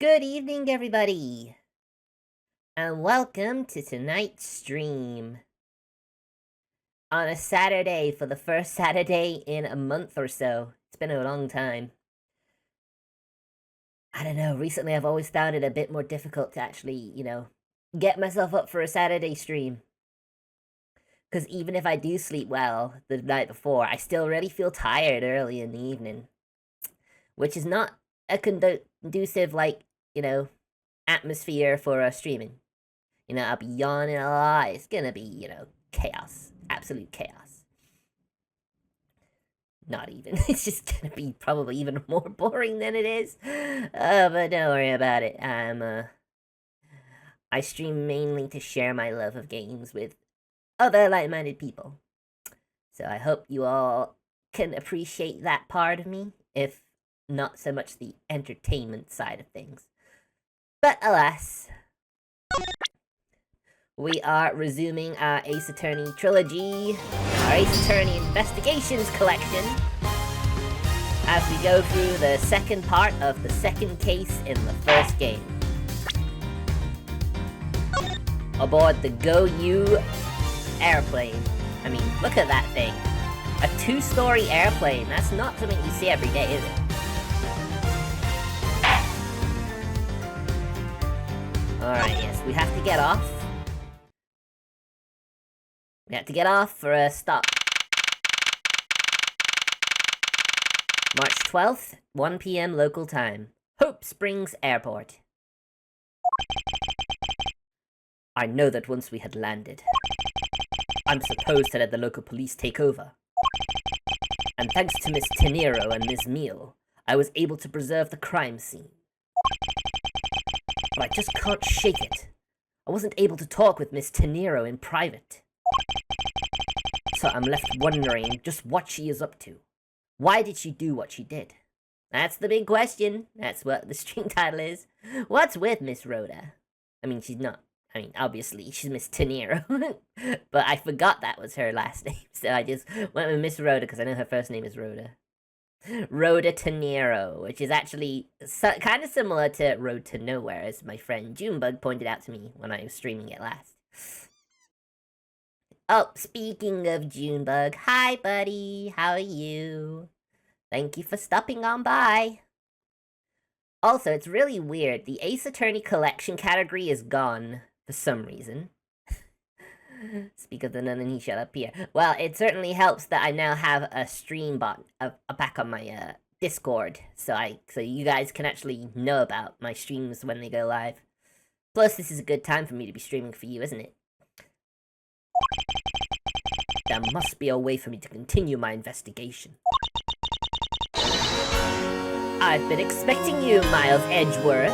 Good evening, everybody, and welcome to tonight's stream. On a Saturday, for the first Saturday in a month or so. It's been a long time. I don't know, recently I've always found it a bit more difficult to actually, get myself up for a Saturday stream. Because even if I do sleep well the night before, I still really feel tired early in the evening. Which is not a conducive, atmosphere for streaming. I'll be yawning a lot. It's gonna be, chaos. Absolute chaos. Not even. It's just gonna be probably even more boring than it is. But don't worry about it. I stream mainly to share my love of games with other like-minded people. So I hope you all can appreciate that part of me, if not so much the entertainment side of things. But alas, we are resuming our Ace Attorney trilogy, our Ace Attorney Investigations collection, as we go through the second part of the second case in the first game. Aboard the Go You airplane. I mean, look at that thing. A 2-story airplane. That's not something you see every day, is it? Alright, yes, we have to get off. We have to get off for a stop. March 12th, 1 p.m. local time. Hope Springs Airport. I know that once we had landed, I'm supposed to let the local police take over. And thanks to Miss Tenero and Ms. Meal, I was able to preserve the crime scene. But I just can't shake it. I wasn't able to talk with Miss Tenero in private. So I'm left wondering just what she is up to. Why did she do what she did? That's the big question. That's what the stream title is. What's with Miss Rhoda? I mean, she's not. I mean, obviously, she's Miss Tenero. But I forgot that was her last name. So I just went with Miss Rhoda because I know her first name is Rhoda. Rhoda Tenero, which is actually kind of similar to Road to Nowhere, as my friend Junebug pointed out to me when I was streaming it last. Oh, speaking of Junebug, hi buddy, how are you? Thank you for stopping on by. Also, it's really weird, the Ace Attorney Collection category is gone for some reason. Speak of the nun and he shut up here. Well, it certainly helps that I now have a stream bot back on my Discord, so you guys can actually know about my streams when they go live. Plus, this is a good time for me to be streaming for you, isn't it? There must be a way for me to continue my investigation. I've been expecting you, Miles Edgeworth.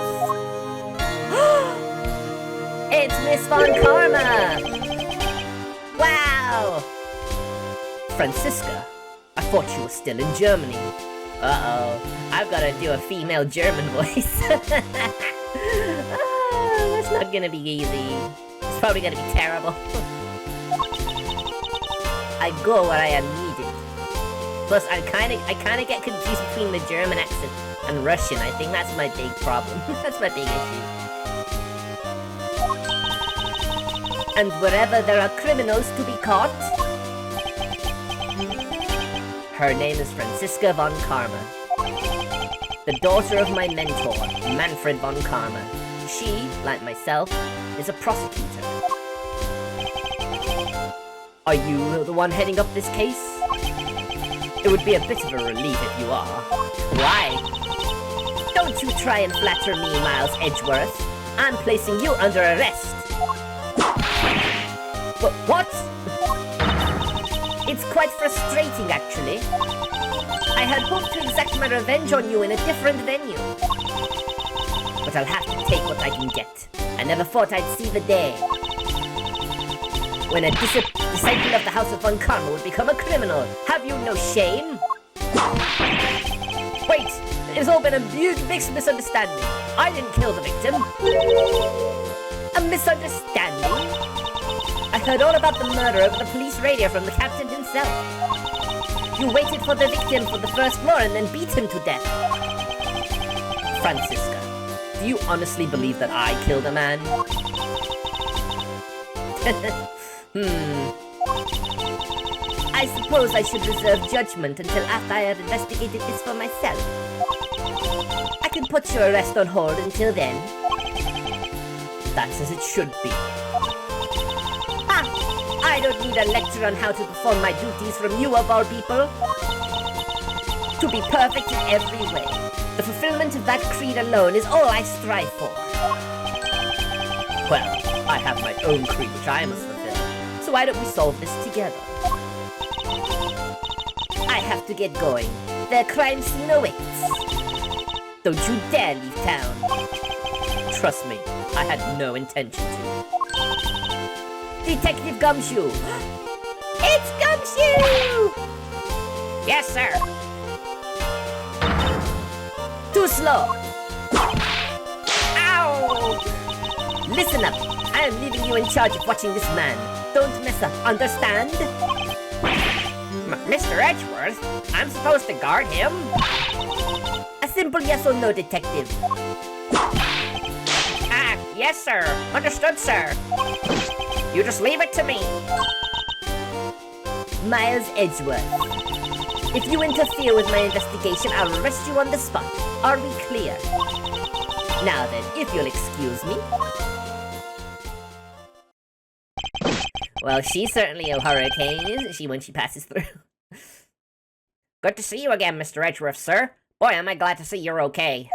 It's Miss Von Karma! Wow! Francisca, I thought you were still in Germany. Uh-oh, I've got to do a female German voice. That's not gonna be easy. It's probably gonna be terrible. I go where I am needed. Plus, I kind of get confused between the German accent and Russian. I think that's my big problem. That's my big issue. And wherever there are criminals to be caught, her name is Francisca Von Karma, the daughter of my mentor, Manfred Von Karma. She, like myself, is a prosecutor. Are you the one heading up this case? It would be a bit of a relief if you are. Why? Don't you try and flatter me, Miles Edgeworth. I'm placing you under arrest. What? It's quite frustrating, actually. I had hoped to exact my revenge on you in a different venue. But I'll have to take what I can get. I never thought I'd see the day when a disciple of the House of Von Karma would become a criminal. Have you no shame? Wait, it's all been a big misunderstanding. I didn't kill the victim. A misunderstanding? I heard all about the murder over the police radio from the captain himself. You waited for the victim for the first floor and then beat him to death. Francisca, do Do you honestly believe that I killed a man? I suppose I should reserve judgment until after I have investigated this for myself. I can put your arrest on hold until then. That's as it should be. I don't need a lecture on how to perform my duties from you of all people. To be perfect in every way. The fulfillment of that creed alone is all I strive for. Well, I have my own creed which I must fulfill, so why don't we solve this together? I have to get going. The crime scene awaits. Don't you dare leave town. Trust me, I had no intention to. Detective Gumshoe! It's Gumshoe! Yes, sir. Too slow. Ow! Listen up. I am leaving you in charge of watching this man. Don't mess up, understand? Mr. Edgeworth, I'm supposed to guard him? A simple yes or no, detective. Yes, sir. Understood, sir. You just leave it to me. Miles Edgeworth. If you interfere with my investigation, I'll arrest you on the spot. Are we clear? Now then, if you'll excuse me. Well, she's certainly a hurricane, isn't she, when she passes through? Good to see you again, Mr. Edgeworth, sir. Boy, am I glad to see you're okay.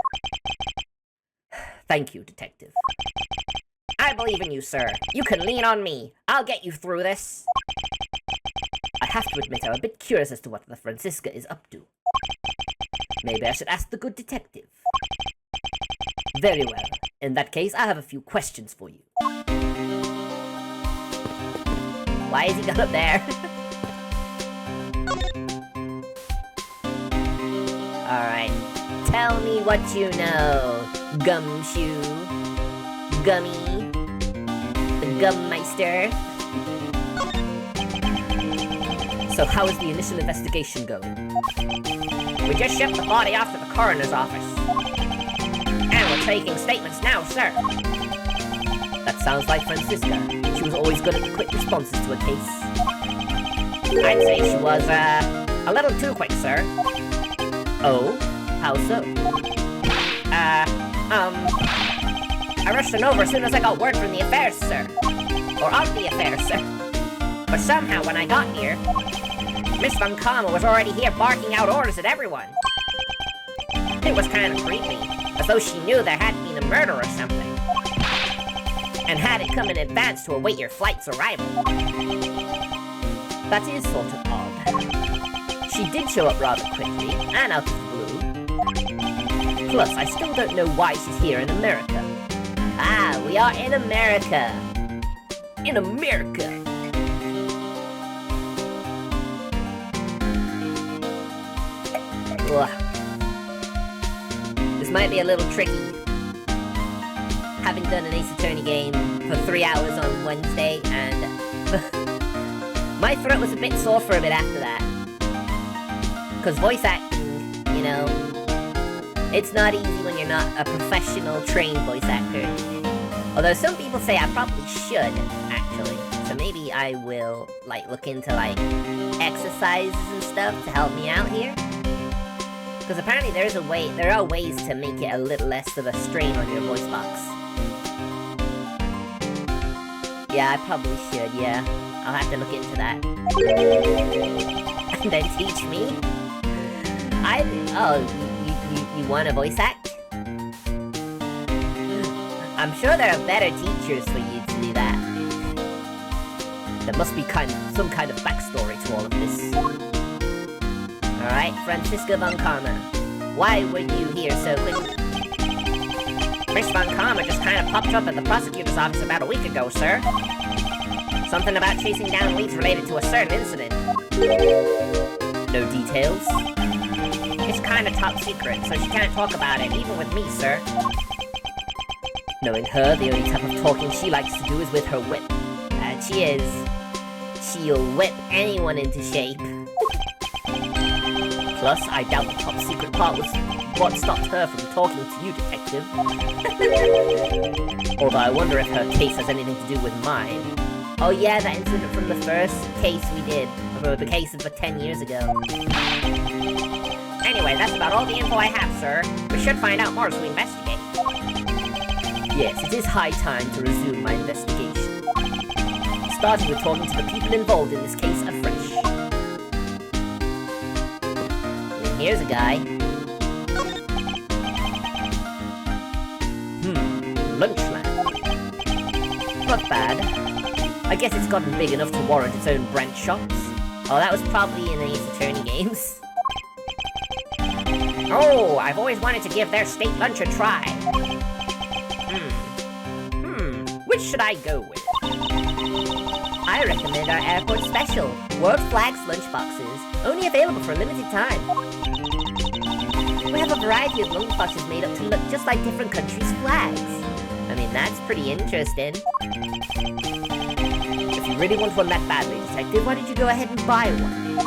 Thank you, detective. I believe in you, sir. You can lean on me. I'll get you through this. I have to admit I'm a bit curious as to what the Francisca is up to. Maybe I should ask the good detective. Very well. In that case, I have a few questions for you. Why is he gone up there? Alright. Tell me what you know, Gumshoe. Gummy. The Gummeister. So how is the initial investigation going? We just shipped the body off to the coroner's office. And we're taking statements now, sir. That sounds like Francisca. She was always good at the quick responses to a case. I'd say she was, a little too quick, sir. Oh? How so? I rushed on over as soon as I got word from the affairs, sir. Or of the affairs, sir. But somehow when I got here, Miss Von Karma was already here barking out orders at everyone. It was kind of creepy, as though she knew there had been a murder or something. And had it come in advance to await your flight's arrival. That is sort of odd. She did show up rather quickly, and out of the blue. Plus, I still don't know why she's here in America. Ah, we are in America. In America. Ugh. This might be a little tricky. Having done an Ace Attorney game for 3 hours on Wednesday, and my throat was a bit sore for a bit after that. Because voice acting, you know, it's not easy when you're not a professional trained voice actor. Although some people say I probably should, actually. So maybe I will, like, look into, like, exercises and stuff to help me out here. Because apparently there are ways to make it a little less of a strain on your voice box. Yeah, I probably should, yeah. I'll have to look into that. And then teach me? You want to voice act? I'm sure there are better teachers for you to do that. There must be some kind of backstory to all of this. Alright, Francisca Von Karma. Why were you here so quickly? Miss Von Karma just kind of popped up at the prosecutor's office about a week ago, sir. Something about chasing down leads related to a certain incident. No details? It's kind of top secret, so she can't talk about it, even with me, sir. Knowing her, the only type of talking she likes to do is with her whip. And she'll whip anyone into shape. Thus, I doubt the top secret part was what stopped her from talking to you, Detective. Although I wonder if her case has anything to do with mine. Oh yeah, that incident from the first case we did. The case of 10 years ago. Anyway, that's about all the info I have, sir. We should find out more as we investigate. Yes, it is high time to resume my investigation. Starting with talking to the people involved in this case afresh. And here's a guy. Lunchland. Not bad. I guess it's gotten big enough to warrant its own branch shops. Oh, that was probably in the Ace Attorney games. Oh, I've always wanted to give their state lunch a try. Which should I go with? I recommend our airport special, World Flags lunchboxes, only available for a limited time. We have a variety of lunchboxes made up to look just like different countries' flags. I mean, that's pretty interesting. If you really want one that badly, Detective, why don't you go ahead and buy one?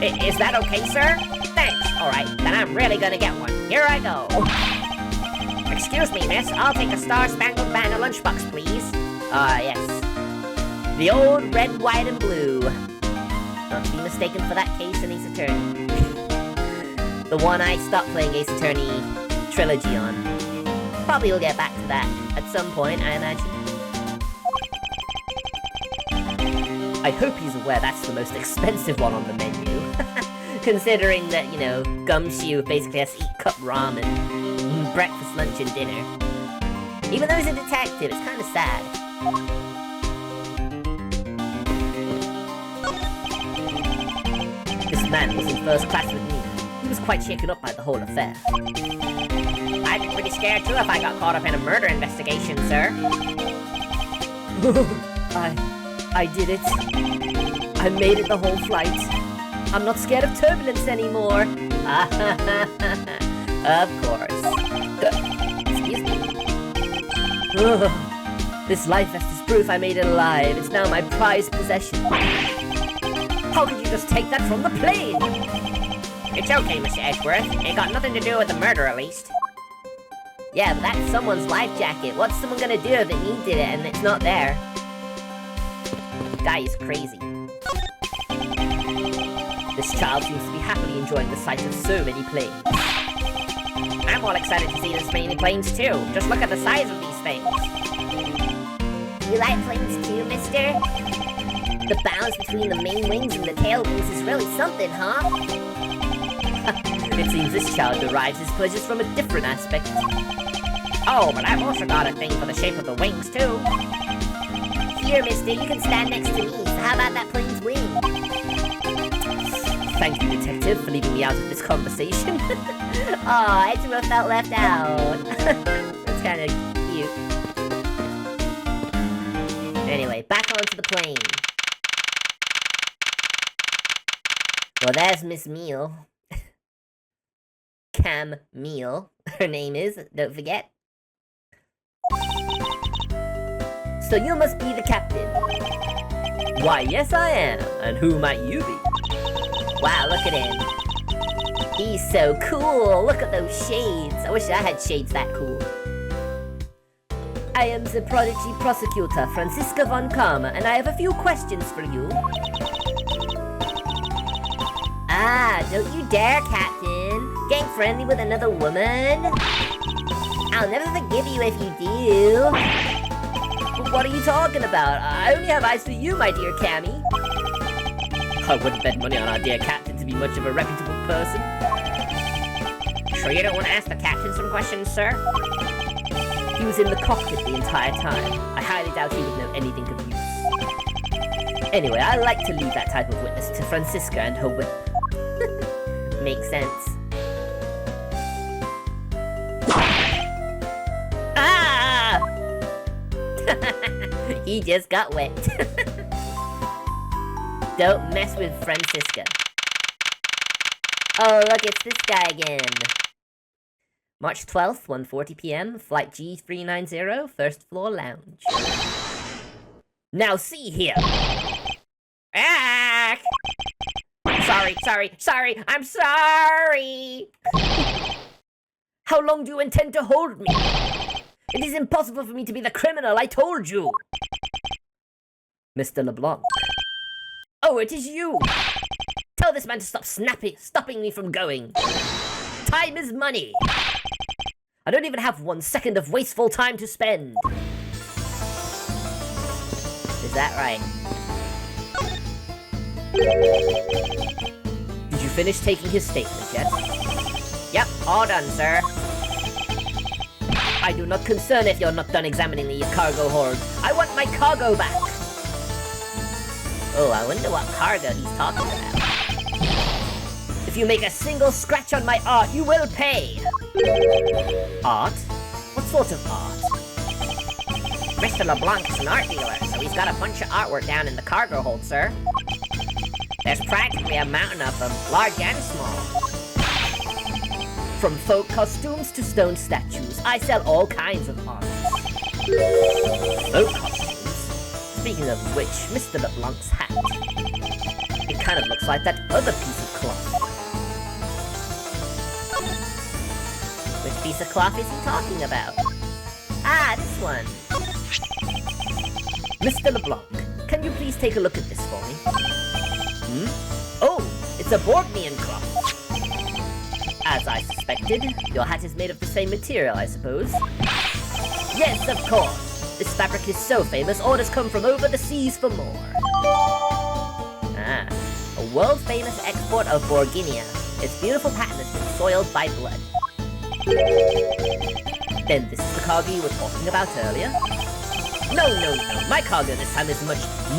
Is that okay, sir? Thanks. Alright, then I'm really gonna get one. Here I go. Excuse me, miss. I'll take a Star-Spangled Banner lunchbox, please. Yes. The old red, white, and blue. Not to be mistaken for that case in Ace Attorney. The one I stopped playing Ace Attorney trilogy on. Probably we'll get back to that at some point, I imagine. I hope he's aware that's the most expensive one on the menu. Considering that, you know, Gumshoe basically has to eat cup ramen, breakfast, lunch, and dinner. Even though he's a detective, it's kind of sad. This man was in first class with me. He was quite shaken up by the whole affair. I'd be pretty scared too if I got caught up in a murder investigation, sir. I did it. I made it the whole flight. I'm not scared of turbulence anymore. Of course. Excuse me. This life vest is proof I made it alive. It's now my prized possession. How could you just take that from the plane? It's okay, Mr. Edgeworth. It got nothing to do with the murder, at least. Yeah, but that's someone's life jacket. What's someone gonna do if it needed it and it's not there? The guy is crazy. This child seems to be happily enjoying the sight of so many planes. I'm all excited to see this many planes too. Just look at the size of these things. You like planes too, mister? The balance between the main wings and the tail wings is really something, huh? It seems this child derives his pleasures from a different aspect. Oh, but I've also got a thing for the shape of the wings too. Here, mister, you can stand next to me, so how about that plane's wing? Thank you, Detective, for leaving me out of this conversation. Aw, Edgeworth felt left out. That's kind of cute. Anyway, back onto the plane. Well, there's Miss Meal. Cam Meal, her name is, don't forget. So you must be the captain. Why, yes I am, and who might you be? Wow, look at him. He's so cool, look at those shades. I wish I had shades that cool. I am the prodigy prosecutor, Francisca von Karma, and I have a few questions for you. Ah, don't you dare, Captain. Getting friendly with another woman? I'll never forgive you if you do. But what are you talking about? I only have eyes for you, my dear Cammy. I wouldn't bet money on our dear Captain to be much of a reputable person. Sure you don't want to ask the Captain some questions, sir? He was in the cockpit the entire time. I highly doubt he would know anything of use. Anyway, I like to leave that type of witness to Francisca and her whip. Makes sense. Ah! He just got wet. Don't mess with Francisca. Oh, look, it's this guy again. March 12th, 1:40 p.m., Flight G390, first floor lounge. Now see here. Ah! Sorry, sorry, I'm sorry! How long do you intend to hold me? It is impossible for me to be the criminal, I told you! Mr. LeBlanc. Oh, it is you! Tell this man to stop stopping me from going. Time is money! I don't even have 1 second of wasteful time to spend. Is that right? Did you finish taking his statement yet? Yep, all done, sir. I do not concern if you're not done examining the cargo hold. I want my cargo back! Oh, I wonder what cargo he's talking about. If you make a single scratch on my art, you will pay! Art? What sort of art? Mr. LeBlanc is an art dealer, so he's got a bunch of artwork down in the cargo hold, sir. There's practically a mountain of them, large and small. From folk costumes to stone statues, I sell all kinds of art. Folk costumes? Speaking of which, Mr. LeBlanc's hat. It kind of looks like that other piece of cloth. Which piece of cloth is he talking about? Ah, this one. Mr. LeBlanc, can you please take a look at this for me? Oh, it's a Borgnian cloth. As I suspected, your hat is made of the same material, I suppose? Yes, of course. This fabric is so famous, orders come from over the seas for more. Ah, a world-famous export of Borginia. Its beautiful pattern has been soiled by blood. Then this is the cargo you were talking about earlier? No. My cargo this time is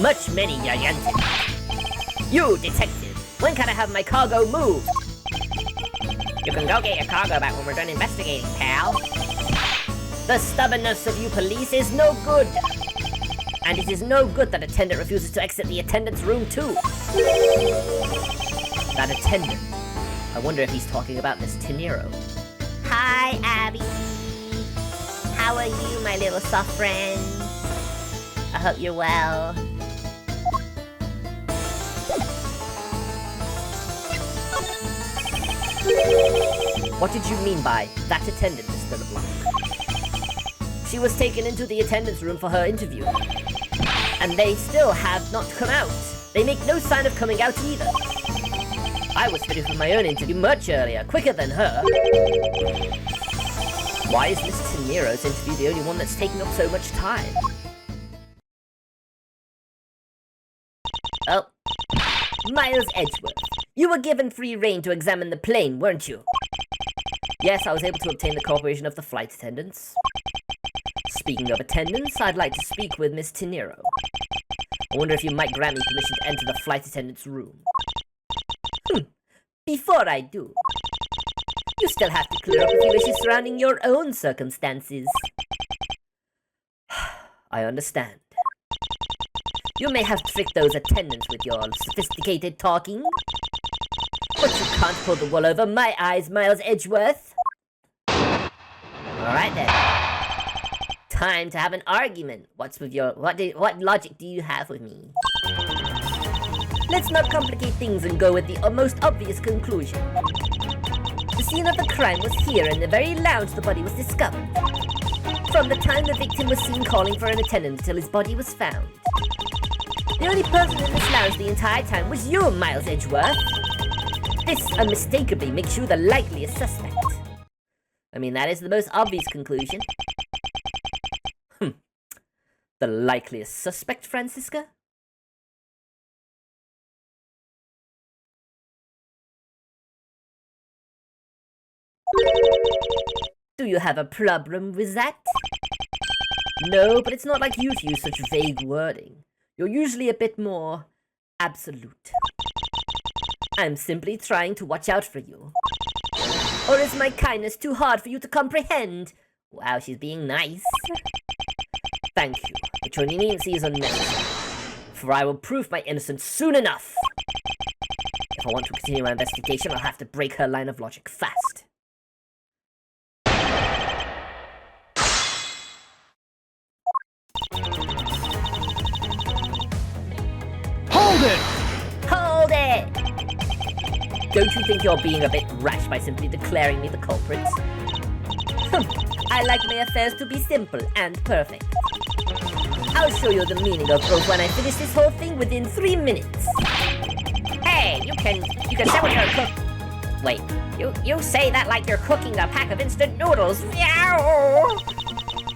much many gigantic. You, detective, when can I have my cargo moved? You can go get your cargo back when we're done investigating, pal. The stubbornness of you police is no good. And it is no good that attendant refuses to exit the attendant's room too. That attendant. I wonder if he's talking about Miss Tenero. Hi, Abby. How are you, my little soft friend? I hope you're well. What did you mean by that attendant, Mr. LeBlanc? She was taken into the attendance room for her interview. And they still have not come out. They make no sign of coming out either. I was finished with my own interview much earlier, quicker than her. Why is Miss Tenero's interview the only one that's taking up so much time? Oh. Miles Edgeworth. You were given free rein to examine the plane, weren't you? Yes, I was able to obtain the cooperation of the flight attendants. Speaking of attendants, I'd like to speak with Miss Tenero. I wonder if you might grant me permission to enter the flight attendant's room. Before I do, you still have to clear up a few issues surrounding your own circumstances. I understand. You may have tricked those attendants with your sophisticated talking, but you can't pull the wool over my eyes, Miles Edgeworth. Alright then. Time to have an argument. What logic do you have with me? Let's not complicate things and go with the most obvious conclusion. The scene of the crime was here in the very lounge the body was discovered. From the time the victim was seen calling for an attendant until his body was found. The only person in this lounge the entire time was you, Miles Edgeworth. This unmistakably makes you the likeliest suspect. I mean, that is the most obvious conclusion. The likeliest suspect, Francisca? Do you have a problem with that? No, but it's not like you to use such vague wording. You're usually a bit more absolute. I'm simply trying to watch out for you. Or is my kindness too hard for you to comprehend? Wow, she's being nice. Thank you, but your leniency is unnecessary, for I will prove my innocence soon enough. If I want to continue my investigation, I'll have to break her line of logic fast. Hold it! Hold it! Don't you think you're being a bit rash by simply declaring me the culprit? I like my affairs to be simple and perfect. I'll show you the meaning of oath when I finish this whole thing within 3 minutes. Hey, you can say what you're cook. Wait, You say that like you're cooking a pack of instant noodles. Meow!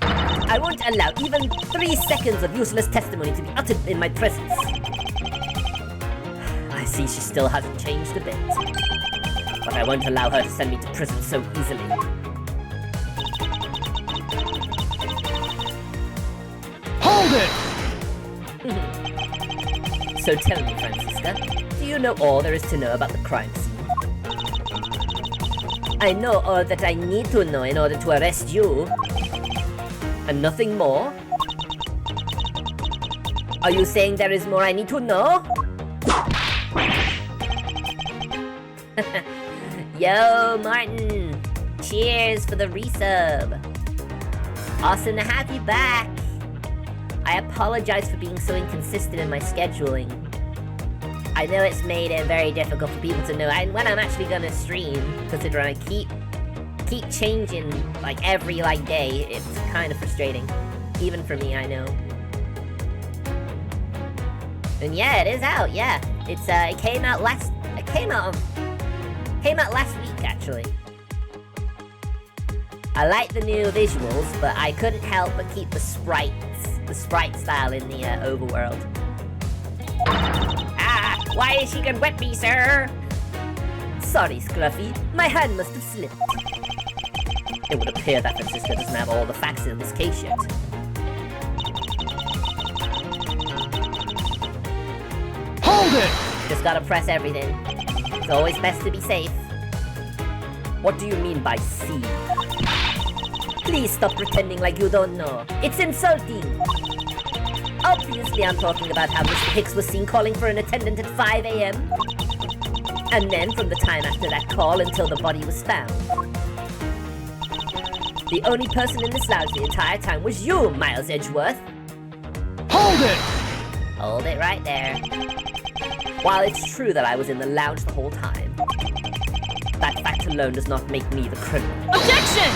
I won't allow even 3 seconds of useless testimony to be uttered in my presence. I see she still hasn't changed a bit. But I won't allow her to send me to prison so easily. Hold it! So tell me, Francisca, do you know all there is to know about the crime scene? I know all that I need to know in order to arrest you. And nothing more? Are you saying there is more I need to know? Yo, Martin! Cheers for the resub! Awesome to have you back! I apologize for being so inconsistent in my scheduling. I know it's made it very difficult for people to know when I'm actually gonna stream, considering I keep changing every day. It's kind of frustrating, even for me, I know. And yeah, it is out. Yeah, it came out last week actually. I like the new visuals, but I couldn't help but keep the sprite style in the overworld. Why is she gonna whip me, sir? Sorry, Scruffy. My hand must have slipped. It would appear that Francisca doesn't have all the facts in this case yet. Hold it! Just gotta press everything. It's always best to be safe. What do you mean by see? Please stop pretending like you don't know. It's insulting. Obviously, I'm talking about how Mr. Hicks was seen calling for an attendant at 5 a.m. And then from the time after that call until the body was found. The only person in this lounge the entire time was you, Miles Edgeworth. Hold it! Hold it right there. While it's true that I was in the lounge the whole time, that fact alone does not make me the criminal. Objection!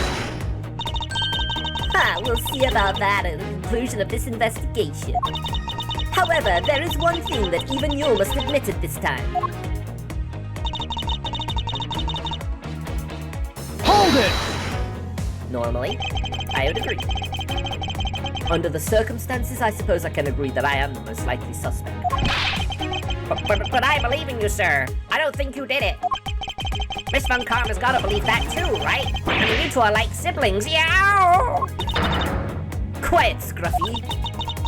We'll see about that at the conclusion of this investigation. However, there is one thing that even you must admit at this time. Hold it! Normally, I would agree. Under the circumstances, I suppose I can agree that I am the most likely suspect. But I believe in you, sir. I don't think you did it. Miss Von Karm has gotta believe that too, right? I mean, you two are like siblings. Yow! Quiet, Scruffy.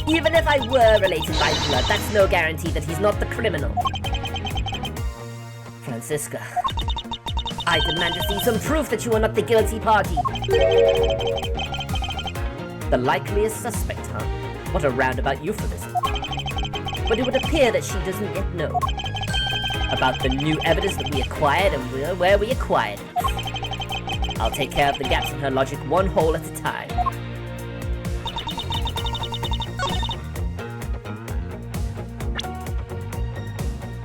Even if I were related by blood, that's no guarantee that he's not the criminal. Francisca, I demand to see some proof that you are not the guilty party. The likeliest suspect, huh? What a roundabout euphemism. But it would appear that she doesn't yet know about the new evidence that we acquired and where we acquired it. I'll take care of the gaps in her logic one hole at a time.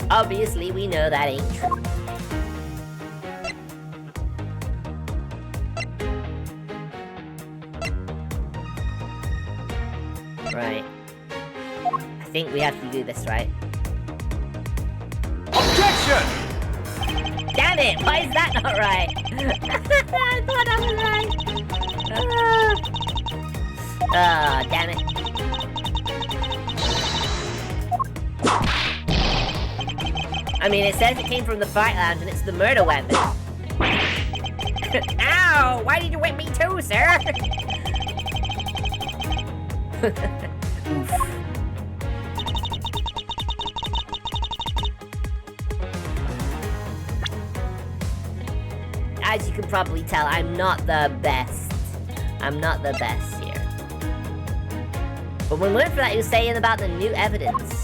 Obviously, we know that ain't true. Right. I think we have to do this, right? Objection! Damn it! Why is that not right? I thought I was right. Damn it. I mean, it says it came from the Fight Lounge and it's the murder weapon. Ow! Why did you whip me too, sir? Oof. As you can probably tell, I'm not the best. I'm not the best here. But when we went for that, he was saying about the new evidence.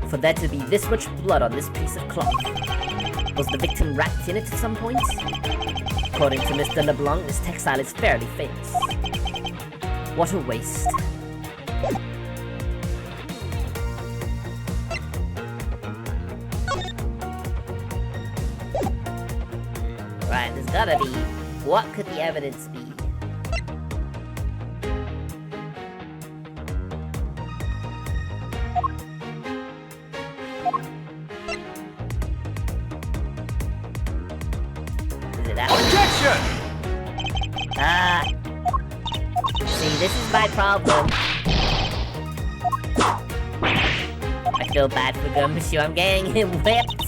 For there to be this much blood on this piece of cloth, was the victim wrapped in it at some point? According to Mr. LeBlanc, this textile is fairly famous. What a waste. Right, there's gotta be. What could the evidence be? Is it that one? Objection! See, this is my problem. I feel bad for Gumshoe, I'm getting him whipped.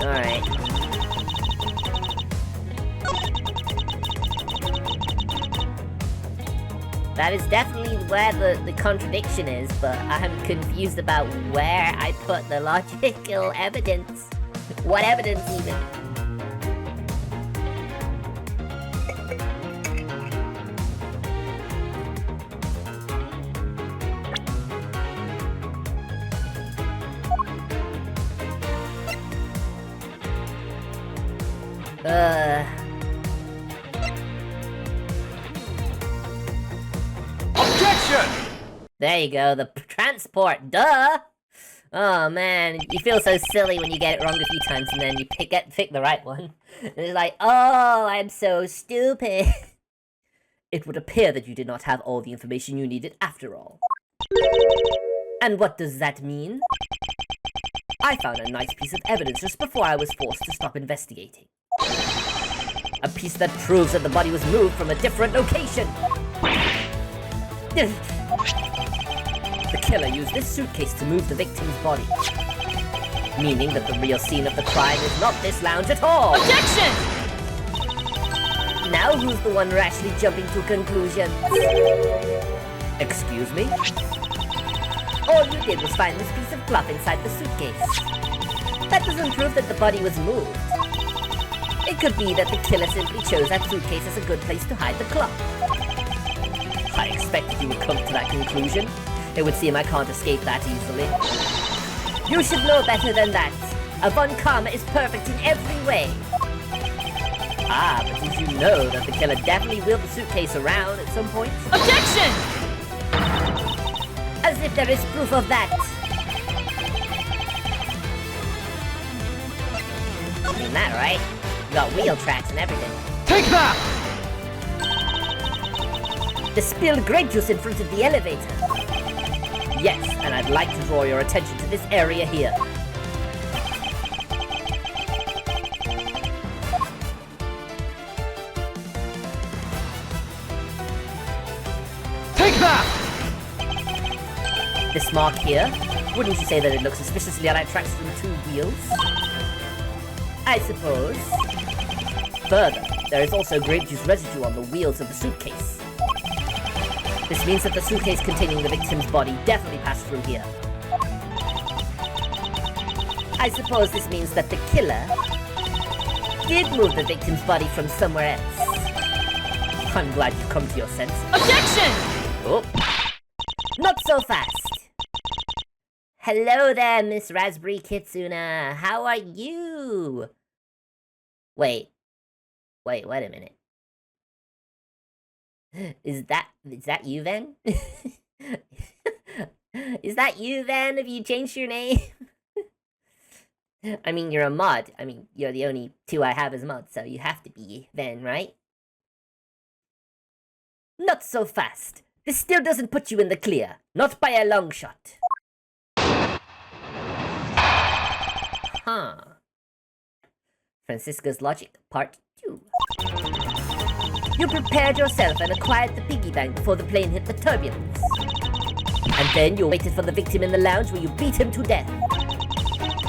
Alright. That is definitely where the contradiction is, but I'm confused about where I put the logical evidence. What evidence even? Objection! There you go, the transport, duh! Oh man, you feel so silly when you get it wrong a few times and then you pick the right one. And it's like, oh, I'm so stupid. It would appear that you did not have all the information you needed after all. And what does that mean? I found a nice piece of evidence just before I was forced to stop investigating. A piece that proves that the body was moved from a different location. The killer used this suitcase to move the victim's body. Meaning that the real scene of the crime is not this lounge at all. Objection! Now who's the one rashly jumping to conclusions? Excuse me? All you did was find this piece of fluff inside the suitcase. That doesn't prove that the body was moved. It could be that the killer simply chose that suitcase as a good place to hide the clock. I expected you would come to that conclusion. It would seem I can't escape that easily. You should know better than that. A Von Karma is perfect in every way. Ah, but did you know that the killer definitely wheeled the suitcase around at some point? Objection! As if there is proof of that. Isn't that right? You got wheel tracks and everything. Take that! The spilled grape juice in front of the elevator. Yes, and I'd like to draw your attention to this area here. Take that! This mark here, wouldn't you say that it looks suspiciously like tracks from 2 wheels? I suppose. Further, there is also grape juice residue on the wheels of the suitcase. This means that the suitcase containing the victim's body definitely passed through here. I suppose this means that the killer did move the victim's body from somewhere else. I'm glad you've come to your senses. Objection! Oh. Not so fast. Hello there, Miss Raspberry Kitsuna. How are you? Wait, wait a minute. Is that you then? Is that you then? Have you changed your name? I mean, you're a mod. I mean, you're the only 2 I have as mods, so you have to be then, right? Not so fast. This still doesn't put you in the clear. Not by a long shot. Huh. Francisca's Logic, Part 2. You prepared yourself and acquired the piggy bank before the plane hit the turbulence. And then you waited for the victim in the lounge where you beat him to death.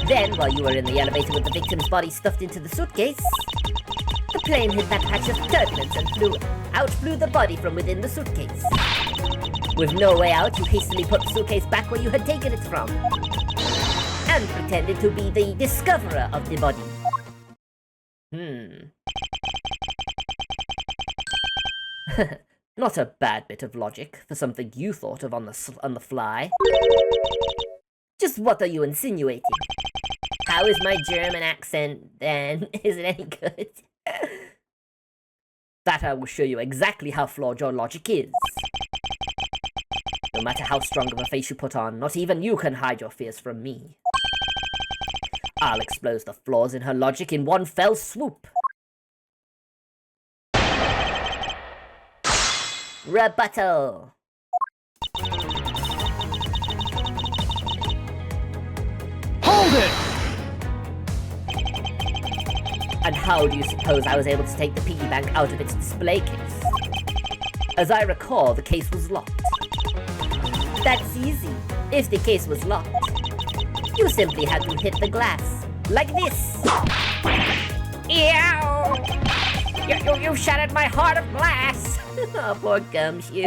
Then, while you were in the elevator with the victim's body stuffed into the suitcase, the plane hit that patch of turbulence and blew the body from within the suitcase. With no way out, you hastily put the suitcase back where you had taken it from. And pretended to be the discoverer of the body. Not a bad bit of logic for something you thought of on the fly. Just what are you insinuating? How is my German accent, then? Is it any good? That I will show you exactly how flawed your logic is. No matter how strong of a face you put on, not even you can hide your fears from me. I'll expose the flaws in her logic in one fell swoop. Rebuttal. Hold it! And how do you suppose I was able to take the piggy bank out of its display case? As I recall, the case was locked. That's easy. If the case was locked, you simply had to hit the glass. Like this. Ew! You shattered my heart of glass! Oh, poor Gumshoe.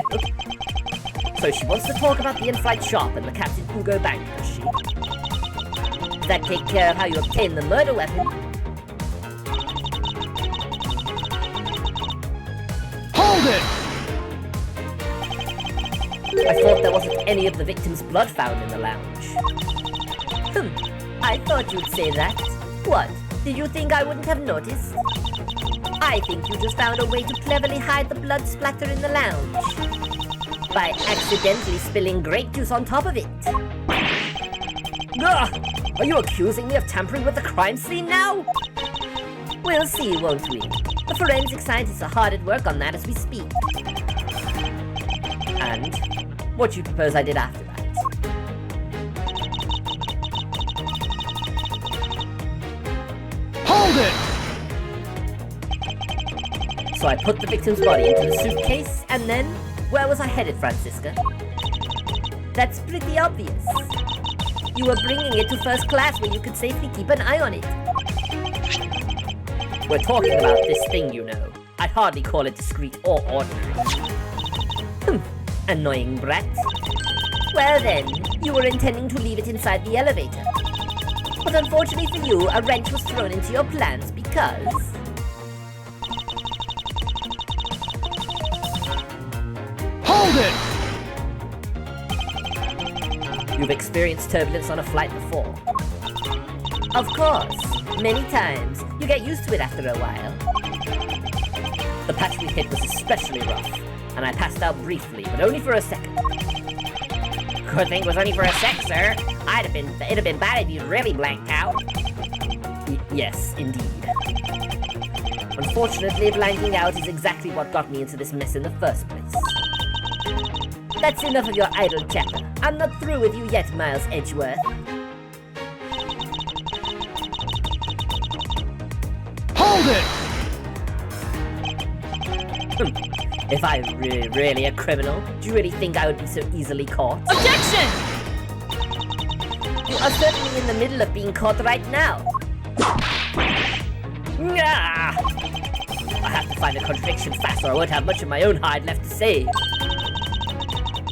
So she wants to talk about the in-flight shop and the Captain Hugo Bank, does she? Does that take care of how you obtained the murder weapon? Hold it! I thought there wasn't any of the victim's blood found in the lounge. I thought you'd say that. What? Did you think I wouldn't have noticed? I think you just found a way to cleverly hide the blood splatter in the lounge. By accidentally spilling grape juice on top of it. Ugh! Are you accusing me of tampering with the crime scene now? We'll see, won't we? The forensic scientists are hard at work on that as we speak. And what do you propose I did after that? Hold it! So I put the victim's body into the suitcase, and then, where was I headed, Francisca? That's pretty obvious. You were bringing it to first class where you could safely keep an eye on it. We're talking about this thing, you know. I'd hardly call it discreet or ordinary. Annoying brat. Well then, you were intending to leave it inside the elevator. But unfortunately for you, a wrench was thrown into your plans because... Hold it! You've experienced turbulence on a flight before. Of course. Many times. You get used to it after a while. The patch we hit was especially rough, and I passed out briefly, but only for a second. Good thing it was only for a sec, sir. It'd have been bad if you really blanked out. Yes, indeed. Unfortunately, blanking out is exactly what got me into this mess in the first place. That's enough of your idle chatter. I'm not through with you yet, Miles Edgeworth. Hold it! If I were really a criminal, do you really think I would be so easily caught? Objection! You are certainly in the middle of being caught right now. Ah! I have to find a contradiction fast or I won't have much of my own hide left to say.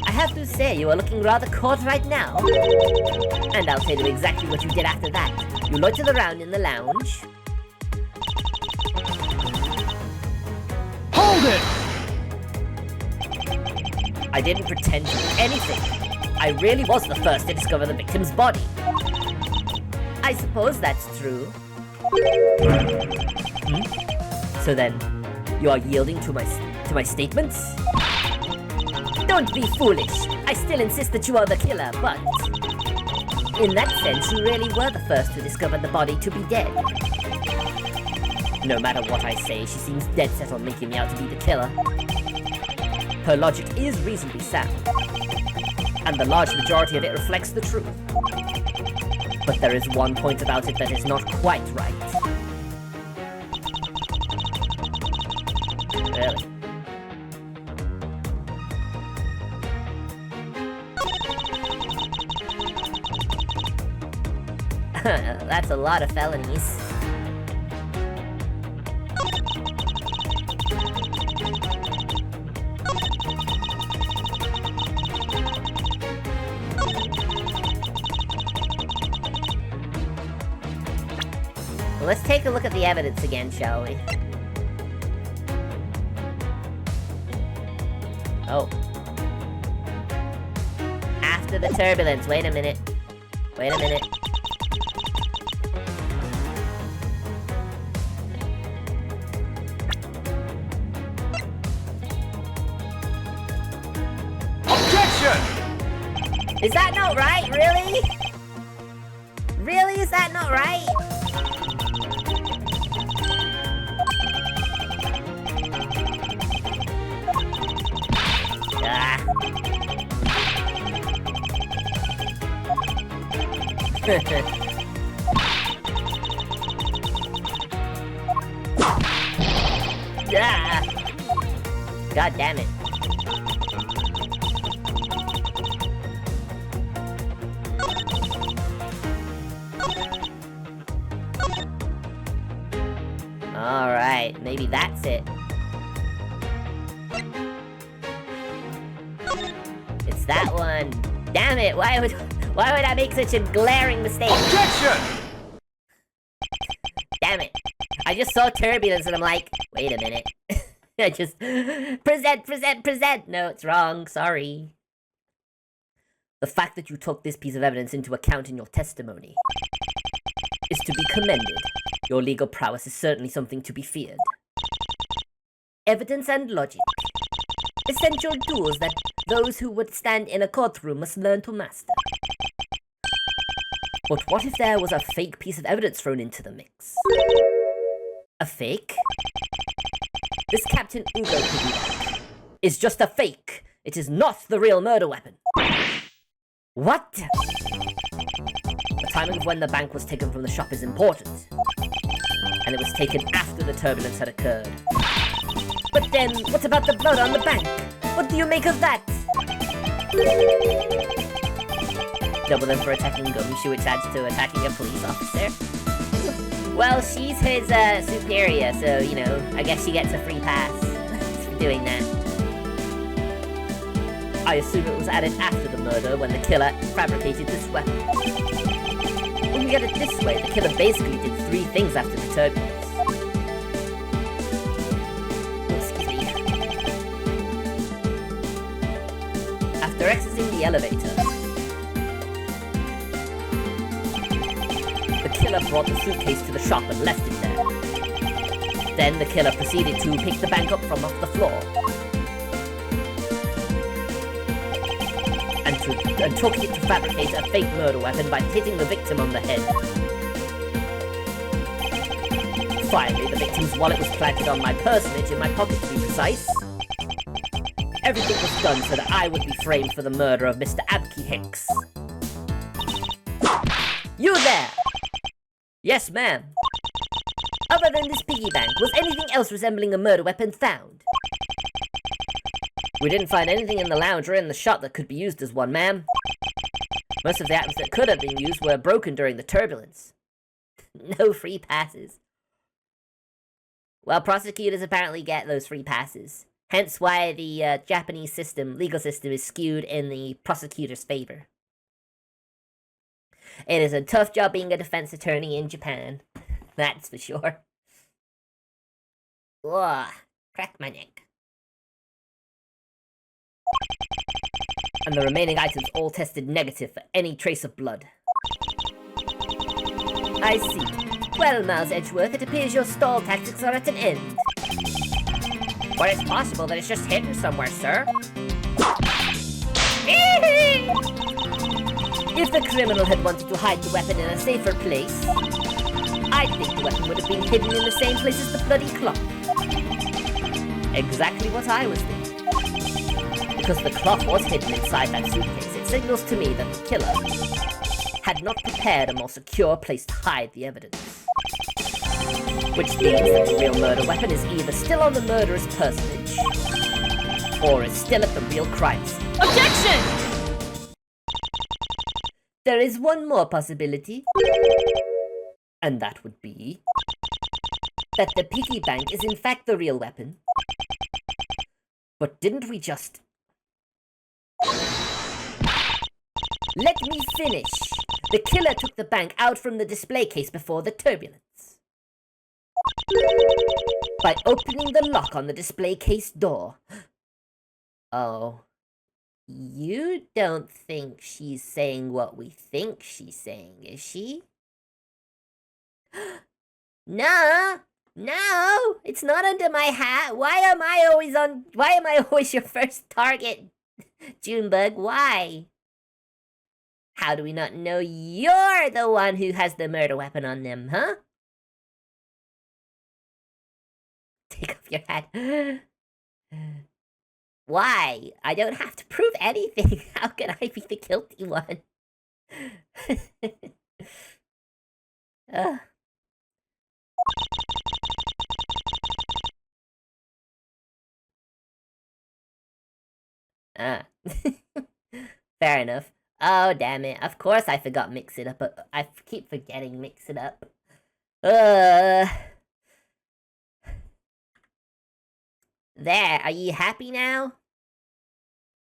I have to say, you are looking rather caught right now. And I'll tell you exactly what you did after that. You loitered around in the lounge. Hold it! I didn't pretend to do anything. I really was the first to discover the victim's body. I suppose that's true. So then, you are yielding to my statements? Don't be foolish. I still insist that you are the killer, but... in that sense, you really were the first to discover the body to be dead. No matter what I say, she seems dead set on making me out to be the killer. Her logic is reasonably sound, and the large majority of it reflects the truth. But there is one point about it that is not quite right. Really? That's a lot of felonies. Let's take a look at the evidence again, shall we? Oh. After the turbulence. Wait a minute. Wait a minute. Objection! Is that not right? Really? Really? Is that not right? Ah. Ah. God damn it. Alright, maybe that's it. It's that one. Damn it, why would I make such a glaring mistake? Objection! Damn it. I just saw turbulence and I'm like, wait a minute. I just present. No, it's wrong. Sorry. The fact that you took this piece of evidence into account in your testimony is to be commended. Your legal prowess is certainly something to be feared. Evidence and logic. Essential tools that those who would stand in a courtroom must learn to master. But what if there was a fake piece of evidence thrown into the mix? A fake? This Captain Ugo piggyback is just a fake. It is not the real murder weapon. What? The timing of when the bank was taken from the shop is important. And it was taken after the turbulence had occurred. But then, what about the blood on the bank? What do you make of that? Double them for attacking Gumshoe, which adds to attacking a police officer. Well, she's his superior, so, you know, I guess she gets a free pass for doing that. I assume it was added after the murder when the killer fabricated this weapon. When you get it this way, the killer basically did 3 things after the turbulence. After exiting the elevator, the killer brought the suitcase to the shop and left it there. Then the killer proceeded to pick the bank up from off the floor and took it to fabricate a fake murder weapon by hitting the victim on the head. Finally, the victim's wallet was planted on my personage in my pocket, to be precise. Everything was done so that I would be framed for the murder of Mr. Abke Hicks. You there! Yes, ma'am. Other than this piggy bank, was anything else resembling a murder weapon found? We didn't find anything in the lounge or in the shop that could be used as one, ma'am. Most of the items that could have been used were broken during the turbulence. No free passes. Well, prosecutors apparently get those free passes. Hence why the Japanese legal system is skewed in the prosecutor's favor. It is a tough job being a defense attorney in Japan. That's for sure. Ugh, crack my neck. And the remaining items all tested negative for any trace of blood. I see. Well, Miles Edgeworth, it appears your stall tactics are at an end. Well, it's possible that it's just hidden somewhere, sir. If the criminal had wanted to hide the weapon in a safer place, I think the weapon would have been hidden in the same place as the bloody cloth. Exactly what I was thinking. Because the cloth was hidden inside that suitcase, it signals to me that the killer had not prepared a more secure place to hide the evidence. Which means that the real murder weapon is either still on the murderer's personage, or is still at the real crime scene. Objection! There is one more possibility, and that would be that the piggy bank is in fact the real weapon. But didn't we just... Let me finish. The killer took the bank out from the display case before the turbulence. By opening the lock on the display case door. Oh. You don't think she's saying what we think she's saying, is she? No! No! It's not under my hat! Why am I always your first target? Junebug, why? How do we not know you're the one who has the murder weapon on them, huh? Take off your hat. Why? I don't have to prove anything. How can I be the guilty one? Fair enough. Oh, damn it. Of course I forgot Mix It Up. I keep forgetting Mix It Up. There, are you happy now?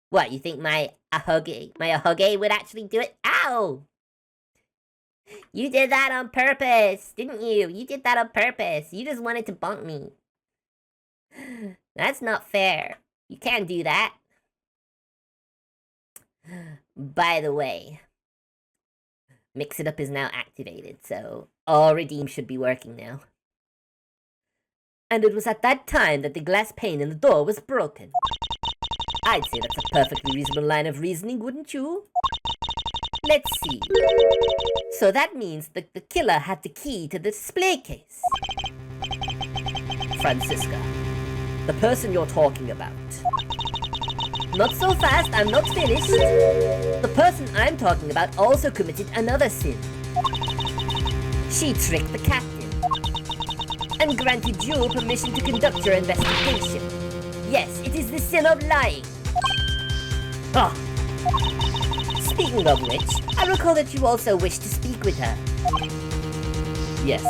What, you think my ahoge would actually do it? Ow! You did that on purpose, didn't you? You did that on purpose. You just wanted to bonk me. That's not fair. You can't do that. By the way, Mix It Up is now activated, so all redeem should be working now. And it was at that time that the glass pane in the door was broken. I'd say that's a perfectly reasonable line of reasoning, wouldn't you? Let's see. So that means that the killer had the key to the display case. Francisca, the person you're talking about. Not so fast, I'm not finished. The person I'm talking about also committed another sin. She tricked the captain and granted you permission to conduct your investigation. Yes, it is the sin of lying. Ah. Speaking of which, I recall that you also wish to speak with her. Yes.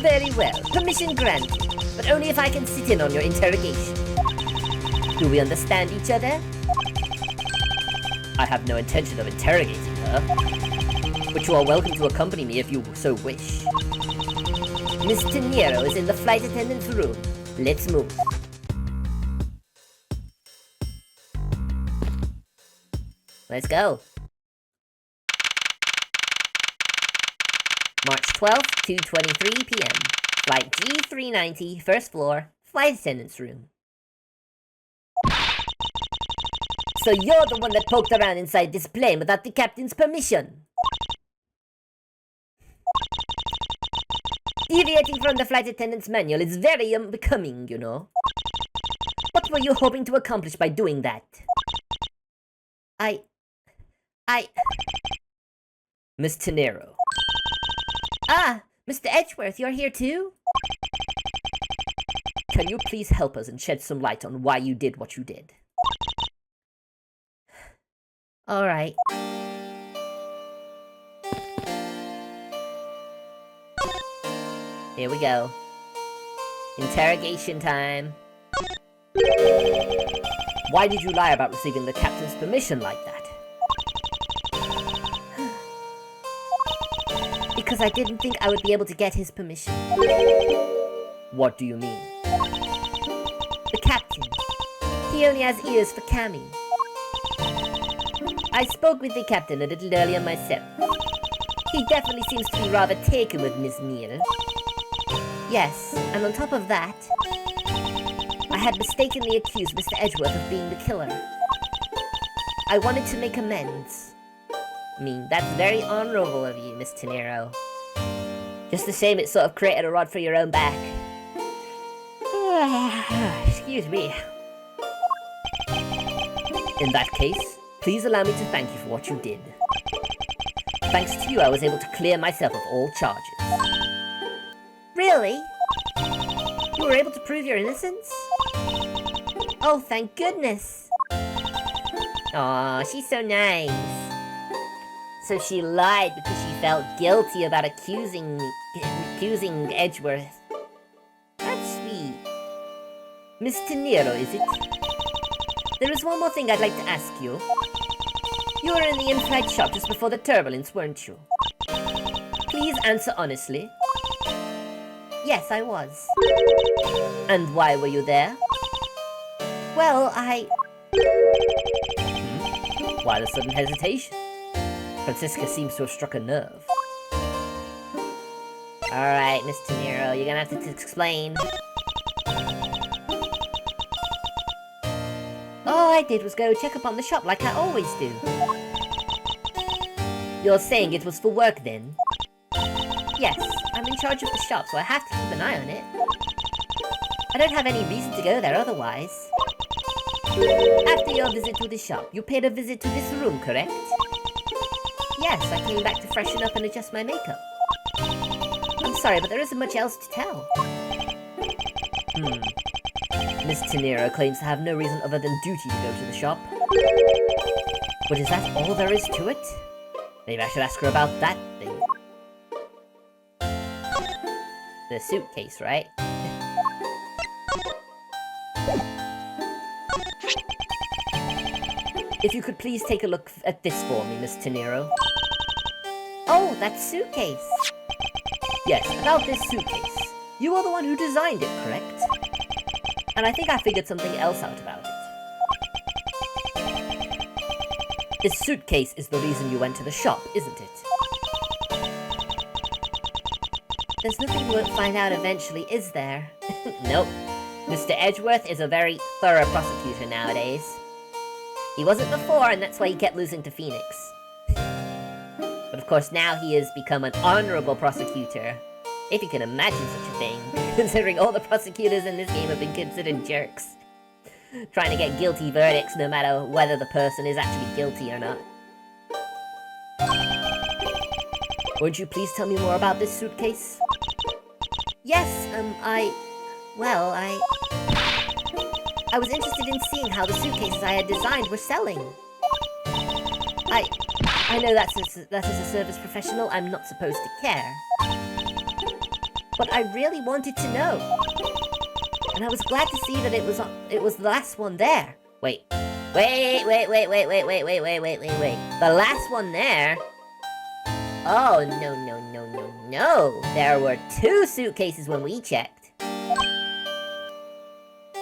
Very well, permission granted, but only if I can sit in on your interrogation. Do we understand each other? I have no intention of interrogating her, but you are welcome to accompany me if you so wish. Miss Nero is in the flight attendant's room. Let's move. Let's go. March 12th, 2:23 p.m. Flight G390, first floor, flight attendant's room. So you're the one that poked around inside this plane without the captain's permission. Deviating from the flight attendant's manual is very unbecoming, you know. What were you hoping to accomplish by doing that? Miss Nero. Ah, Mr. Edgeworth, you're here too? Can you please help us and shed some light on why you did what you did? Alright. Here we go. Interrogation time. Why did you lie about receiving the captain's permission like that? Because I didn't think I would be able to get his permission. What do you mean? The captain. He only has ears for Cammy. I spoke with the captain a little earlier myself. He definitely seems to be rather taken with Miss Neal. Yes, and on top of that, I had mistakenly accused Mr. Edgeworth of being the killer. I wanted to make amends. I mean, that's very honorable of you, Miss Nero. Just a shame it sort of created a rod for your own back. Excuse me. In that case, please allow me to thank you for what you did. Thanks to you, I was able to clear myself of all charges. Really? You were able to prove your innocence? Oh, thank goodness. Aw, she's so nice. So she lied because she felt guilty about accusing Edgeworth. That's sweet. Miss Nero, is it? There is one more thing I'd like to ask you. You were in the in-flight shop just before the turbulence, weren't you? Please answer honestly. Yes, I was. And why were you there? Well, by the sudden hesitation. Francisca seems to have struck a nerve. Alright, Miss Tenero, you're gonna have to explain. All I did was go check up on the shop like I always do. You're saying it was for work then? Yes, I'm in charge of the shop, so I have to keep an eye on it. I don't have any reason to go there otherwise. After your visit to the shop, you paid a visit to this room, correct? Yes, I came back to freshen up and adjust my makeup. I'm sorry, but there isn't much else to tell. Miss Tenero claims to have no reason other than duty to go to the shop. But is that all there is to it? Maybe I should ask her about that thing. The suitcase, right? If you could please take a look at this for me, Miss Tenero. Oh, that suitcase! Yes, about this suitcase. You are the one who designed it, correct? And I think I figured something else out about it. This suitcase is the reason you went to the shop, isn't it? There's nothing you won't find out eventually, is there? Nope. Mr. Edgeworth is a very thorough prosecutor nowadays. He wasn't before, and that's why he kept losing to Phoenix. But of course now he has become an honorable prosecutor. If you can imagine such a thing, considering all the prosecutors in this game have been considered jerks. Trying to get guilty verdicts no matter whether the person is actually guilty or not. Won't you please tell me more about this suitcase? Yes, I was interested in seeing how the suitcases I had designed were selling. I know that as a service professional, I'm not supposed to care. But I really wanted to know. And I was glad to see that it was the last one there. Wait. The last one there? Oh, no. There were 2 suitcases when we checked.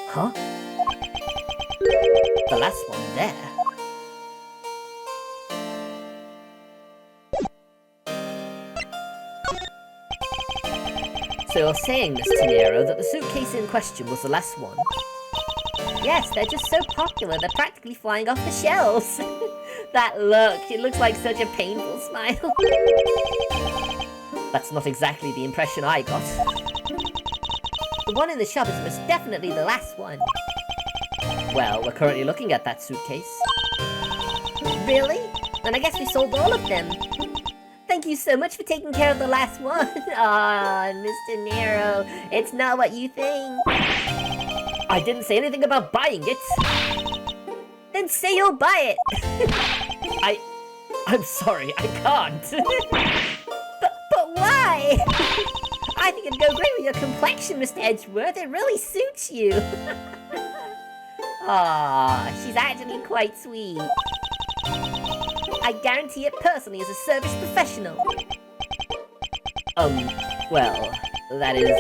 Huh? The last one there. So you're saying, Miss Tenero, that the suitcase in question was the last one? Yes, they're just so popular, they're practically flying off the shelves. That look, it looks like such a painful smile. That's not exactly the impression I got. The one in the shop is most definitely the last one. Well, we're currently looking at that suitcase. Really? Then I guess we sold all of them. Thank you so much for taking care of the last one. Aw, Mr. Nero, it's not what you think. I didn't say anything about buying it. Then say you'll buy it. I'm sorry, I can't. But why? I think it'd go great with your complexion, Mr. Edgeworth. It really suits you. Aw, she's actually quite sweet. I guarantee it personally as a service professional. Well, that is,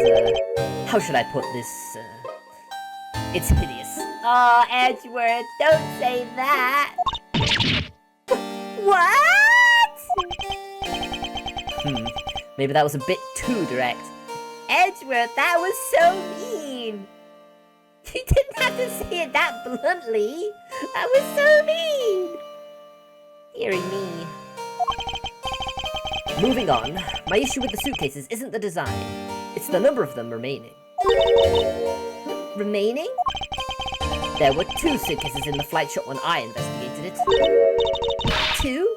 how should I put this, it's hideous. Aw, Edgeworth, don't say that. What? Maybe that was a bit too direct. Edgeworth, that was so mean. You didn't have to say it that bluntly. That was so mean. Dearie me. Moving on, my issue with the suitcases isn't the design. It's the number of them remaining. Remaining? There were 2 suitcases in the flight shop when I investigated it. 2?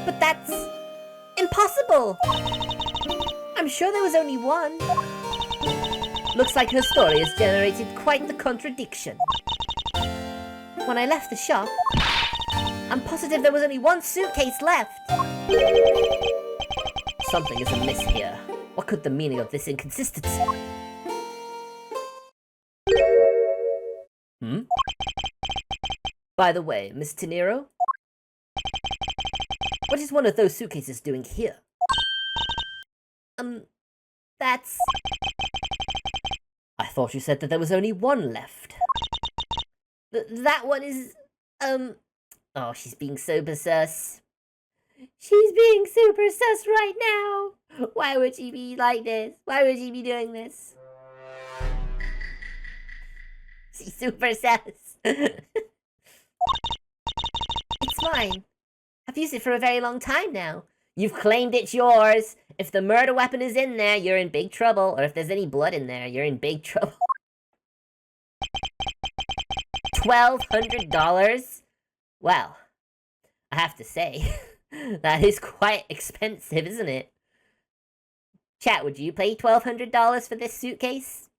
But that's impossible. I'm sure there was only 1. Looks like her story has generated quite the contradiction. When I left the shop, I'm positive there was only 1 suitcase left. Something is amiss here. What could the meaning of this inconsistency? By the way, Miss Tenero? What is one of those suitcases doing here? That's... I thought you said that there was only 1 left. That one is... Oh, she's being super sus. She's being super sus right now. Why would she be like this? Why would she be doing this? She's super sus. It's mine. I've used it for a very long time now. You've claimed it's yours. If the murder weapon is in there, you're in big trouble. Or if there's any blood in there, you're in big trouble. $1,200? Well, I have to say, that is quite expensive, isn't it? Chat, would you pay $1,200 for this suitcase?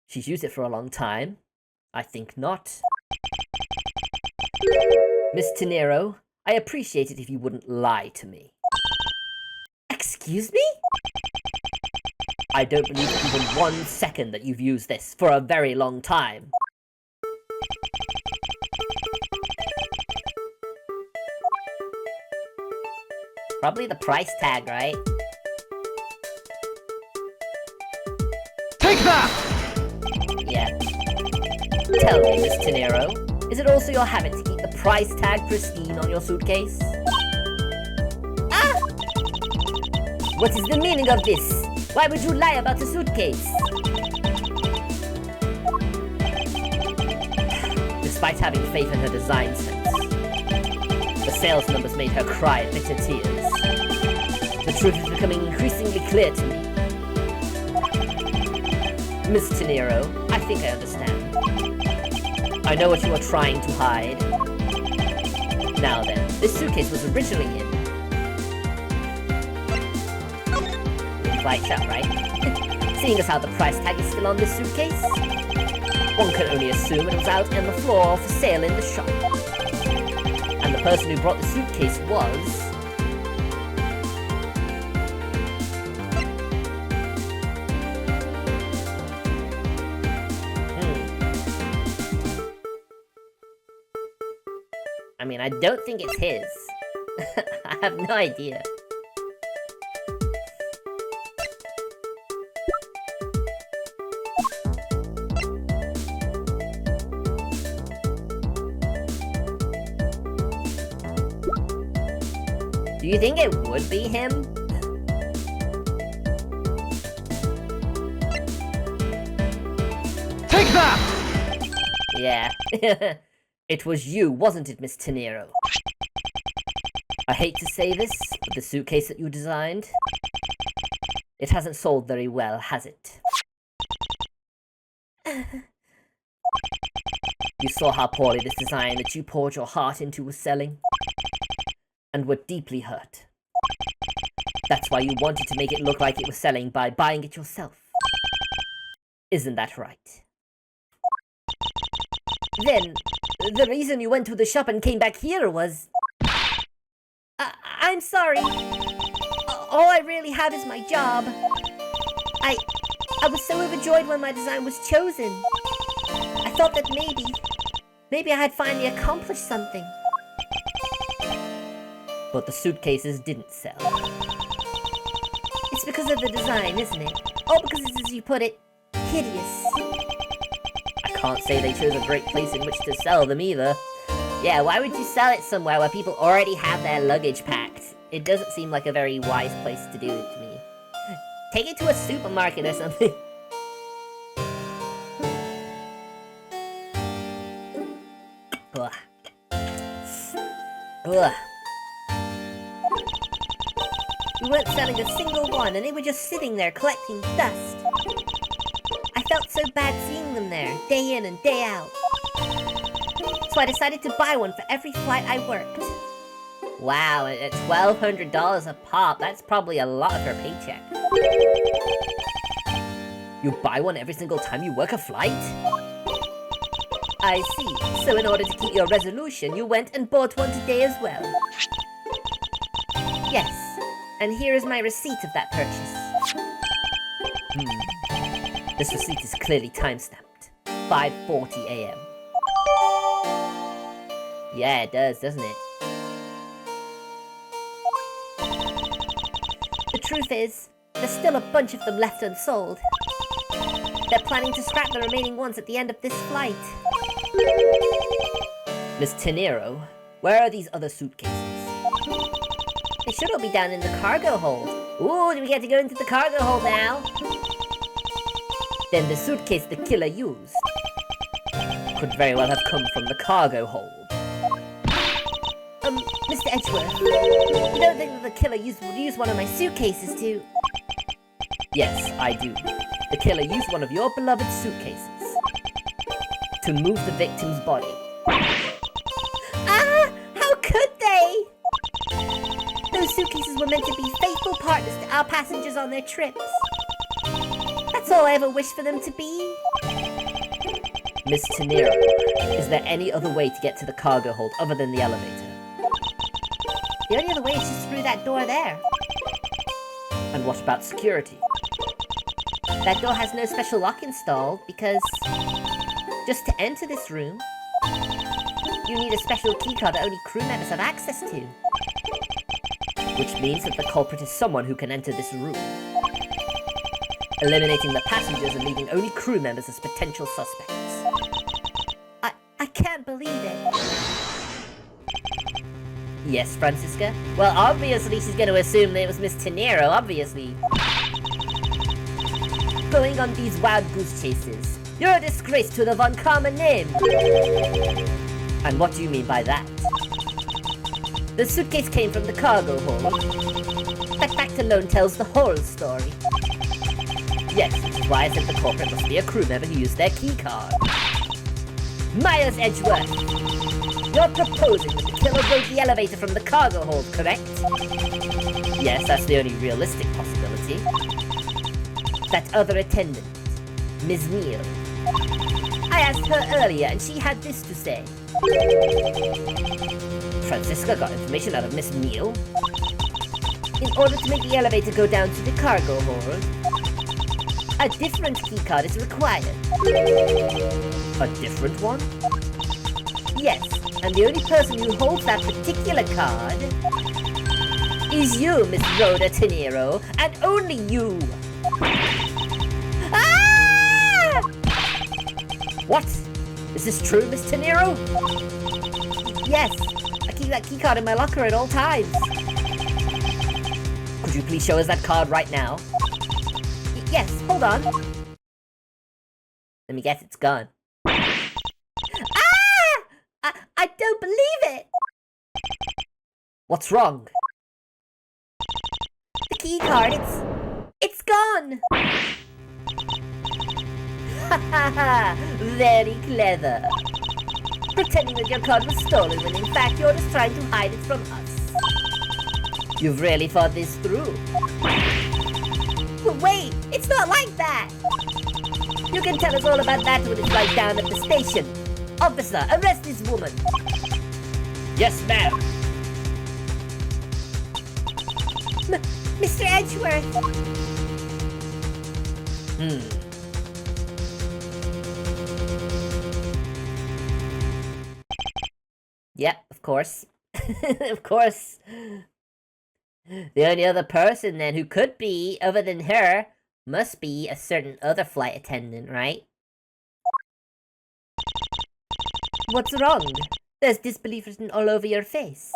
She's used it for a long time. I think not. Miss Tenero, I appreciate it if you wouldn't lie to me. Excuse me? I don't believe even 1 second that you've used this for a very long time. Probably the price tag, right? Take that! Yeah. Tell me, Miss Tenero, is it also your habit to keep the price tag pristine on your suitcase? Ah! What is the meaning of this? Why would you lie about a suitcase? Despite having faith in her design sense, the sales numbers made her cry bitter tears. The truth is becoming increasingly clear to me. Miss Tenero, I think I understand. I know what you are trying to hide. Now then, this suitcase was originally in flight shop, right? Seeing as how the price tag is still on this suitcase, one can only assume it was out on the floor for sale in the shop. And the person who brought the suitcase was... I mean, I don't think it's his. I have no idea. Do you think it would be him? Take that! Yeah. It was you, wasn't it, Miss Tenero? I hate to say this, but the suitcase that you designed, it hasn't sold very well, has it? You saw how poorly this design that you poured your heart into was selling, and were deeply hurt. That's why you wanted to make it look like it was selling by buying it yourself. Isn't that right? Then, the reason you went to the shop and came back here was... I'm sorry. All I really have is my job. I was so overjoyed when my design was chosen. I thought that maybe I had finally accomplished something. But the suitcases didn't sell. It's because of the design, isn't it? All because it's, as you put it, hideous. I can't say they chose a great place in which to sell them either. Yeah, why would you sell it somewhere where people already have their luggage packed? It doesn't seem like a very wise place to do it to me. Take it to a supermarket or something. Ugh. Ugh. We weren't selling a single one, and they were just sitting there collecting dust. I felt so bad seeing them there, day in and day out. So I decided to buy one for every flight I worked. Wow, at $1,200 a pop, that's probably a lot of her paycheck. You buy one every single time you work a flight? I see. So in order to keep your resolution, you went and bought one today as well. Yes. And here is my receipt of that purchase. This receipt is clearly time-stamped. 5:40 a.m. Yeah, it does, doesn't it? The truth is, there's still a bunch of them left unsold. They're planning to scrap the remaining ones at the end of this flight. Miss Tenero, where are these other suitcases? They should all be down in the cargo hold. Ooh, do we get to go into the cargo hold now? Then the suitcase the killer used could very well have come from the cargo hold. Mr. Edgeworth, you don't think that the killer would use one of my suitcases to... Yes, I do. The killer used one of your beloved suitcases to move the victim's body. Ah! How could they? Those suitcases were meant to be faithful partners to our passengers on their trips. That's all I ever wished for them to be. Miss Tenero, is there any other way to get to the cargo hold other than the elevator? The only other way is just through that door there. And what about security? That door has no special lock installed because just to enter this room, you need a special keycard that only crew members have access to. Which means that the culprit is someone who can enter this room, eliminating the passengers and leaving only crew members as potential suspects. I can't believe it. Yes, Francisca? Well, obviously she's going to assume that it was Miss Tenero, obviously. Going on these wild goose chases, you're a disgrace to the Von Karma name! And what do you mean by that? The suitcase came from the cargo hold. That fact alone tells the whole story. Yes, which is why I said the culprit must be a crew member who used their keycard. Myers Edgeworth! You're proposing that the killer rode the elevator from the cargo hold, correct? Yes, that's the only realistic possibility. That other attendant, Ms. Neal. I asked her earlier and she had this to say. Francisca got information out of Miss Neal. In order to make the elevator go down to the cargo hold, a different keycard is required. A different one? Yes, and the only person who holds that particular card is you, Miss Rhoda Tenero, and only you. Ah! What? Is this true, Miss Tenero? Yes, I keep that keycard in my locker at all times. Could you please show us that card right now? Yes, hold on. Let me guess, it's gone. I don't believe it! What's wrong? The keycard, it's gone! Ha ha ha! Very clever. Pretending that your card was stolen when in fact you're just trying to hide it from us. You've really thought this through. But wait, it's not like that! You can tell us all about that when it's right down at the station. Officer, arrest this woman! Yes, ma'am! Mr. Edgeworth! Yep, of course. Of course. The only other person then who could be, other than her, must be a certain other flight attendant, right? What's wrong? There's disbelief written all over your face.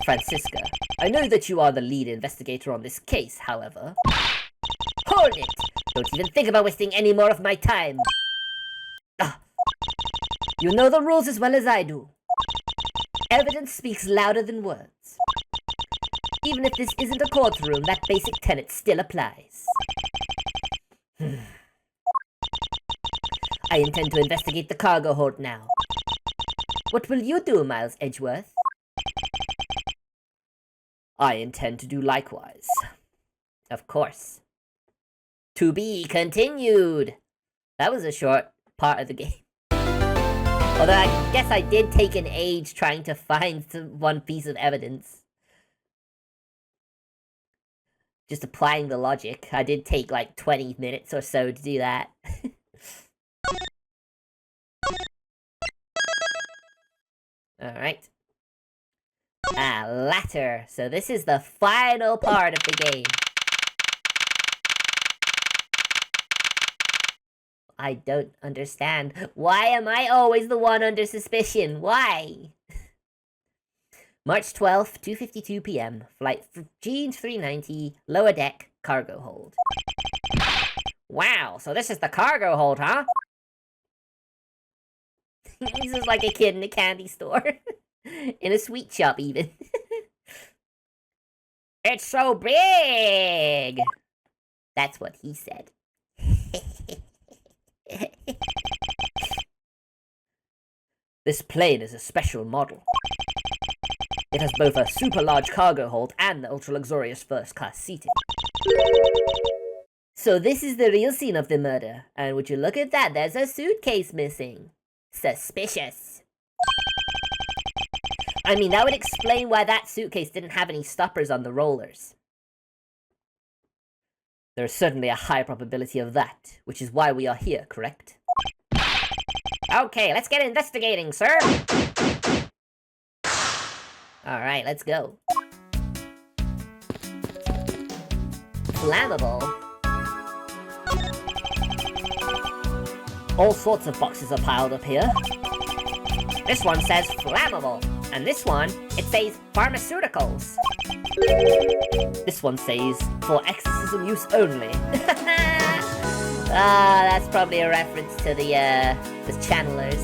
Francisca, I know that you are the lead investigator on this case, however. Hold it! Don't even think about wasting any more of my time. You know the rules as well as I do. Evidence speaks louder than words. Even if this isn't a courtroom, that basic tenet still applies. I intend to investigate the cargo hold now. What will you do, Miles Edgeworth? I intend to do likewise. Of course. To be continued! That was a short part of the game. Although I guess I did take an age trying to find one piece of evidence. Just applying the logic. I did take like 20 minutes or so to do that. Alright. Ladder. So this is the final part of the game. I don't understand. Why am I always the one under suspicion? Why? March 12th, 2:52 p.m. Flight Jeans 390, lower deck, cargo hold. Wow, so this is the cargo hold, huh? This is like a kid in a candy store. In a sweet shop, even. It's so big! That's what he said. This plane is a special model. It has both a super large cargo hold and the ultra luxurious first class seating. So this is the real scene of the murder, and would you look at that, there's a suitcase missing. Suspicious. I mean, that would explain why that suitcase didn't have any stoppers on the rollers. There is certainly a high probability of that, which is why we are here, correct? Okay, let's get investigating, sir! Alright, let's go. Flammable. All sorts of boxes are piled up here. This one says flammable, and this one, it says pharmaceuticals. This one says, for exorcism use only. That's probably a reference to the channelers.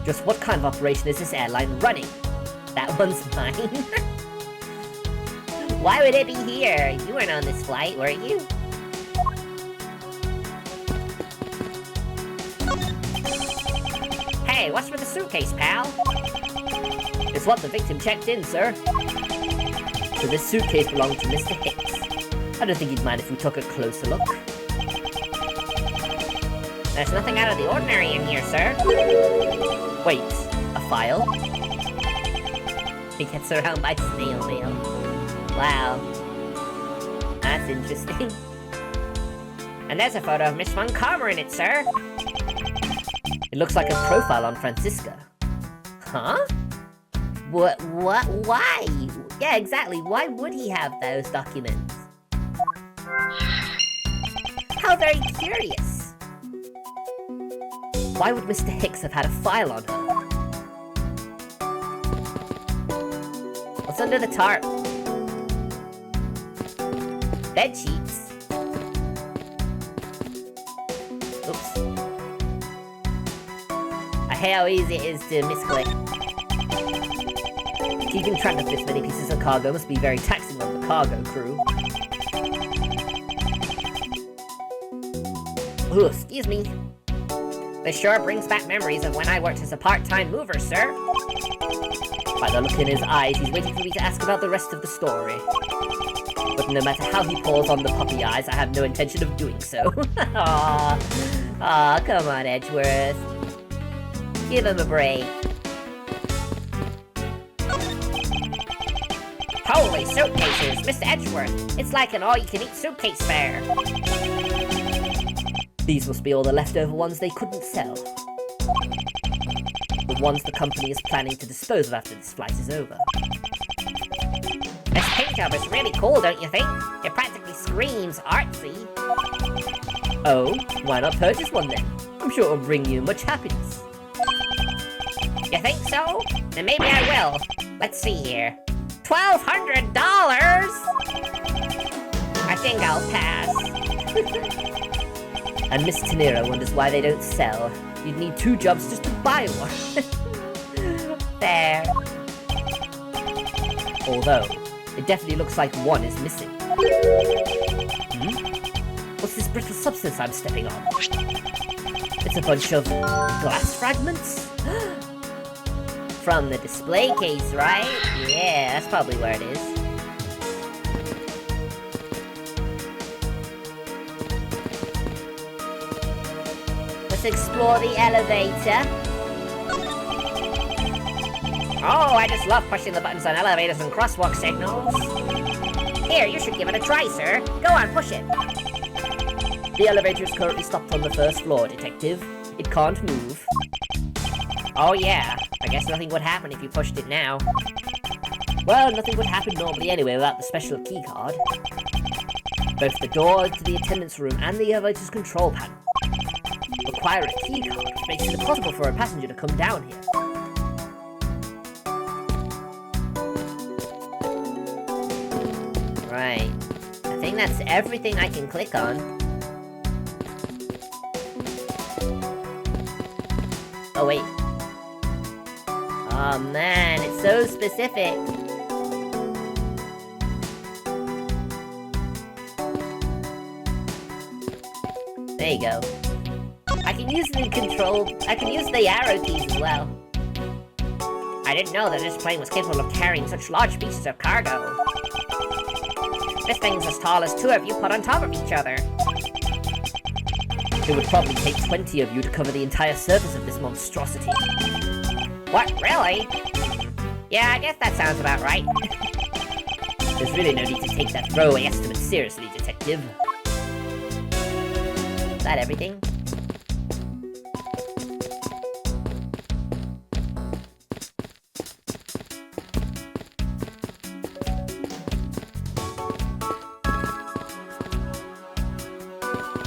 Just what kind of operation is this airline running? That one's mine. Why would it be here? You weren't on this flight, were you? Hey, what's with the suitcase, pal? It's what the victim checked in, sir. So this suitcase belonged to Mr. Hicks. I don't think he'd mind if we took a closer look. There's nothing out of the ordinary in here, sir. Wait, a file? He gets around by snail mail. Wow. That's interesting. And there's a photo of Miss Von Karma in it, sir. It looks like a profile on Francisca. Huh? What, why? Yeah, exactly, why would he have those documents? How very curious. Why would Mr. Hicks have had a file on her? What's under the tarp? Bed sheets. Oops. I hate how easy it is to misclick. Keeping track of this many pieces of cargo must be very taxing on the cargo crew. Ooh, excuse me. This sure brings back memories of when I worked as a part-time mover, sir. By the look in his eyes, he's waiting for me to ask about the rest of the story. But no matter how he pulls on the puppy eyes, I have no intention of doing so. Aw, come on, Edgeworth. Give him a break. Holy suitcases, Mr. Edgeworth. It's like an all-you-can-eat suitcase fair. These must be all the leftover ones they couldn't sell. The ones the company is planning to dispose of after this flight is over. This paint job is really cool, don't you think? It practically screams artsy. Oh, why not purchase one then? I'm sure it'll bring you much happiness. You think so? Then maybe I will. Let's see here. $1,200? I think I'll pass. And Miss Tenero wonders why they don't sell. You'd need 2 jobs just to buy one. Fair. Although, it definitely looks like one is missing. What's this brittle substance I'm stepping on? It's a bunch of glass fragments? From the display case, right? Yeah, that's probably where it is. Let's explore the elevator. Oh, I just love pushing the buttons on elevators and crosswalk signals. Here, you should give it a try, sir. Go on, push it. The elevator is currently stopped on the 1st floor, Detective. It can't move. Oh yeah, I guess nothing would happen if you pushed it now. Well, nothing would happen normally anyway without the special key card. Both the door to the attendance room and the elevator's control panel require a key card, which makes it impossible for a passenger to come down here. Right. I think that's everything I can click on. Oh, wait. Oh, man, it's so specific. There you go. I can use the arrow keys as well. I didn't know that this plane was capable of carrying such large pieces of cargo. This thing's as tall as two of you put on top of each other. It would probably take 20 of you to cover the entire surface of this monstrosity. What, really? Yeah, I guess that sounds about right. There's really no need to take that throwaway estimate seriously, Detective. Is that everything?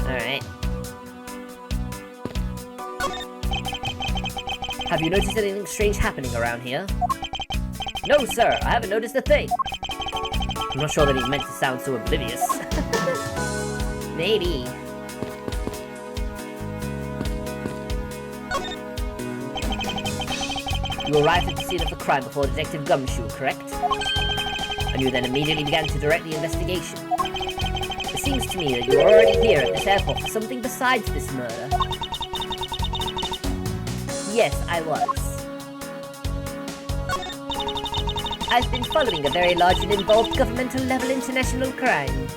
Alright. Have you noticed anything strange happening around here? No, sir, I haven't noticed a thing. I'm not sure that he meant to sound so oblivious. Maybe. You arrived at the scene of the crime before Detective Gumshoe, correct? And you then immediately began to direct the investigation. It seems to me that you were already here at this airport for something besides this murder. Yes, I was. I've been following a very large and involved governmental-level international crime.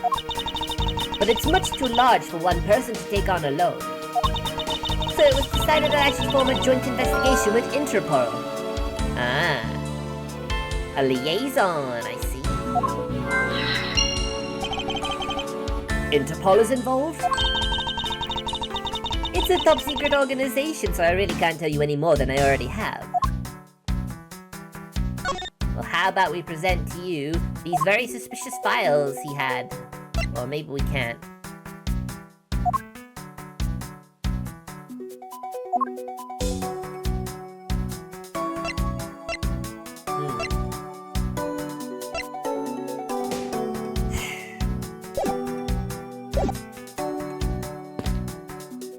But it's much too large for one person to take on alone. So it was decided that I should form a joint investigation with Interpol. Ah. A liaison, I see. Interpol is involved? It's a top-secret organization, so I really can't tell you any more than I already have. Well, how about we present to you these very suspicious files he had? Or maybe we can't.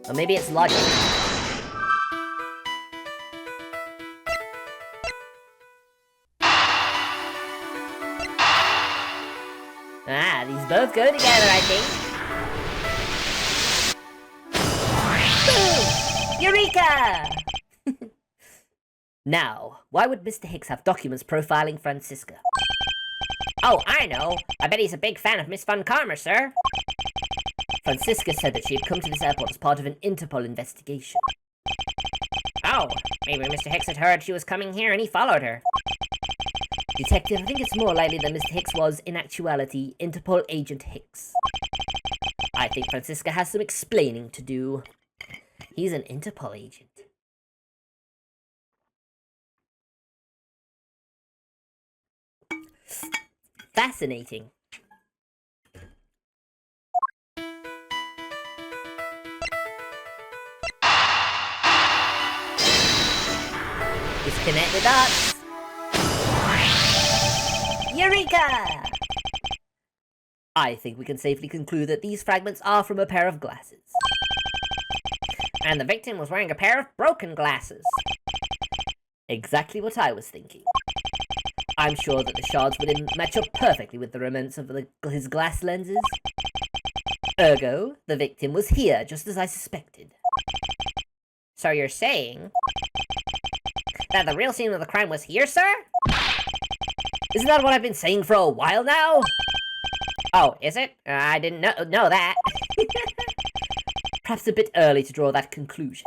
Or maybe it's logic. Ah, these both go together, I think. Boom! Eureka! Now, why would Mr. Hicks have documents profiling Francisca? Oh, I know. I bet he's a big fan of Miss Von Karma, sir. Francisca said that she had come to this airport as part of an Interpol investigation. Oh, maybe Mr. Hicks had heard she was coming here and he followed her. Detective, I think it's more likely that Mr. Hicks was, in actuality, Interpol Agent Hicks. I think Francisca has some explaining to do. He's an Interpol agent. Fascinating. Disconnect the dots. Eureka! I think we can safely conclude that these fragments are from a pair of glasses. And the victim was wearing a pair of broken glasses. Exactly what I was thinking. I'm sure that the shards would match up perfectly with the remnants of his glass lenses. Ergo, the victim was here, just as I suspected. So you're saying that the real scene of the crime was here, sir? Isn't that what I've been saying for a while now? Oh, is it? I didn't know that. Perhaps a bit early to draw that conclusion.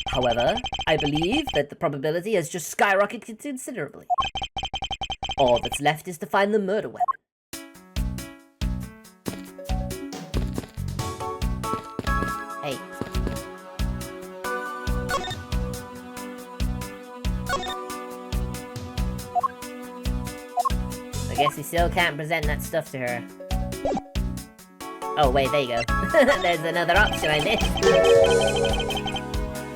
However, I believe that the probability has just skyrocketed considerably. All that's left is to find the murder weapon. Hey. I guess we still can't present that stuff to her. Oh, wait, there you go. There's another option I missed.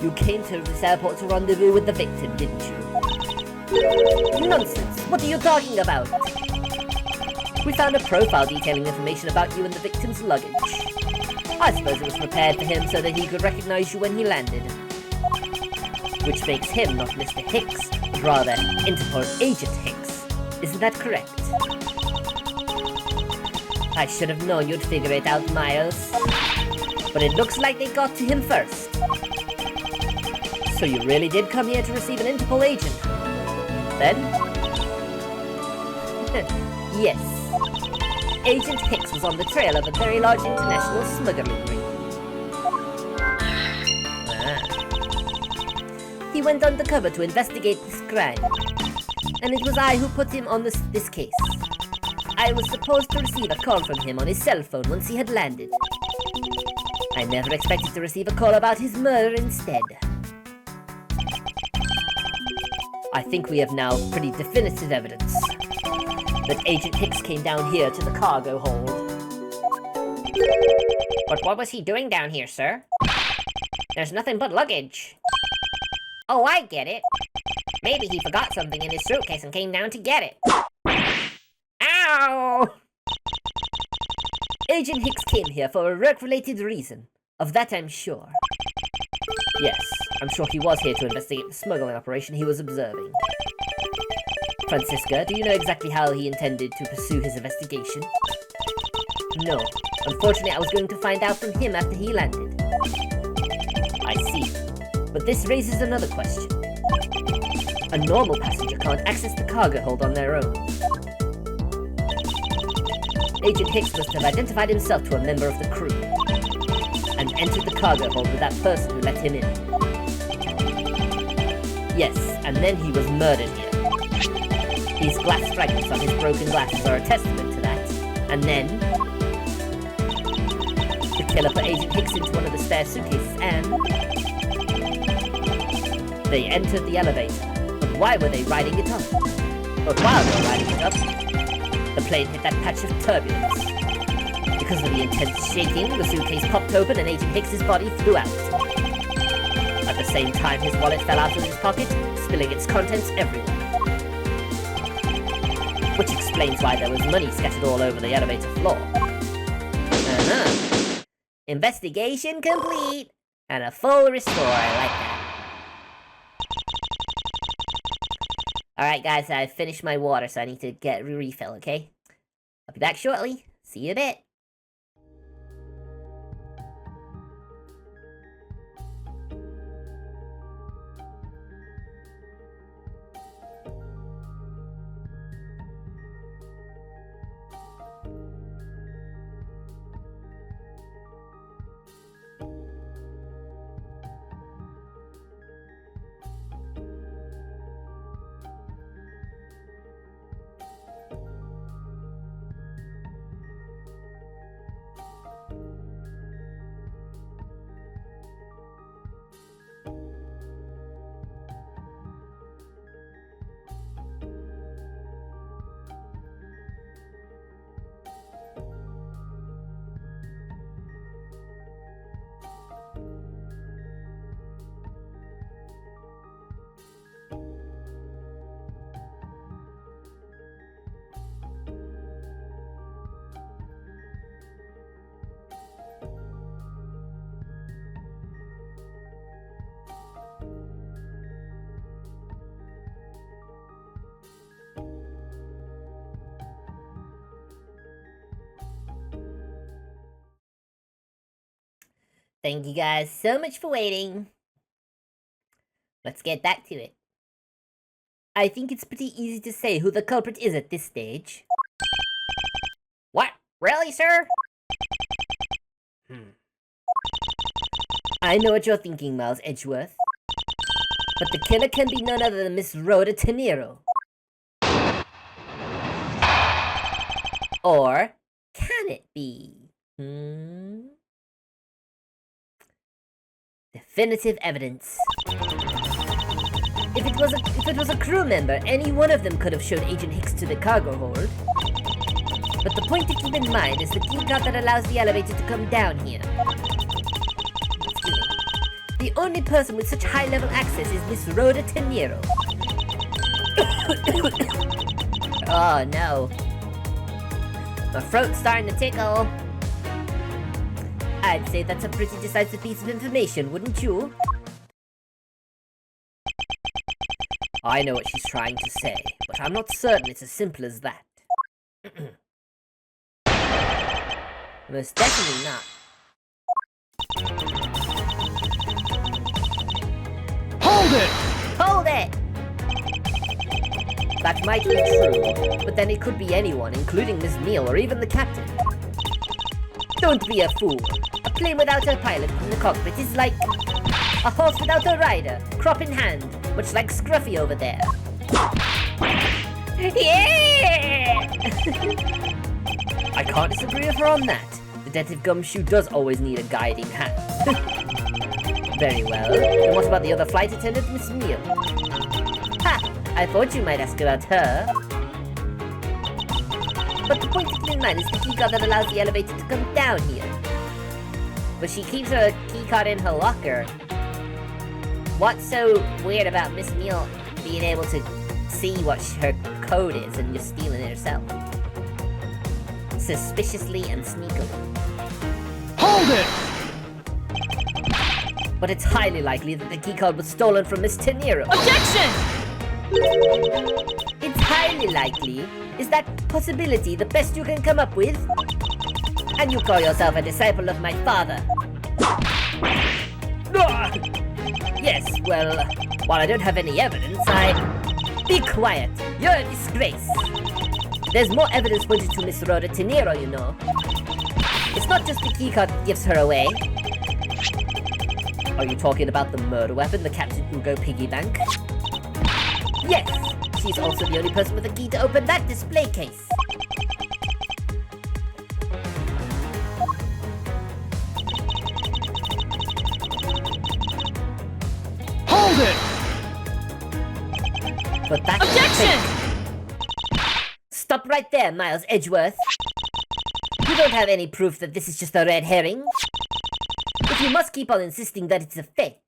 You came to this airport to rendezvous with the victim, didn't you? Nonsense! What are you talking about? We found a profile detailing information about you and the victim's luggage. I suppose it was prepared for him so that he could recognize you when he landed. Which makes him not Mr. Hicks, but rather Interpol Agent Hicks. Isn't that correct? I should have known you'd figure it out, Miles. But it looks like they got to him first. So you really did come here to receive an Interpol agent? Then? Yes. Agent Hicks was on the trail of a very large international smuggling ring. He went undercover to investigate this crime. And it was I who put him on this case. I was supposed to receive a call from him on his cell phone once he had landed. I never expected to receive a call about his murder instead. I think we have now pretty definitive evidence that Agent Hicks came down here to the cargo hold. But what was he doing down here, sir? There's nothing but luggage. Oh, I get it. Maybe he forgot something in his suitcase and came down to get it. Ow! Agent Hicks came here for a work-related reason. Of that I'm sure. Yes, I'm sure he was here to investigate the smuggling operation he was observing. Francisca, do you know exactly how he intended to pursue his investigation? No. Unfortunately, I was going to find out from him after he landed. I see. But this raises another question. A normal passenger can't access the cargo hold on their own. Agent Hicks must have identified himself to a member of the crew and entered the cargo hold with that person who let him in. Yes, and then he was murdered here. These glass fragments on his broken glasses are a testament to that. And then the killer put Agent Hicks into one of the spare suitcases and they entered the elevator. But why were they riding it up? But while they were riding it up, the plane hit that patch of turbulence. Because of the intense shaking, the suitcase popped open and Agent Hicks's body flew out. At the same time, his wallet fell out of his pocket, spilling its contents everywhere. Which explains why there was money scattered all over the elevator floor. Investigation complete! And a full restore, I like that. Alright guys, I've finished my water, so I need to get a refill, okay? I'll be back shortly. See you in a bit. Thank you guys so much for waiting. Let's get back to it. I think it's pretty easy to say who the culprit is at this stage. What? Really, sir? I know what you're thinking, Miles Edgeworth. But the killer can be none other than Miss Rhoda Tenero. Or can it be? Definitive evidence. If it was a crew member, any one of them could have showed Agent Hicks to the cargo hold. But the point to keep in mind is the keycard that allows the elevator to come down here. Excuse me. The only person with such high-level access is Miss Rhoda Tenero. Oh no. My throat's starting to tickle. I'd say that's a pretty decisive piece of information, wouldn't you? I know what she's trying to say, but I'm not certain it's as simple as that. Most definitely not. Hold it! Hold it! That might be true, but then it could be anyone, including Miss Neal or even the captain. Don't be a fool. A plane without a pilot in the cockpit is like a horse without a rider, crop in hand, much like Scruffy over there. Yeah! I can't disagree with her on that. Detective Gumshoe does always need a guiding hand. Very well. And what about the other flight attendant, Miss Neal? Ha! I thought you might ask about her. But the point to keep in mind is the keycard that allows the elevator to come down here. But she keeps her keycard in her locker. What's so weird about Miss Neal being able to see what her code is and just stealing it herself? Suspiciously and sneakily. Hold it! But it's highly likely that the keycard was stolen from Miss Tenero. Objection! It's highly likely. Is that possibility the best you can come up with? And you call yourself a disciple of my father? Ah! Yes, well, while I don't have any evidence, Be quiet! You're a disgrace! There's more evidence pointed to Miss Rhoda Tenero, you know. It's not just the keycard that gives her away. Are you talking about the murder weapon, the Captain Ugo piggy bank? Yes! She's also the only person with a key to open that display case. Hold it! But that's Objection! Stop right there, Miles Edgeworth. You don't have any proof that this is just a red herring. If you must keep on insisting that it's a fake,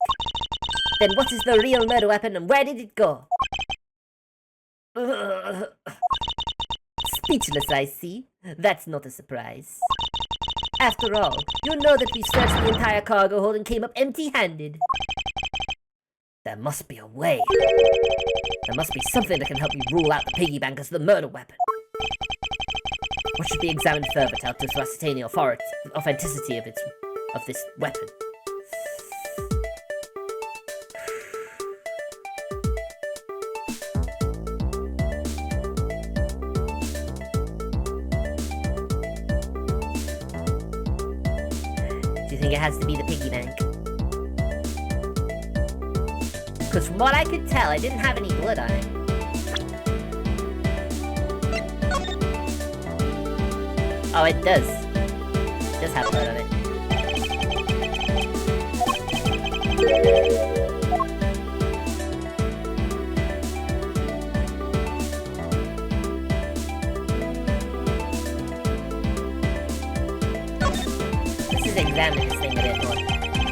then what is the real murder weapon and where did it go? Ugh. Speechless, I see. That's not a surprise. After all, you know that we searched the entire cargo hold and came up empty-handed. There must be a way. There must be something that can help you rule out the piggy bank as the murder weapon. What should be examined further to help to ascertain the authenticity of this weapon? Do you think it has to be the piggy bank? Because from what I could tell, I didn't have any blood on it. Oh, it does. It does have blood on it. Let's just examine this thing a bit more.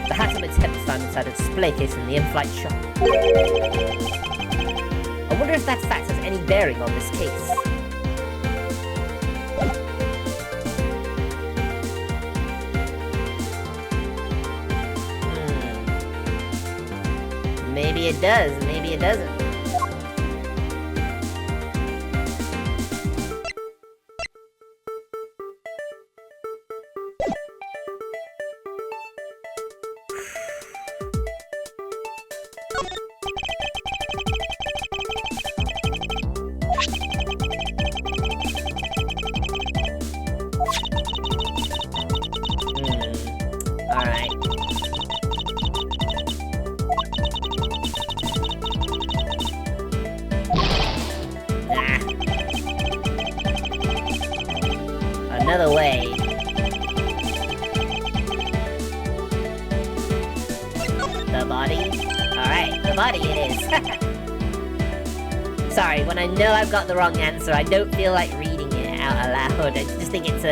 The hat of its head was found inside a display case in the in-flight shop. I wonder if that fact has any bearing on this case. Maybe it does, maybe it doesn't. Alright. Another way. The body? Alright, the body it is. Sorry, when I know I've got the wrong answer, I don't feel like reading it out aloud. I just think it's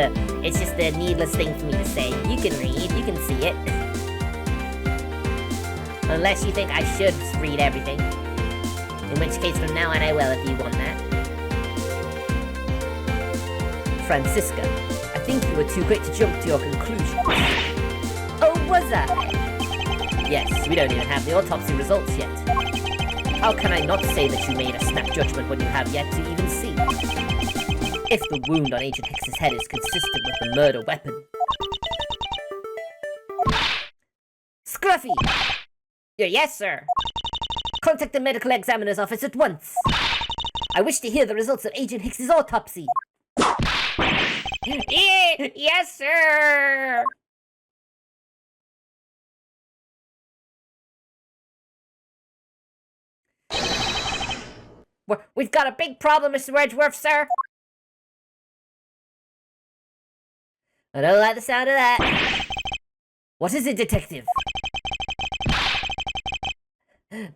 just a needless thing for me to say. You can read, you can see it. Unless you think I should read everything. In which case from now on I will if you want that. Francisca, I think you were too quick to jump to your conclusion. Oh, was I? Yes, we don't even have the autopsy results yet. How can I not say that you made a snap judgment when you have yet to even see? If the wound on Agent Hicks's head is consistent with the murder weapon. Scruffy! Yes, sir. Contact the medical examiner's office at once. I wish to hear the results of Agent Hicks's autopsy. Yes, sir! We've got a big problem, Mr. Edgeworth, sir. I don't like the sound of that. What is it, detective?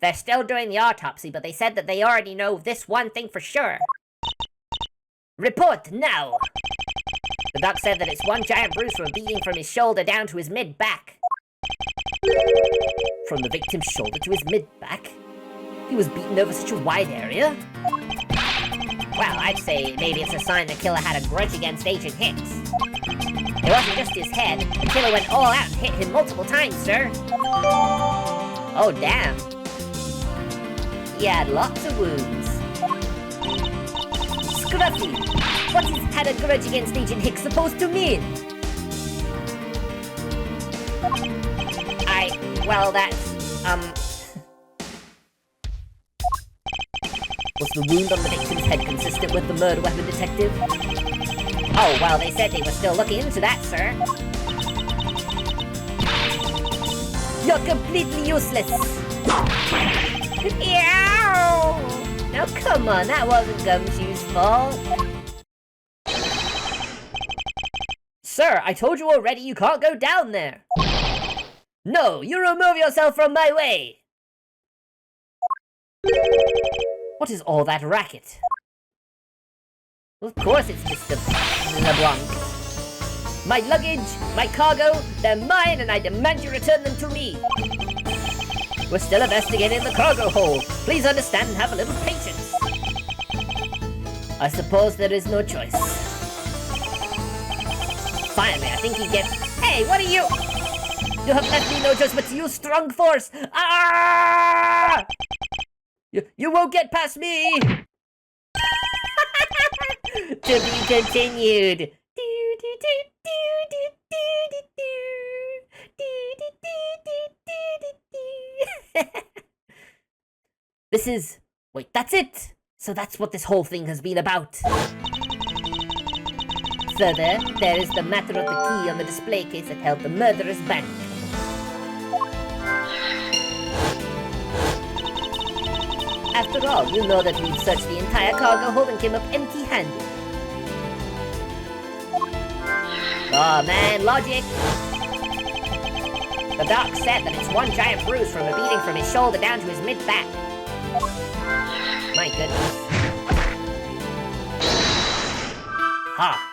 They're still doing the autopsy, but they said that they already know this one thing for sure. Report now! The doc said that it's one giant bruise from a beating from his shoulder down to his mid-back. From the victim's shoulder to his mid-back? He was beaten over such a wide area? Well, I'd say maybe it's a sign the killer had a grudge against Agent Hicks. It wasn't just his head. The killer went all out and hit him multiple times, sir. Oh, damn. He had lots of wounds. Scruffy, what is had a grudge against Agent Hicks supposed to mean? Well, that's, Was the wound on the victim's head consistent with the murder weapon, detective? Oh, well, they said they were still looking into that, sir. You're completely useless! Yow! Now come on, that wasn't Gumshoe's fault. Sir, I told you already you can't go down there! No, you remove yourself from my way! What is all that racket? Well, of course it's Mr. LeBlanc. My luggage, my cargo, they're mine and I demand you return them to me. We're still investigating the cargo hold. Please understand and have a little patience. I suppose there is no choice. Finally, I think he gets... Hey, what are you... You have left me no choice but to use strong force! Ah! You won't get past me! To be continued. This is... Wait, that's it! So that's what this whole thing has been about. Further, there is the matter of the key on the display case that held the murderer's bank. After all, you know that we'd searched the entire cargo hold and came up empty-handed. Oh man, logic! The doc said that it's one giant bruise from a beating from his shoulder down to his mid-back. My goodness. Ha!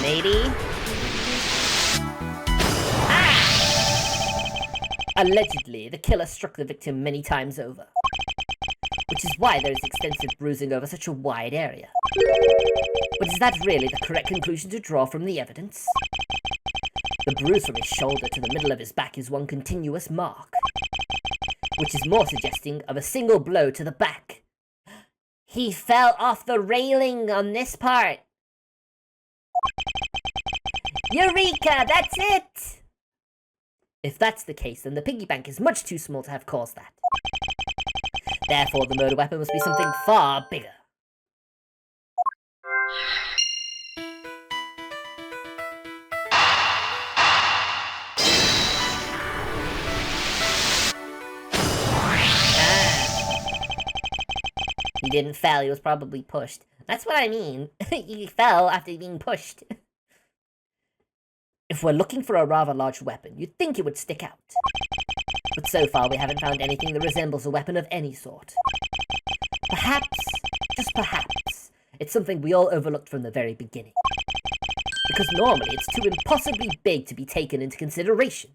Maybe? Allegedly, the killer struck the victim many times over, which is why there is extensive bruising over such a wide area. But is that really the correct conclusion to draw from the evidence? The bruise from his shoulder to the middle of his back is one continuous mark, which is more suggesting of a single blow to the back. He fell off the railing on this part. Eureka! That's it! If that's the case, then the piggy bank is much too small to have caused that. Therefore, the murder weapon must be something far bigger. He didn't fall, he was probably pushed. That's what I mean. He fell after being pushed. If we're looking for a rather large weapon, you'd think it would stick out. But so far we haven't found anything that resembles a weapon of any sort. Perhaps, just perhaps, it's something we all overlooked from the very beginning. Because normally it's too impossibly big to be taken into consideration.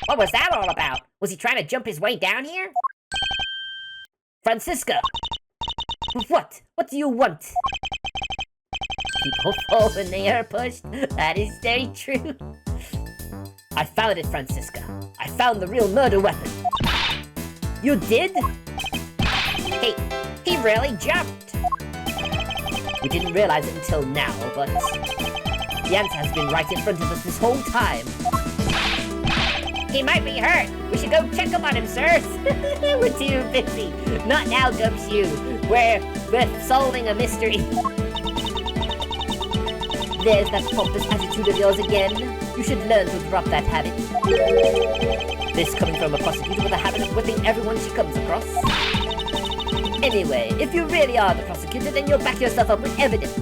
What was that all about? Was he trying to jump his way down here? Francisca! What? What do you want? People fall when they are pushed. That is very true. I found it, Francisca. I found the real murder weapon. You did? He really jumped. We didn't realize it until now, but the answer has been right in front of us this whole time. He might be hurt. We should go check up on him, sirs. We're too busy. Not now, Gumshoe. We're solving a mystery. There's that pompous attitude of yours again. You should learn to drop that habit. This coming from a prosecutor with a habit of whipping everyone she comes across. Anyway, if you really are the prosecutor, then you'll back yourself up with evidence.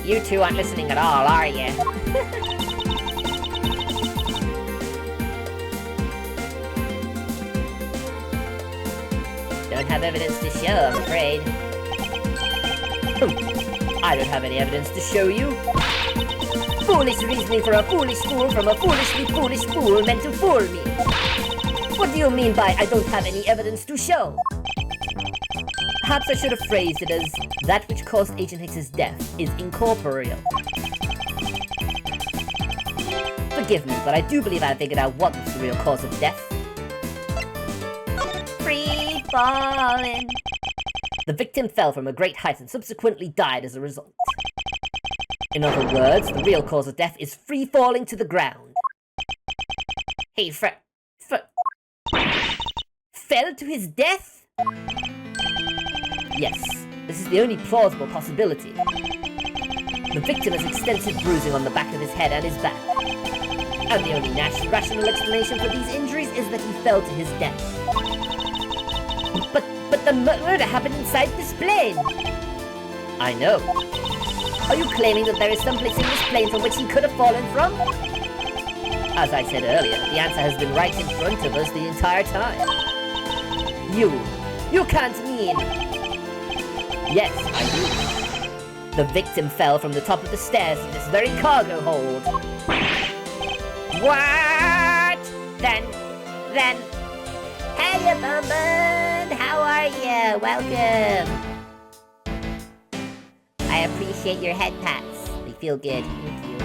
You two aren't listening at all, are you? Don't have evidence to show, I'm afraid. I don't have any evidence to show you. Foolish reasoning for a foolish fool from a foolishly foolish fool meant to fool me. What do you mean by I don't have any evidence to show? Perhaps I should have phrased it as that which caused Agent Hicks's death is incorporeal. Forgive me, but I do believe I figured out what was the real cause of death. Free falling. The victim fell from a great height and subsequently died as a result. In other words, the real cause of death is free falling to the ground. He fell to his death? Yes, this is the only plausible possibility. The victim has extensive bruising on the back of his head and his back. And the only rational explanation for these injuries is that he fell to his death. But the murder happened inside this plane! I know. Are you claiming that there is some place in this plane from which he could have fallen from? As I said earlier, the answer has been right in front of us the entire time. You can't mean... Yes, I do. The victim fell from the top of the stairs in this very cargo hold. What? Then... Hey, Bum, how are you? Welcome. I appreciate your head pats. They feel good. Thank you.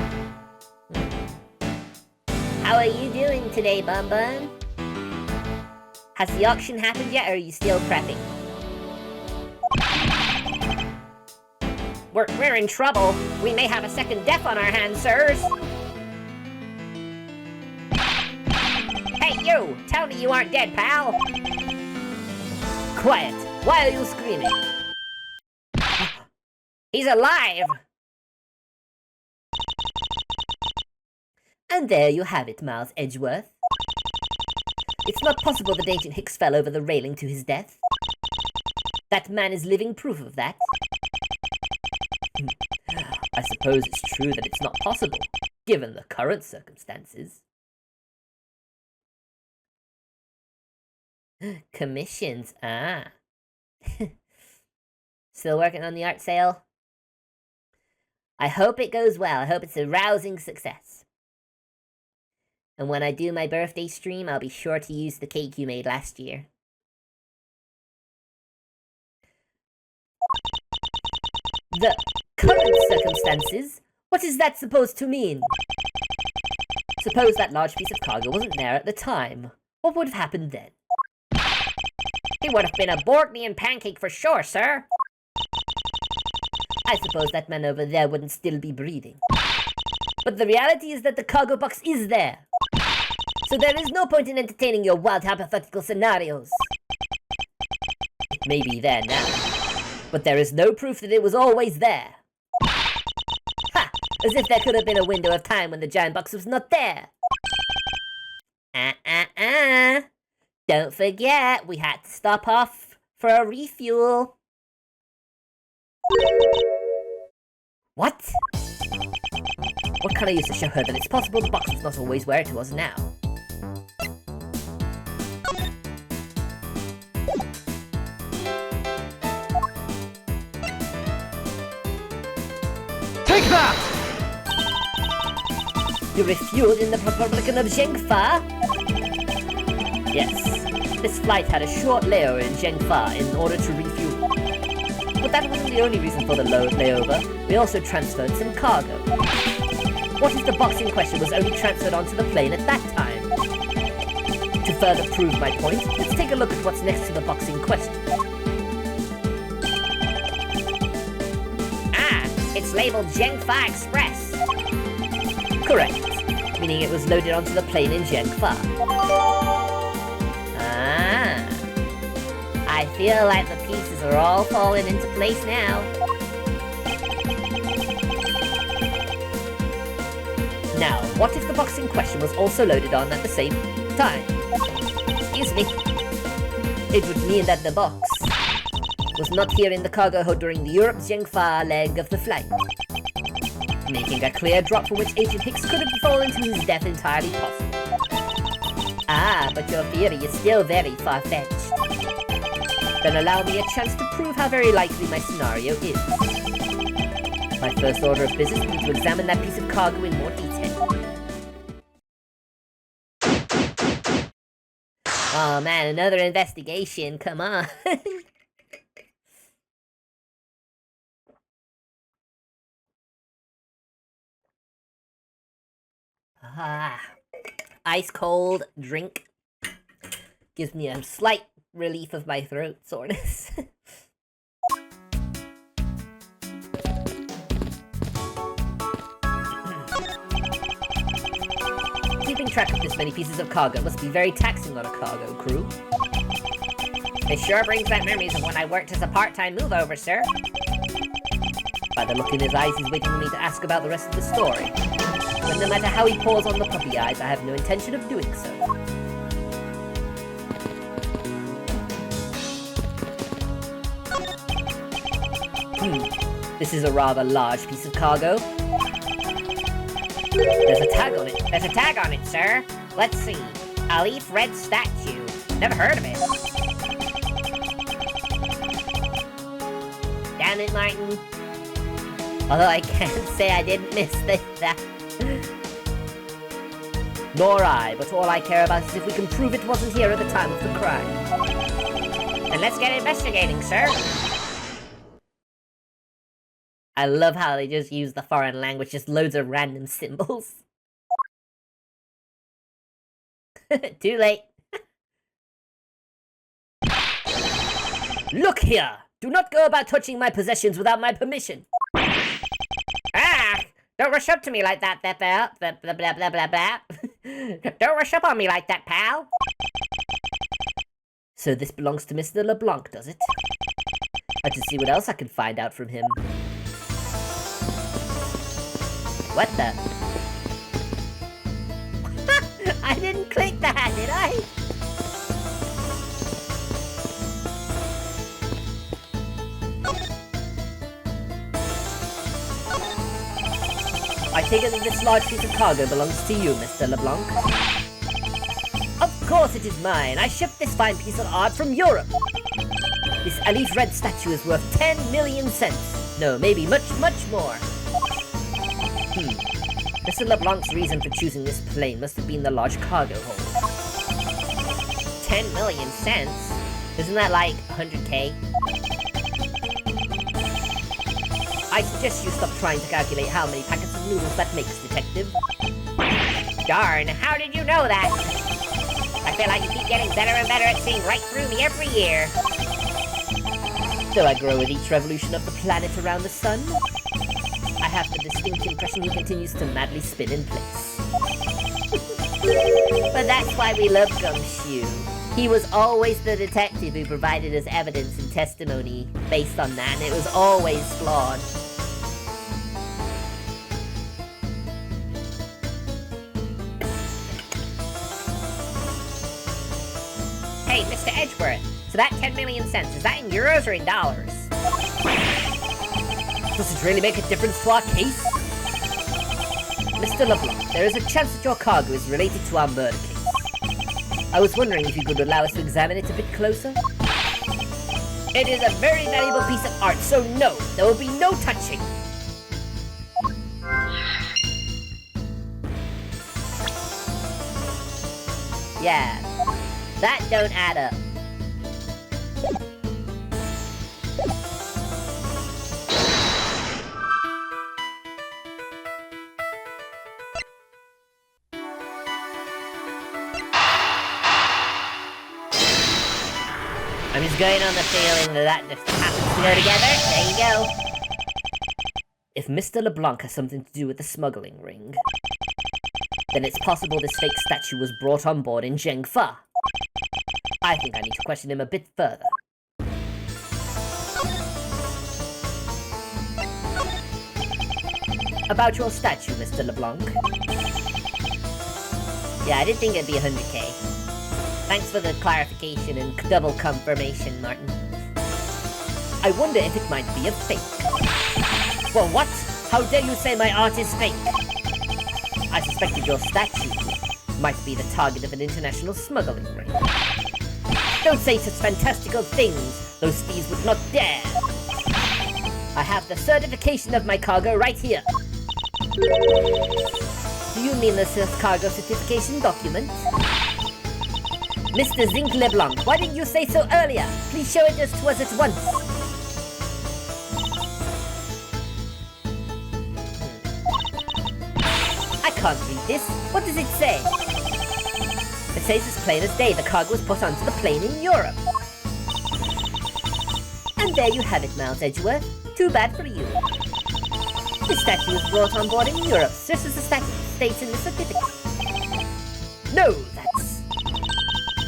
How are you doing today, Bum? Has the auction happened yet, or are you still prepping? We're in trouble. We may have a second death on our hands, sirs. Hey, you! Tell me you aren't dead, pal! Quiet! Why are you screaming? He's alive! And there you have it, Miles Edgeworth. It's not possible that Agent Hicks fell over the railing to his death. That man is living proof of that. I suppose it's true that it's not possible, given the current circumstances. Commissions, ah. Still working on the art sale? I hope it goes well. I hope it's a rousing success. And when I do my birthday stream, I'll be sure to use the cake you made last year. The current circumstances? What is that supposed to mean? Suppose that large piece of cargo wasn't there at the time. What would have happened then? He would have been a Borknian pancake for sure, sir. I suppose that man over there wouldn't still be breathing. But the reality is that the cargo box is there. So there is no point in entertaining your wild hypothetical scenarios. It may be there now, but there is no proof that it was always there. Ha! As if there could have been a window of time when the giant box was not there. Don't forget, we had to stop off for a refuel. What? What can I use to show her that it's possible the box was not always where it was now? Take that! You refueled in the Republican of Zhengfa? Yes. This flight had a short layover in Zhengfa in order to refuel. But that wasn't the only reason for the layover. We also transferred some cargo. What if the box in question was only transferred onto the plane at that time? To further prove my point, let's take a look at what's next to the box in question. Ah, it's labeled Zhengfa Express. Correct, meaning it was loaded onto the plane in Zhengfa. Ah, I feel like the pieces are all falling into place now. Now, what if the box in question was also loaded on at the same time? Excuse me. It would mean that the box was not here in the cargo hold during the Europe-Zhengfa leg of the flight, making a clear drop from which Agent Hicks could have fallen to his death entirely possible. Ah, but your theory is still very far-fetched. Then allow me a chance to prove how very likely my scenario is. My first order of business will be to examine that piece of cargo in more detail. Oh man, another investigation, come on. Ah, ice cold drink gives me a slight relief of my throat soreness. Keeping track of this many pieces of cargo must be very taxing on a cargo crew. It sure brings back memories of when I worked as a part-time move-over, sir. By the look in his eyes, he's waiting for me to ask about the rest of the story. But no matter how he pours on the puppy eyes, I have no intention of doing so. This is a rather large piece of cargo. There's a tag on it. There's a tag on it, sir. Let's see. A leaf red statue. Never heard of it. Damn it, Martin. Although I can't say I didn't miss that. Nor I, but all I care about is if we can prove it wasn't here at the time of the crime. Then let's get investigating, sir. I love how they just use the foreign language, just loads of random symbols. Too late. Look here! Do not go about touching my possessions without my permission. Ah! Don't rush up to me like that, pal. Blah, blah, blah, blah, blah. Don't rush up on me like that, pal. So this belongs to Mr. LeBlanc, does it? I have to see what else I can find out from him. What the? I didn't click that, did I? I take it that this large piece of cargo belongs to you, Mr. LeBlanc. Of course it is mine. I shipped this fine piece of art from Europe. This Alif Red statue is worth 10 million cents. No, maybe much, much more. Mr. LeBlanc's reason for choosing this plane must have been the large cargo hold. 10 million cents? Isn't that like 100k? I suggest you stop trying to calculate how many packets of noodles that makes, detective. Darn, how did you know that? I feel like you keep getting better and better at seeing right through me every year. Do I grow with each revolution of the planet around the sun? I have the distinct impression he continues to madly spin in place. But that's why we love Gumshoe. He was always the detective who provided us evidence and testimony based on that, and it was always flawed. Hey, Mr. Edgeworth, so that 10 million cents, is that in euros or in dollars? Does it really make a difference to our case? Mr. LeBlanc, there is a chance that your cargo is related to our murder case. I was wondering if you could allow us to examine it a bit closer? It is a very valuable piece of art, so no, there will be no touching. Yeah, that don't add up. I'm just going on the feeling that just happens to go together. There you go. If Mr. LeBlanc has something to do with the smuggling ring, then it's possible this fake statue was brought on board in Zhengfa. I think I need to question him a bit further. About your statue, Mr. LeBlanc. Yeah, I didn't think it'd be 100k. Thanks for the clarification and double confirmation, Martin. I wonder if it might be a fake. Well, what? How dare you say my art is fake? I suspected your statue might be the target of an international smuggling ring. Don't say such fantastical things. Those thieves would not dare. I have the certification of my cargo right here. Do you mean the cargo certification document? Mr. Zinc LeBlanc, why didn't you say so earlier? Please show it to us at once. I can't read this. What does it say? It says as plain as day the cargo was put onto the plane in Europe. And there you have it, Miles Edgeworth. Too bad for you. The statue was brought on board in Europe, just as the statue states in the certificate. No, that's...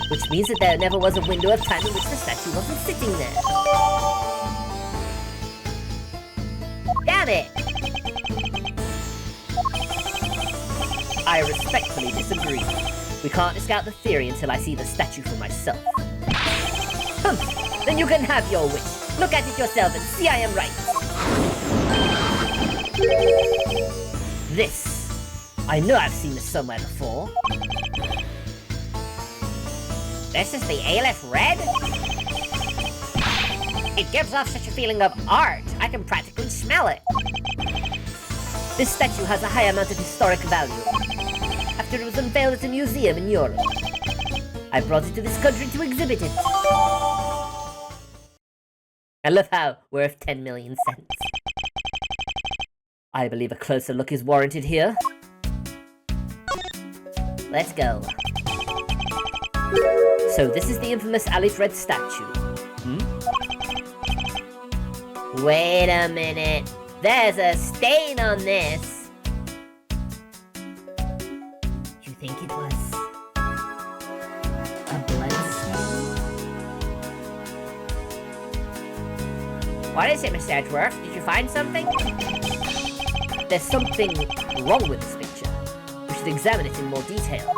Which means that there never was a window of time in which the statue wasn't sitting there. Damn it! I respectfully disagree. We can't discount the theory until I see the statue for myself. Then you can have your wish. Look at it yourself and see I am right. This. I know I've seen this somewhere before. This is the Aleph Red? It gives off such a feeling of art. I can practically smell it. This statue has a high amount of historic value. After it was unveiled at a museum in Europe, I brought it to this country to exhibit it. I love how worth 10 million cents. I believe a closer look is warranted here. Let's go. So this is the infamous Aleph Red statue. Wait a minute. There's a stain on this. You think it was a blood stain? What is it, Mr. Edgeworth? Did you find something? There's something wrong with this picture. We should examine it in more detail.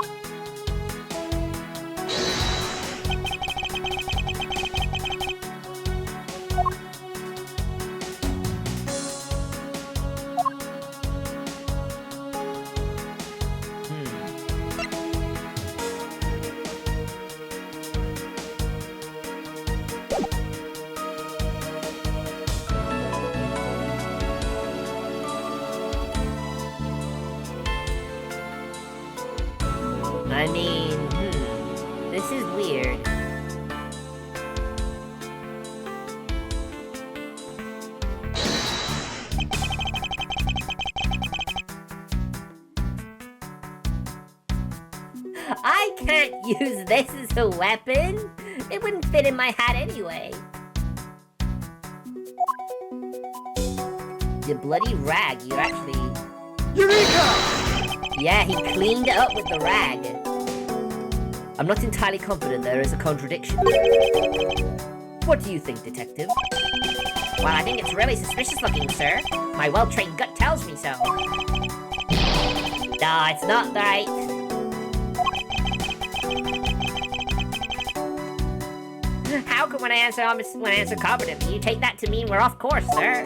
I mean, this is weird. I can't use this as a weapon. It wouldn't fit in my hat anyway. The bloody rag, you actually... Eureka! Yeah, he cleaned it up with the rag. I'm not entirely confident there is a contradiction. What do you think, Detective? Well, I think it's really suspicious looking, sir. My well-trained gut tells me so. No, it's not right. How come when I answer competently, you take that to mean we're off course, sir?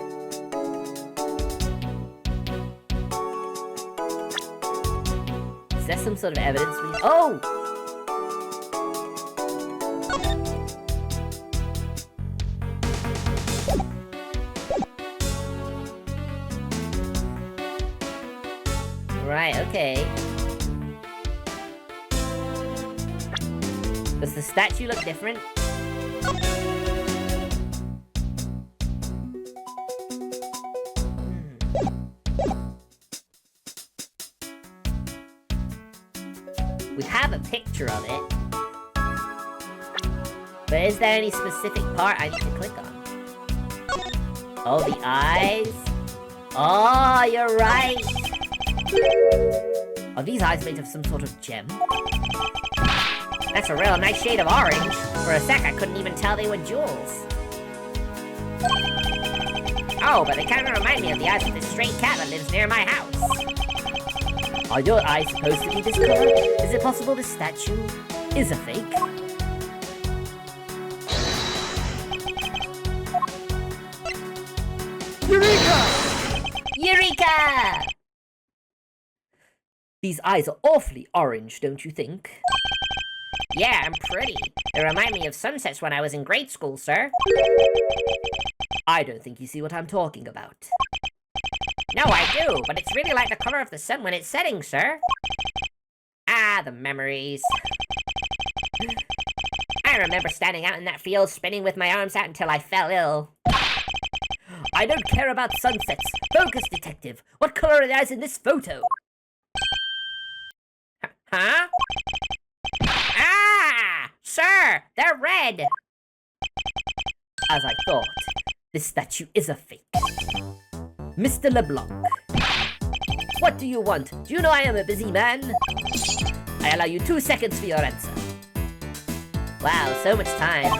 Is there some sort of evidence? Oh! Right, okay. Does the statue look different? We have a picture of it. But is there any specific part I need to click on? Oh, the eyes? Oh, you're right! Are these eyes made of some sort of gem? That's a real nice shade of orange. For a sec, I couldn't even tell they were jewels. Oh, but they kind of remind me of the eyes of this stray cat that lives near my house. Are your eyes supposed to be this color? Is it possible this statue is a fake? Eureka! Eureka! These eyes are awfully orange, don't you think? Yeah, I'm pretty. They remind me of sunsets when I was in grade school, sir. I don't think you see what I'm talking about. No, I do, but it's really like the color of the sun when it's setting, sir. Ah, the memories. I remember standing out in that field spinning with my arms out until I fell ill. I don't care about sunsets. Focus, detective. What color are the eyes in this photo? Huh? Ah! Sir, they're red! As I thought, this statue is a fake. Mr. LeBlanc. What do you want? Do you know I am a busy man? I allow you 2 seconds for your answer. Wow, so much time.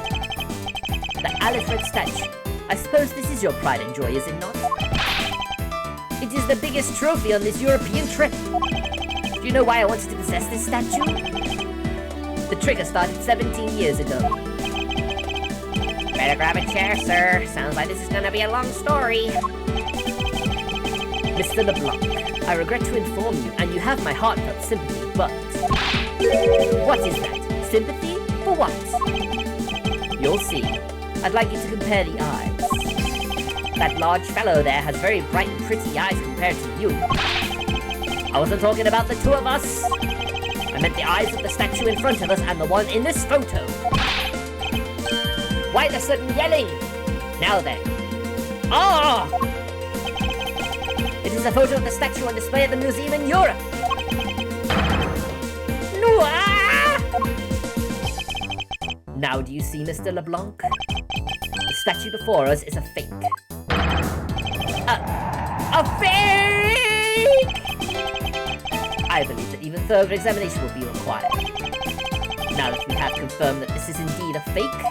The Elaphant statue. I suppose this is your pride and joy, is it not? It is the biggest trophy on this European trip. Do you know why I wanted to possess this statue? The trigger started 17 years ago. Better grab a chair, sir. Sounds like this is gonna be a long story. Mr. LeBlanc, I regret to inform you, and you have my heartfelt sympathy, but... What is that? Sympathy? For what? You'll see. I'd like you to compare the eyes. That large fellow there has very bright and pretty eyes compared to you. I wasn't talking about the two of us. I meant the eyes of the statue in front of us and the one in this photo. Why the sudden yelling? Now then. Oh! It is a photo of the statue on display at the museum in Europe. No! Ah! Now do you see, Mr. LeBlanc? The statue before us is a fake. A fake! I believe that even further examination will be required. Now that we have confirmed that this is indeed a fake,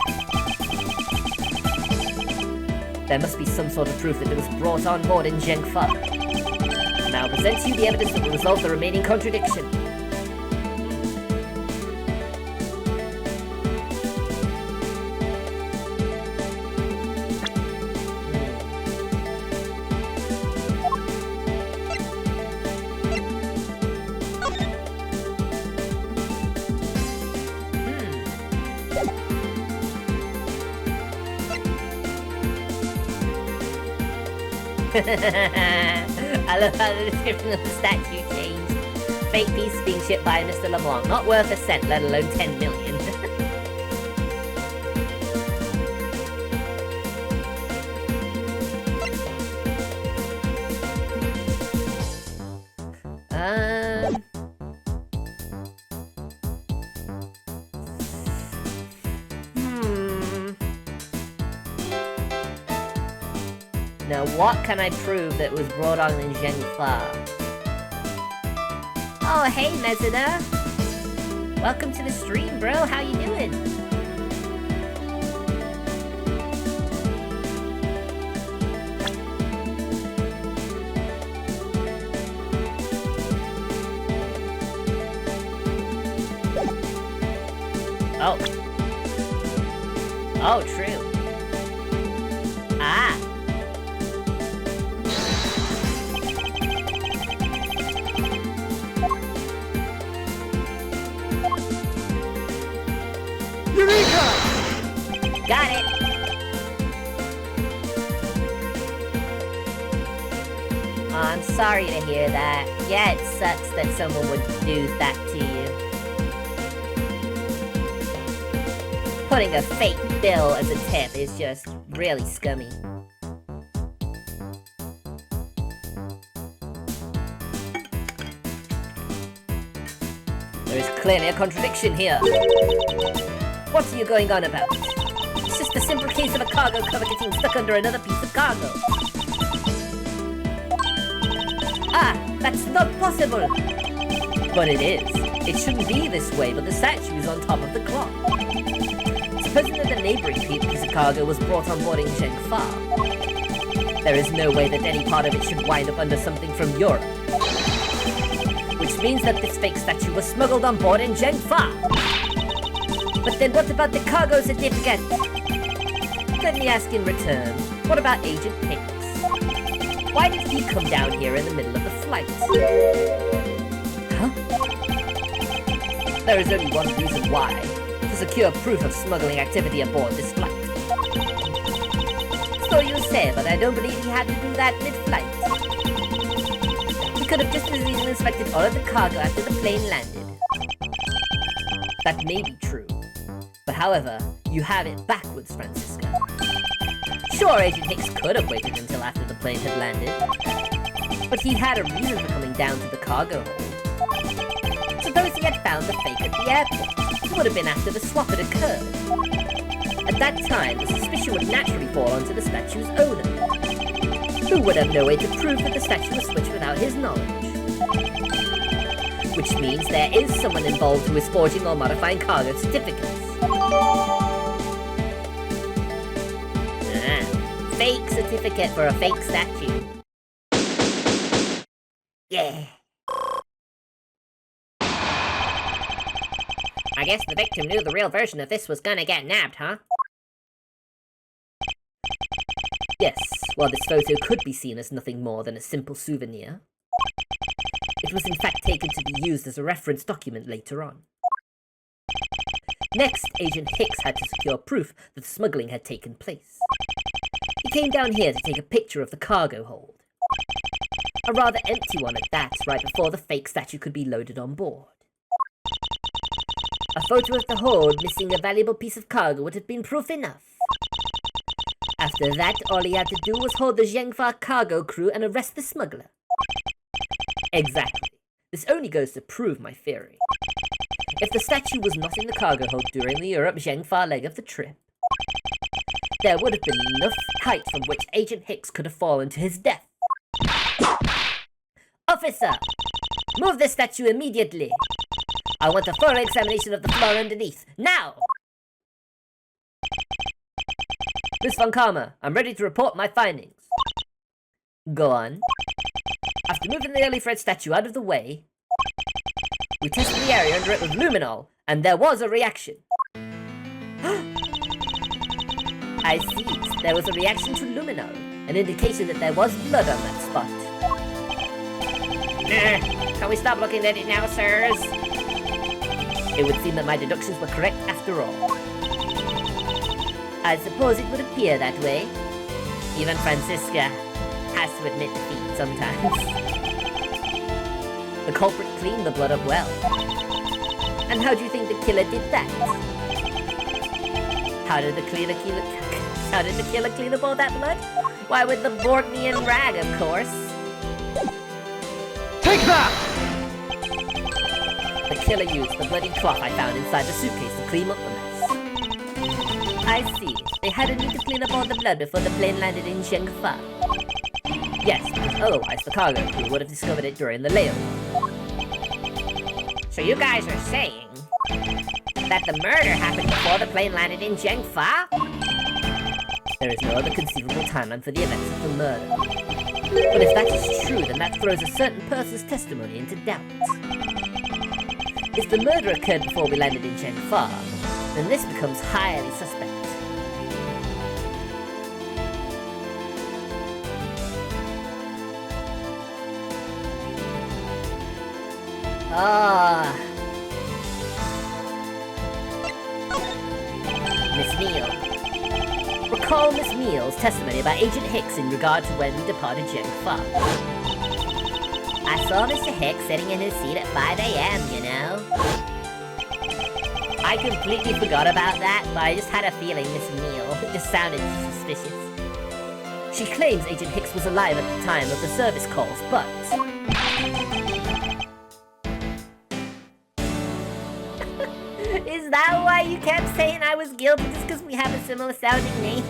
there must be some sort of proof that it was brought on board in Zhengfa. Now I'll present to you the evidence that will resolve the remaining contradiction. I love how the description of the statue changed. Fake piece being shipped by Mr. LeBlanc. Not worth a cent, let alone 10 million. Now, what can I prove that was brought on in Zhengfa? Oh, hey, Mezida! Welcome to the stream, bro. How you doing? Oh. Oh, true. Ah. Eureka! Got it. Oh, I'm sorry to hear that. Yeah, it sucks that someone would do that to you. Putting a fake bill as a tip is just really scummy. There is clearly a contradiction here. What are you going on about? It's just a simple case of a cargo cover getting stuck under another piece of cargo. Ah, that's not possible! But it is. It shouldn't be this way, but the statue is on top of the clock. Supposing that the neighboring piece of cargo was brought on board in Zhengfa, there is no way that any part of it should wind up under something from Europe. Which means that this fake statue was smuggled on board in Zhengfa. But then what about the cargo certificate? Let me ask in return, what about Agent Hicks? Why did he come down here in the middle of the flight? Huh? There is only one reason why. To secure proof of smuggling activity aboard this flight. So you say, but I don't believe he had to do that mid-flight. He could have just as easily inspected all of the cargo after the plane landed. That may be true. But however, you have it backwards, Francisca. Sure, Agent Hicks could have waited until after the plane had landed. But he had a reason for coming down to the cargo hold. Suppose he had found the fake at the airport. It would have been after the swap had occurred. At that time, the suspicion would naturally fall onto the statue's owner, who would have no way to prove that the statue was switched without his knowledge. Which means there is someone involved who is forging or modifying cargo certificates. Fake certificate for a fake statue. Yeah. I guess the victim knew the real version of this was gonna get nabbed, huh? Yes, while this photo could be seen as nothing more than a simple souvenir, it was in fact taken to be used as a reference document later on. Next, Agent Hicks had to secure proof that the smuggling had taken place. He came down here to take a picture of the cargo hold. A rather empty one at that, right before the fake statue could be loaded on board. A photo of the hold missing a valuable piece of cargo would have been proof enough. After that, all he had to do was hold the Zhengfa cargo crew and arrest the smuggler. Exactly. This only goes to prove my theory. If the statue was not in the cargo hold during the Europe-Zhengfa leg of the trip, there would have been enough height from which Agent Hicks could have fallen to his death. Officer! Move the statue immediately! I want a thorough examination of the floor underneath, now! Miss Von Karma, I'm ready to report my findings. Go on. After moving the Elaphant statue out of the way, we tested the area under it with luminol, and there was a reaction. I see. There was a reaction to luminol, an indication that there was blood on that spot. Can we stop looking at it now, sirs? It would seem that my deductions were correct after all. I suppose it would appear that way. Even Francisca has to admit defeat sometimes. The culprit cleaned the blood up well. And how do you think the killer did that? How did the killer clean up all that blood? Why, with the Borgnian rag, of course. Take that! The killer used the bloody cloth I found inside the suitcase to clean up the mess. I see. They had a need to clean up all the blood before the plane landed in Zhengfa. Yes, because otherwise the cargo crew would have discovered it during the layover. So you guys are saying that the murder happened before the plane landed in Zhengfa? There is no other conceivable timeline for the events of the murder. But if that is true, then that throws a certain person's testimony into doubt. If the murder occurred before we landed in Zhengfa, then this becomes highly suspect. Miss Meal. Recall Miss Meal's testimony about Agent Hicks in regard to when we departed Jeng-Fa. I saw Mr. Hicks sitting in his seat at 5 a.m., you know? I completely forgot about that, but I just had a feeling Miss Meal just sounded suspicious. She claims Agent Hicks was alive at the time of the service calls, but... Is that why you kept saying I was guilty just because we have a similar sounding name?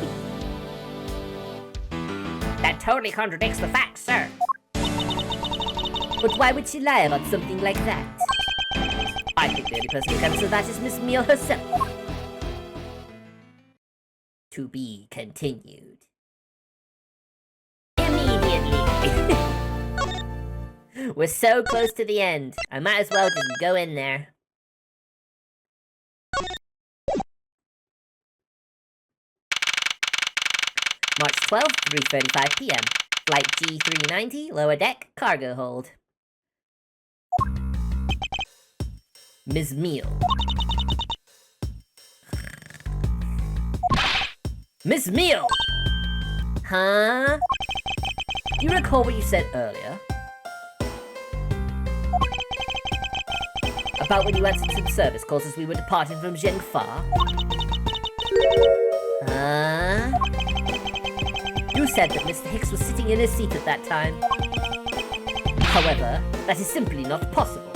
That totally contradicts the facts, sir. But why would she lie about something like that? I think the only person who can answer that is Miss Meal herself. To be continued. Immediately. We're so close to the end. I might as well just go in there. March 12th, 3:35 p.m. Flight G390, lower deck, cargo hold. Ms. Meal. Ms. Meal! Huh? Do you recall what you said earlier? About when you answered some service calls as we were departing from Jeng-Fa? Huh? You said that Mr. Hicks was sitting in his seat at that time. However, that is simply not possible.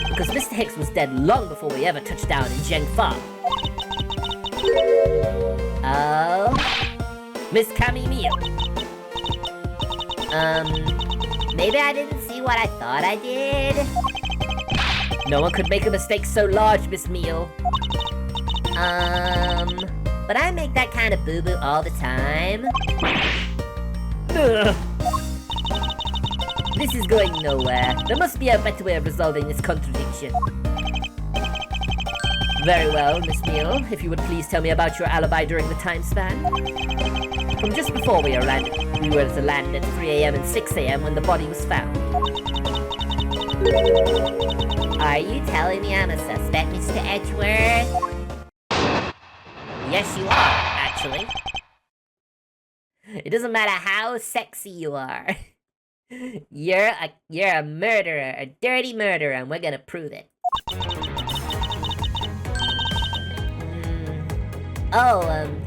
Because Mr. Hicks was dead long before we ever touched down in Jeng-Fa. Oh? Miss Cammy Meal. Maybe I didn't see what I thought I did. No one could make a mistake so large, Miss Meal. But I make that kind of boo-boo all the time. Ugh. This is going nowhere. There must be a better way of resolving this contradiction. Very well, Miss Meal. If you would please tell me about your alibi during the time span. From just before we were to land at 3 a.m. and 6 a.m. when the body was found. Are you telling me I'm a suspect, Mr. Edgeworth? Yes, you are, actually. It doesn't matter how sexy you are. You're a murderer, a dirty murderer, and we're gonna prove it.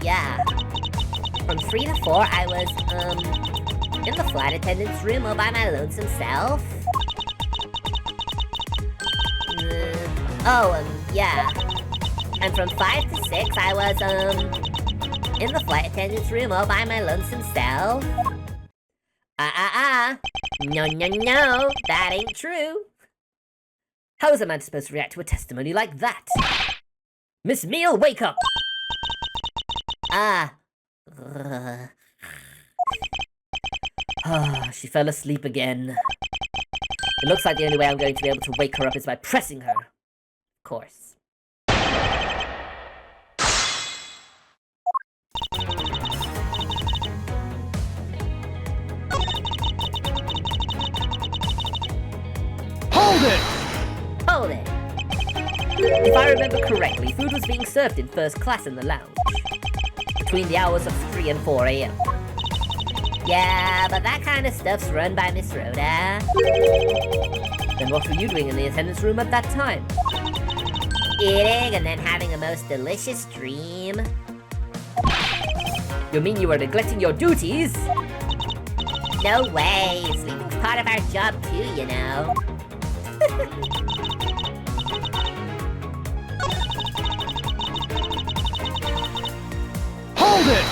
Yeah. From 3 to 4, I was, in the flight attendant's room all by my lonesome self. Yeah. And from 5 to 6, I was, in the flight attendant's room all by my lonesome self. No, that ain't true. How is a man supposed to react to a testimony like that? Miss Meal, wake up! She fell asleep again. It looks like the only way I'm going to be able to wake her up is by pressing her. Of course. Hold it! Hold it. If I remember correctly, food was being served in first class in the lounge. Between the hours of 3 and 4 a.m. Yeah, but that kind of stuff's run by Miss Rhoda. Then what were you doing in the attendance room at that time? Eating and then having a most delicious dream. You mean you were neglecting your duties? No way, sleeping's part of our job too, you know. Hold it!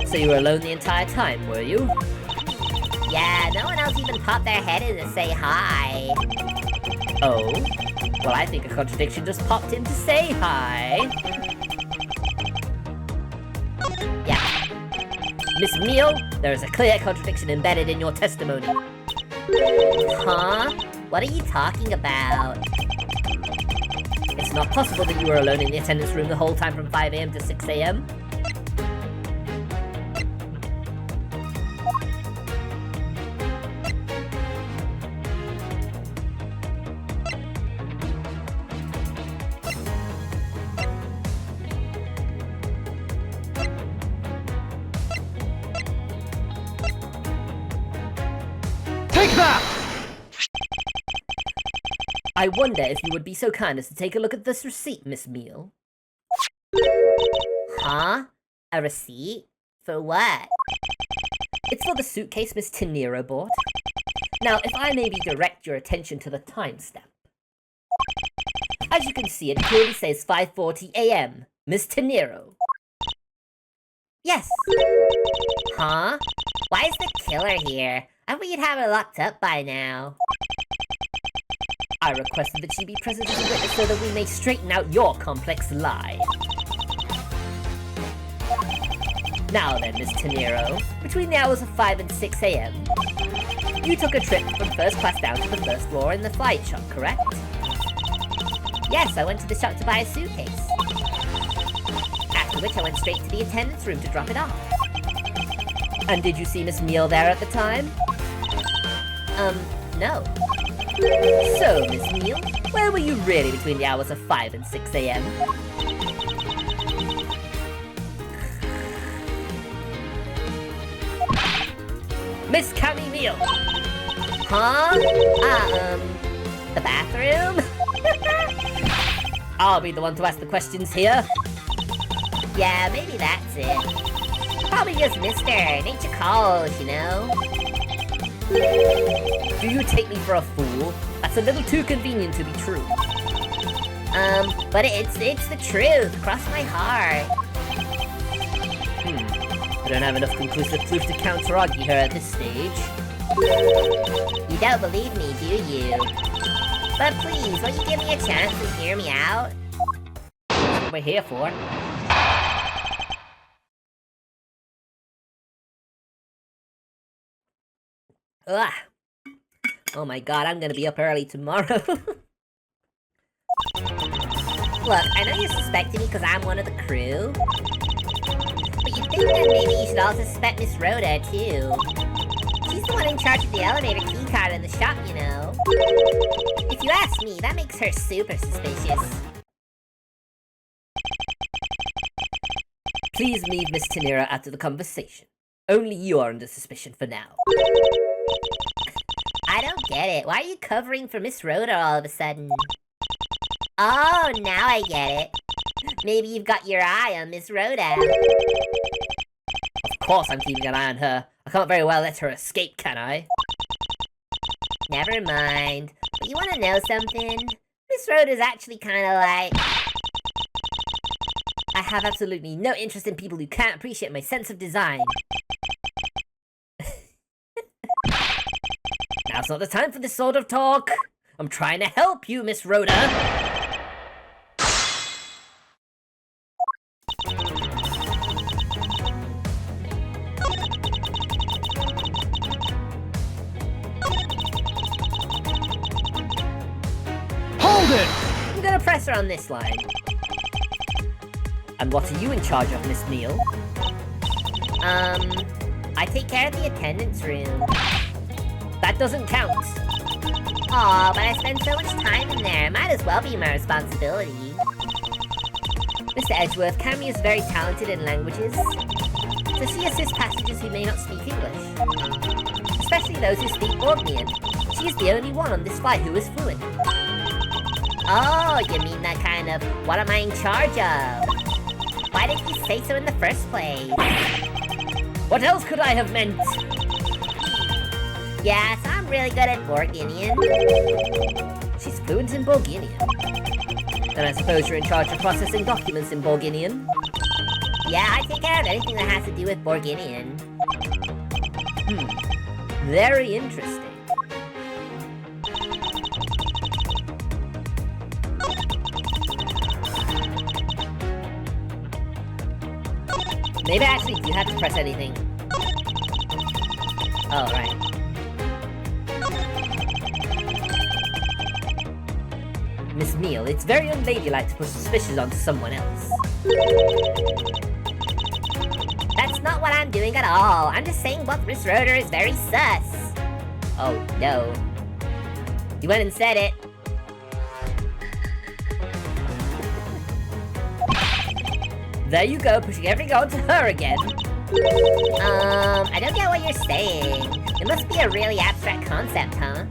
So you were alone the entire time, were you? Yeah, no one else even popped their head in to say hi. Oh? Well, I think a contradiction just popped in to say hi. Yeah. Miss Meal, there is a clear contradiction embedded in your testimony. Huh? What are you talking about? It's not possible that you were alone in the attendance room the whole time from 5 a.m. to 6 a.m. I wonder if you would be so kind as to take a look at this receipt, Miss Meal. Huh? A receipt? For what? It's for the suitcase Miss Tenero bought. Now, if I may direct your attention to the timestamp. As you can see, it clearly says 5:40 a.m. Miss Tenero. Yes. Huh? Why is the killer here? I thought you'd have her locked up by now. I requested that she be present as a witness so that we may straighten out your complex lie. Now then, Miss Tenero, between the hours of 5 and 6 a.m., you took a trip from first class down to the first floor in the flight shop, correct? Yes, I went to the shop to buy a suitcase. After which I went straight to the attendant's room to drop it off. And did you see Miss Meal there at the time? No. So, Miss Meal, where were you really between the hours of 5 and 6 a.m.? Miss Cammy Meal! Huh? The bathroom? I'll be the one to ask the questions here. Yeah, maybe that's it. Probably just missed her. Nature calls, you know? Do you take me for a fool? That's a little too convenient to be true. But it's the truth. Cross my heart. I don't have enough conclusive proof to counter-argue her at this stage. You don't believe me, do you? But please, won't you give me a chance to hear me out? That's what we're here for. Ugh. Oh my god, I'm gonna be up early tomorrow. Look, I know you're suspecting me because I'm one of the crew. But you'd think that maybe you should also suspect Miss Rhoda, too. She's the one in charge of the elevator keycard in the shop, you know. If you ask me, that makes her super suspicious. Please leave Miss Tenera out of the conversation. Only you are under suspicion for now. I don't get it. Why are you covering for Miss Rhoda all of a sudden? Oh, now I get it. Maybe you've got your eye on Miss Rhoda. Of course I'm keeping an eye on her. I can't very well let her escape, can I? Never mind. But you want to know something? Miss Rhoda's actually kind of like... I have absolutely no interest in people who can't appreciate my sense of design. Now's not the time for this sort of talk. I'm trying to help you, Miss Rhoda. Hold it! I'm gonna press her on this line. And what are you in charge of, Miss Neal? I take care of the attendance room. That doesn't count. Aw, but I spend so much time in there. Might as well be my responsibility. Mr. Edgeworth, Cammy is very talented in languages, so she assists passengers who may not speak English, especially those who speak Orkneyan. She is the only one on this flight who is fluent. Oh, you mean that kind of, what am I in charge of? Why didn't you say so in the first place? What else could I have meant? Yes, I'm really good at Borginian. She's fluent in Borginian. Then I suppose you're in charge of processing documents in Borginian? Yeah, I take care of anything that has to do with Borginian. Very interesting. Maybe I actually do have to press anything. Oh, right. Miss Neal, it's very unladylike to put suspicions onto someone else. That's not what I'm doing at all. I'm just saying both Miss Roder is very sus. Oh, no. You went and said it. There you go, pushing everything onto her again. I don't get what you're saying. It must be a really abstract concept, huh?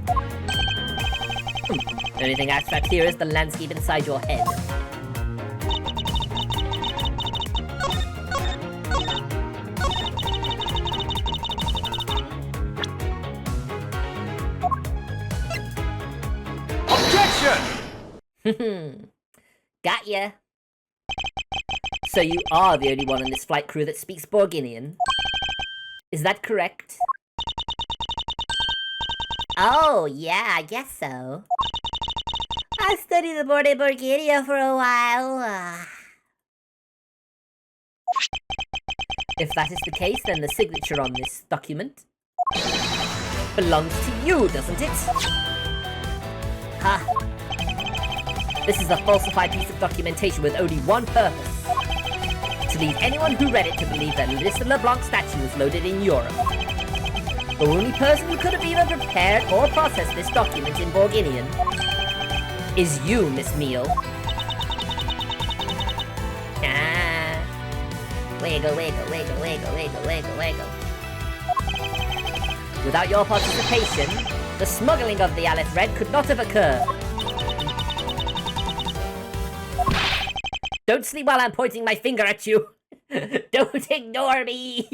The only thing abstract here is the landscape inside your head. Objection! Got ya. So you are the only one on this flight crew that speaks Borginian? Is that correct? Oh, yeah, I guess so. I studied the Borginia for a while. If that is the case, then the signature on this document belongs to you, doesn't it? Huh. This is a falsified piece of documentation with only one purpose. To lead anyone who read it to believe that Lisa LeBlanc's statue was loaded in Europe. The only person who could have either prepared or processed this document in Borginian is you, Miss Meal. Ah. Wiggle, wiggle, wiggle, wiggle, wiggle, wiggle, wiggle. Without your participation, the smuggling of the Aleph Red could not have occurred. Don't sleep while I'm pointing my finger at you. Don't ignore me.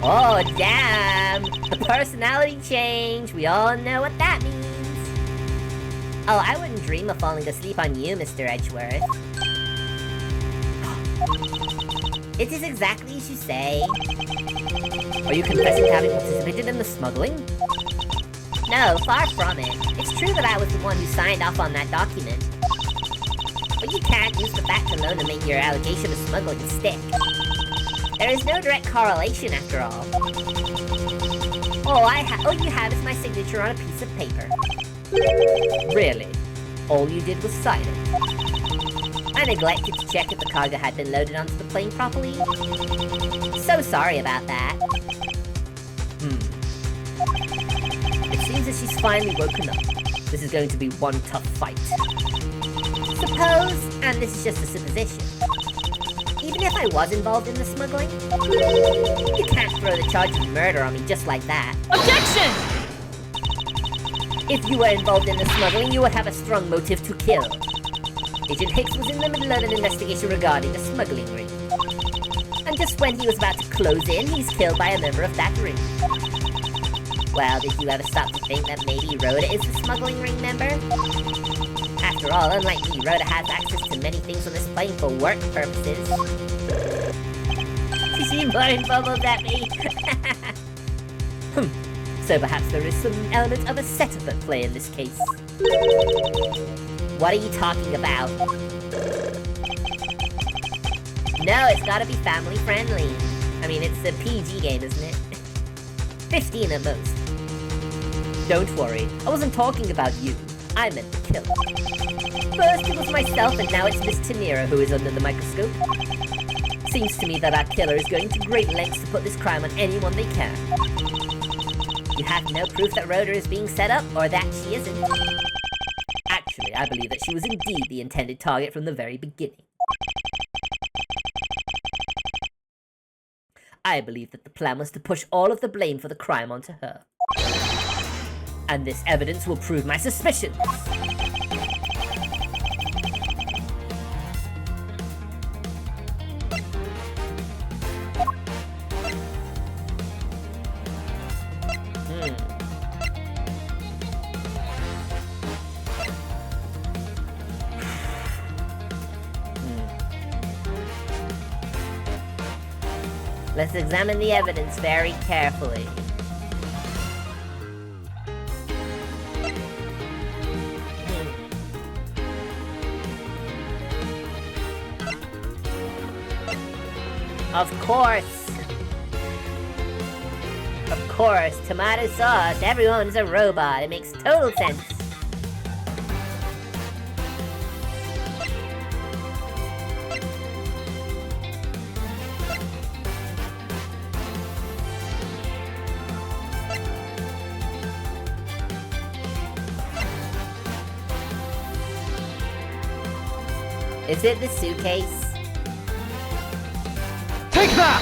Oh, damn! The personality change! We all know what that means! Oh, I wouldn't dream of falling asleep on you, Mr. Edgeworth. It is exactly as you say. Are you confessing to having participated in the smuggling? No, far from it. It's true that I was the one who signed off on that document. But you can't use the fact alone to make your allegation of smuggling stick. There is no direct correlation, after all. All you have is my signature on a piece of paper. Really? All you did was sign it? I neglected to check if the cargo had been loaded onto the plane properly. So sorry about that. It seems that she's finally woken up. This is going to be one tough fight. Suppose, and this is just a supposition, even if I was involved in the smuggling, you can't throw the charge of murder on me just like that. Objection! If you were involved in the smuggling, you would have a strong motive to kill. Agent Hicks was in the middle of an investigation regarding a smuggling ring. And just when he was about to close in, he's killed by a member of that ring. Well, did you ever stop to think that maybe Rhoda is the smuggling ring member? After all, unlike me, Rhoda has access to many things on this plane for work purposes. She blowing bubbles at me. So perhaps there is some element of a setup at play in this case. What are you talking about? No, it's gotta be family friendly. I mean, it's a PG game, isn't it? 15 at most. Don't worry, I wasn't talking about you. I meant the killer. First it was myself, and now it's Miss Tenira who is under the microscope. Seems to me that our killer is going to great lengths to put this crime on anyone they can. You have no proof that Rhoda is being set up, or that she isn't. Actually, I believe that she was indeed the intended target from the very beginning. I believe that the plan was to push all of the blame for the crime onto her. And this evidence will prove my suspicions. Let's examine the evidence very carefully. Of course, tomato sauce. Everyone's a robot. It makes total sense. Is it the suitcase? Take that!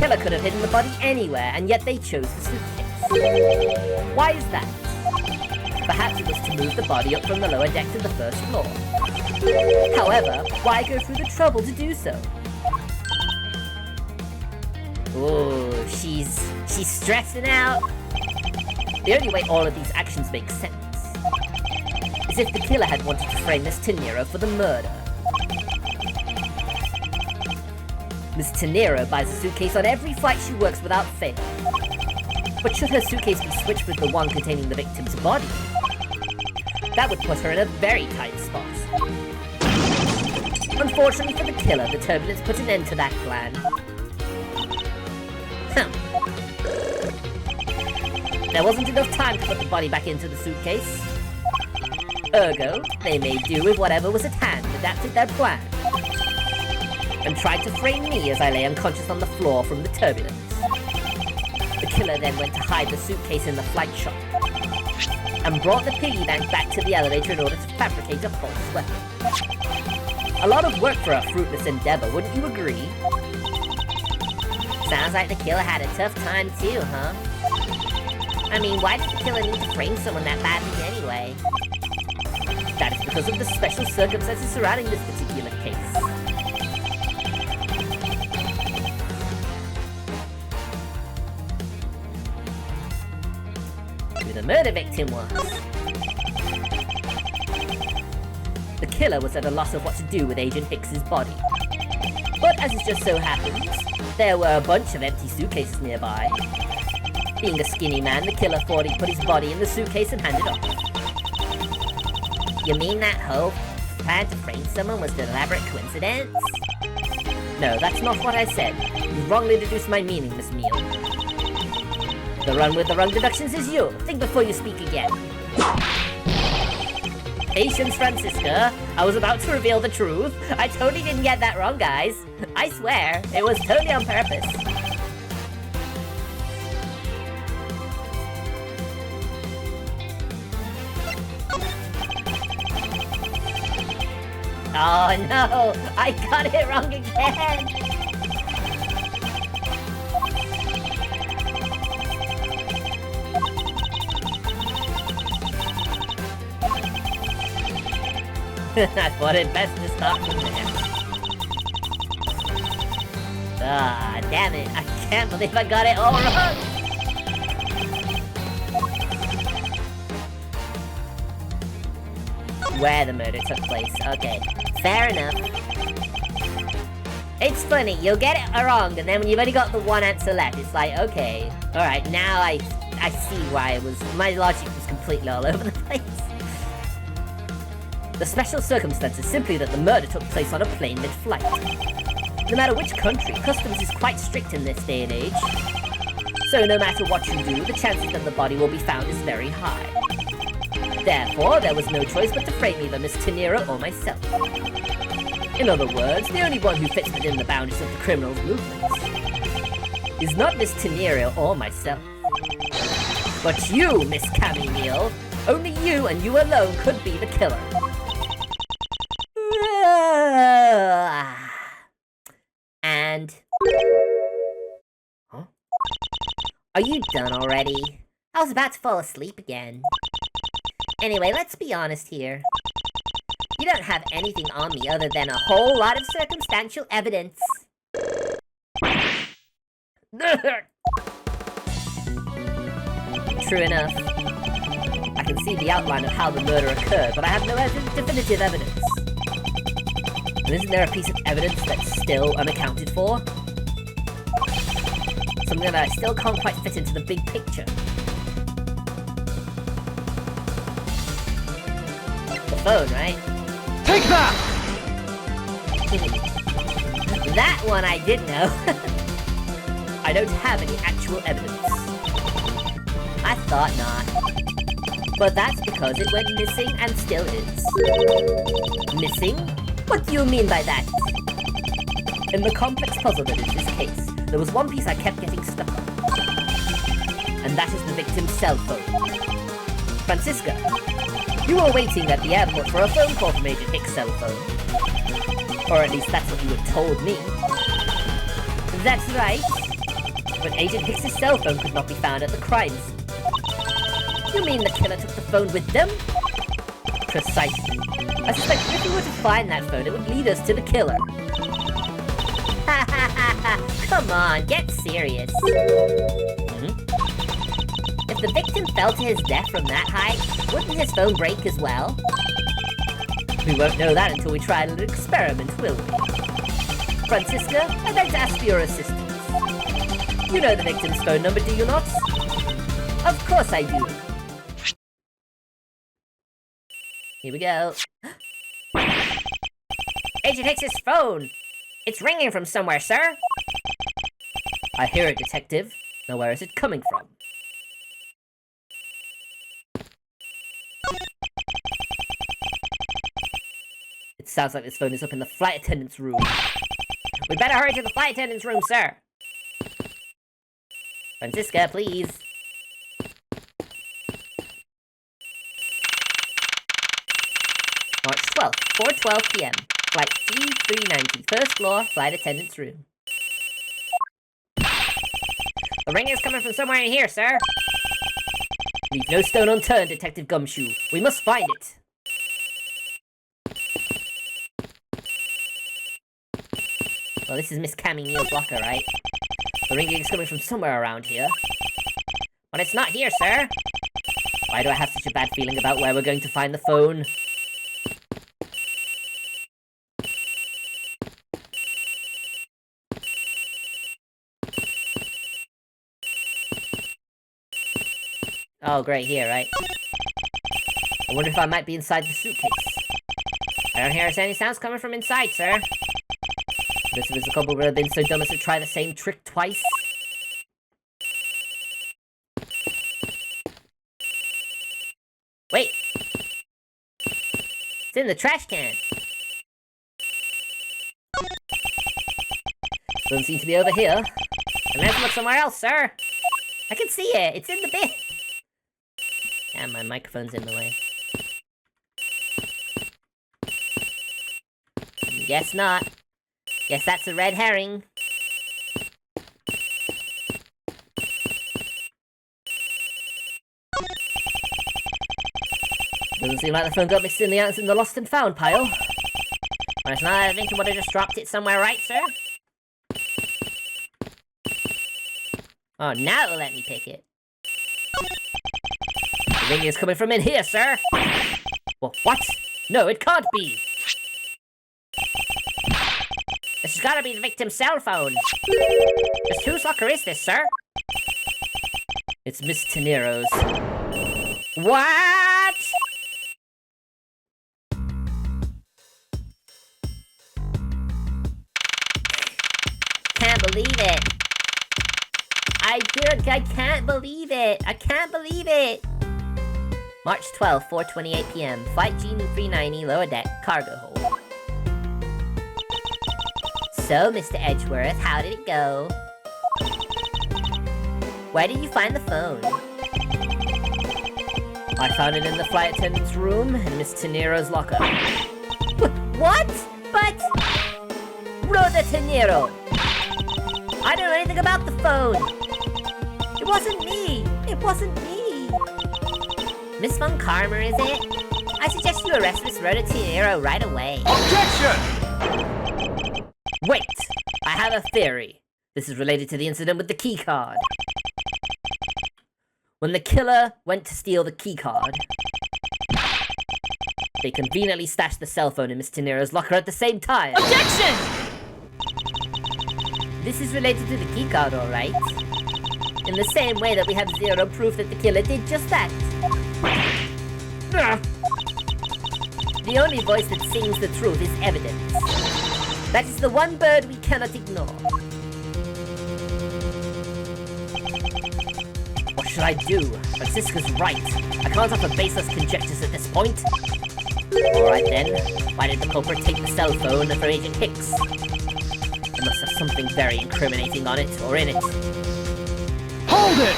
killer could have hidden the body anywhere, and yet they chose the suitcase. Why is that? Perhaps it was to move the body up from the lower deck to the first floor. However, why go through the trouble to do so? Ooh, she's stressing out. The only way all of these actions make sense is if the killer had wanted to frame Miss Tenero for the murder. Miss Tenero buys a suitcase on every flight she works without fail. But should her suitcase be switched with the one containing the victim's body, that would put her in a very tight spot. Unfortunately for the killer, the turbulence put an end to that plan. There wasn't enough time to put the body back into the suitcase. Ergo, they made do with whatever was at hand, adapted their plan, and tried to frame me as I lay unconscious on the floor from the turbulence. The killer then went to hide the suitcase in the flight shop, and brought the piggy bank back to the elevator in order to fabricate a false weapon. A lot of work for a fruitless endeavor, wouldn't you agree? Sounds like the killer had a tough time too, huh? I mean, why did the killer need to frame someone that badly anyway? That is because of the special circumstances surrounding this particular case. Who the murder victim was. The killer was at a loss of what to do with Agent Hicks's body. But as it just so happens, there were a bunch of empty suitcases nearby. Being a skinny man, the killer thought he'd put his body in the suitcase and hand it off. You mean that whole plan to frame someone was an elaborate coincidence? No, that's not what I said. You wrongly deduced my meaning, Miss Meal. The run with the wrong deductions is you. Think before you speak again. Patience, Francisca. I was about to reveal the truth. I totally didn't get that wrong, guys. I swear, it was totally on purpose. Oh no! I got it wrong again! I thought it best to start from there. Ah, damn it. I can't believe I got it all wrong! Where the murder took place. Okay, fair enough. It's funny, you'll get it wrong, and then when you've only got the one answer left, it's like, okay, alright, now I see why my logic was completely all over the place. The special circumstance is simply that the murder took place on a plane mid-flight. No matter which country, customs is quite strict in this day and age. So no matter what you do, the chances that the body will be found is very high. Therefore, there was no choice but to frame either Miss Tenero or myself. In other words, the only one who fits within the boundaries of the criminal's movements is not Miss Tenero or myself, but you, Miss Camille. Only you and you alone could be the killer. And... Huh? Are you done already? I was about to fall asleep again. Anyway, let's be honest here. You don't have anything on me other than a whole lot of circumstantial evidence. True enough. I can see the outline of how the murder occurred, but I have no definitive evidence. And isn't there a piece of evidence that's still unaccounted for? Something that I still can't quite fit into the big picture. The phone, right? Take that! That one I did know. I don't have any actual evidence. I thought not. But that's because it went missing and still is. Missing? What do you mean by that? In the complex puzzle that is this case, there was one piece I kept getting stuck on. And that is the victim's cell phone. Francisca, you were waiting at the airport for a phone call from Agent Hick's cell phone. Or at least that's what you had told me. That's right. but Agent Hicks's cell phone could not be found at the crime scene. You mean the killer took the phone with them? Precisely. I suspect if we were to find that phone, it would lead us to the killer. Ha ha ha ha! Come on, get serious. If the victim fell to his death from that height, wouldn't his phone break as well? We won't know that until we try a little experiment, will we? Francisca, I'd like to ask for your assistance. You know the victim's phone number, do you not? Of course I do. Here we go. Agent Hicks's phone! It's ringing from somewhere, sir! I hear it, Detective. Now where is it coming from? It sounds like this phone is up in the flight attendant's room. We better hurry to the flight attendant's room, sir! Francisca, please. March 12th, 4:12 p.m. Flight G390, first floor, flight attendant's room. The ring is coming from somewhere in here, sir! Leave no stone unturned, Detective Gumshoe. We must find it. Well, this is Miss Cammy Neal's locker, right? The ringing is coming from somewhere around here. But it's not here, sir! Why do I have such a bad feeling about where we're going to find the phone? Oh, great, here, right? I wonder if I might be inside the suitcase. I don't hear any sounds coming from inside, sir. This was a couple would have been so dumb as to try the same trick twice. Wait! It's in the trash can! Doesn't seem to be over here. And let's look somewhere else, sir! I can see it! It's in the bin! And my microphone's in the way. Guess not. Guess that's a red herring. Doesn't seem like the phone got mixed in the lost and found pile. Well, it's not I think you would have just dropped it somewhere, right, sir? Oh, now it'll let me pick it. The ringing is coming from in here, sir! Well, what? No, it can't be! This has gotta be the victim's cell phone! Just whose locker is this, sir? It's Miss Tenero's. What?! Can't believe it! I can't believe it! I can't believe it! March 12th, 4:28 p.m. Flight G390, lower deck, cargo hold. So, Mr. Edgeworth, how did it go? Where did you find the phone? I found it in the flight attendant's room in Miss Tenero's locker. What? But... Rhoda Tenero! I don't know anything about the phone! It wasn't me! It wasn't me! Miss Von Karmer, is it? I suggest you arrest Miss Rhoda Tenero right away. Objection! Wait! I have a theory. This is related to the incident with the keycard. When the killer went to steal the keycard, they conveniently stashed the cell phone in Miss Tenero's locker at the same time. Objection! This is related to the keycard, alright? In the same way that we have zero proof that the killer did just that. The only voice that sings the truth is evidence. That is the one bird we cannot ignore. What should I do? Francisca's right. I can't offer baseless conjectures at this point. Alright then, why did the culprit take the cell phone for Agent Hicks? It must have something very incriminating on it, or in it. Hold it!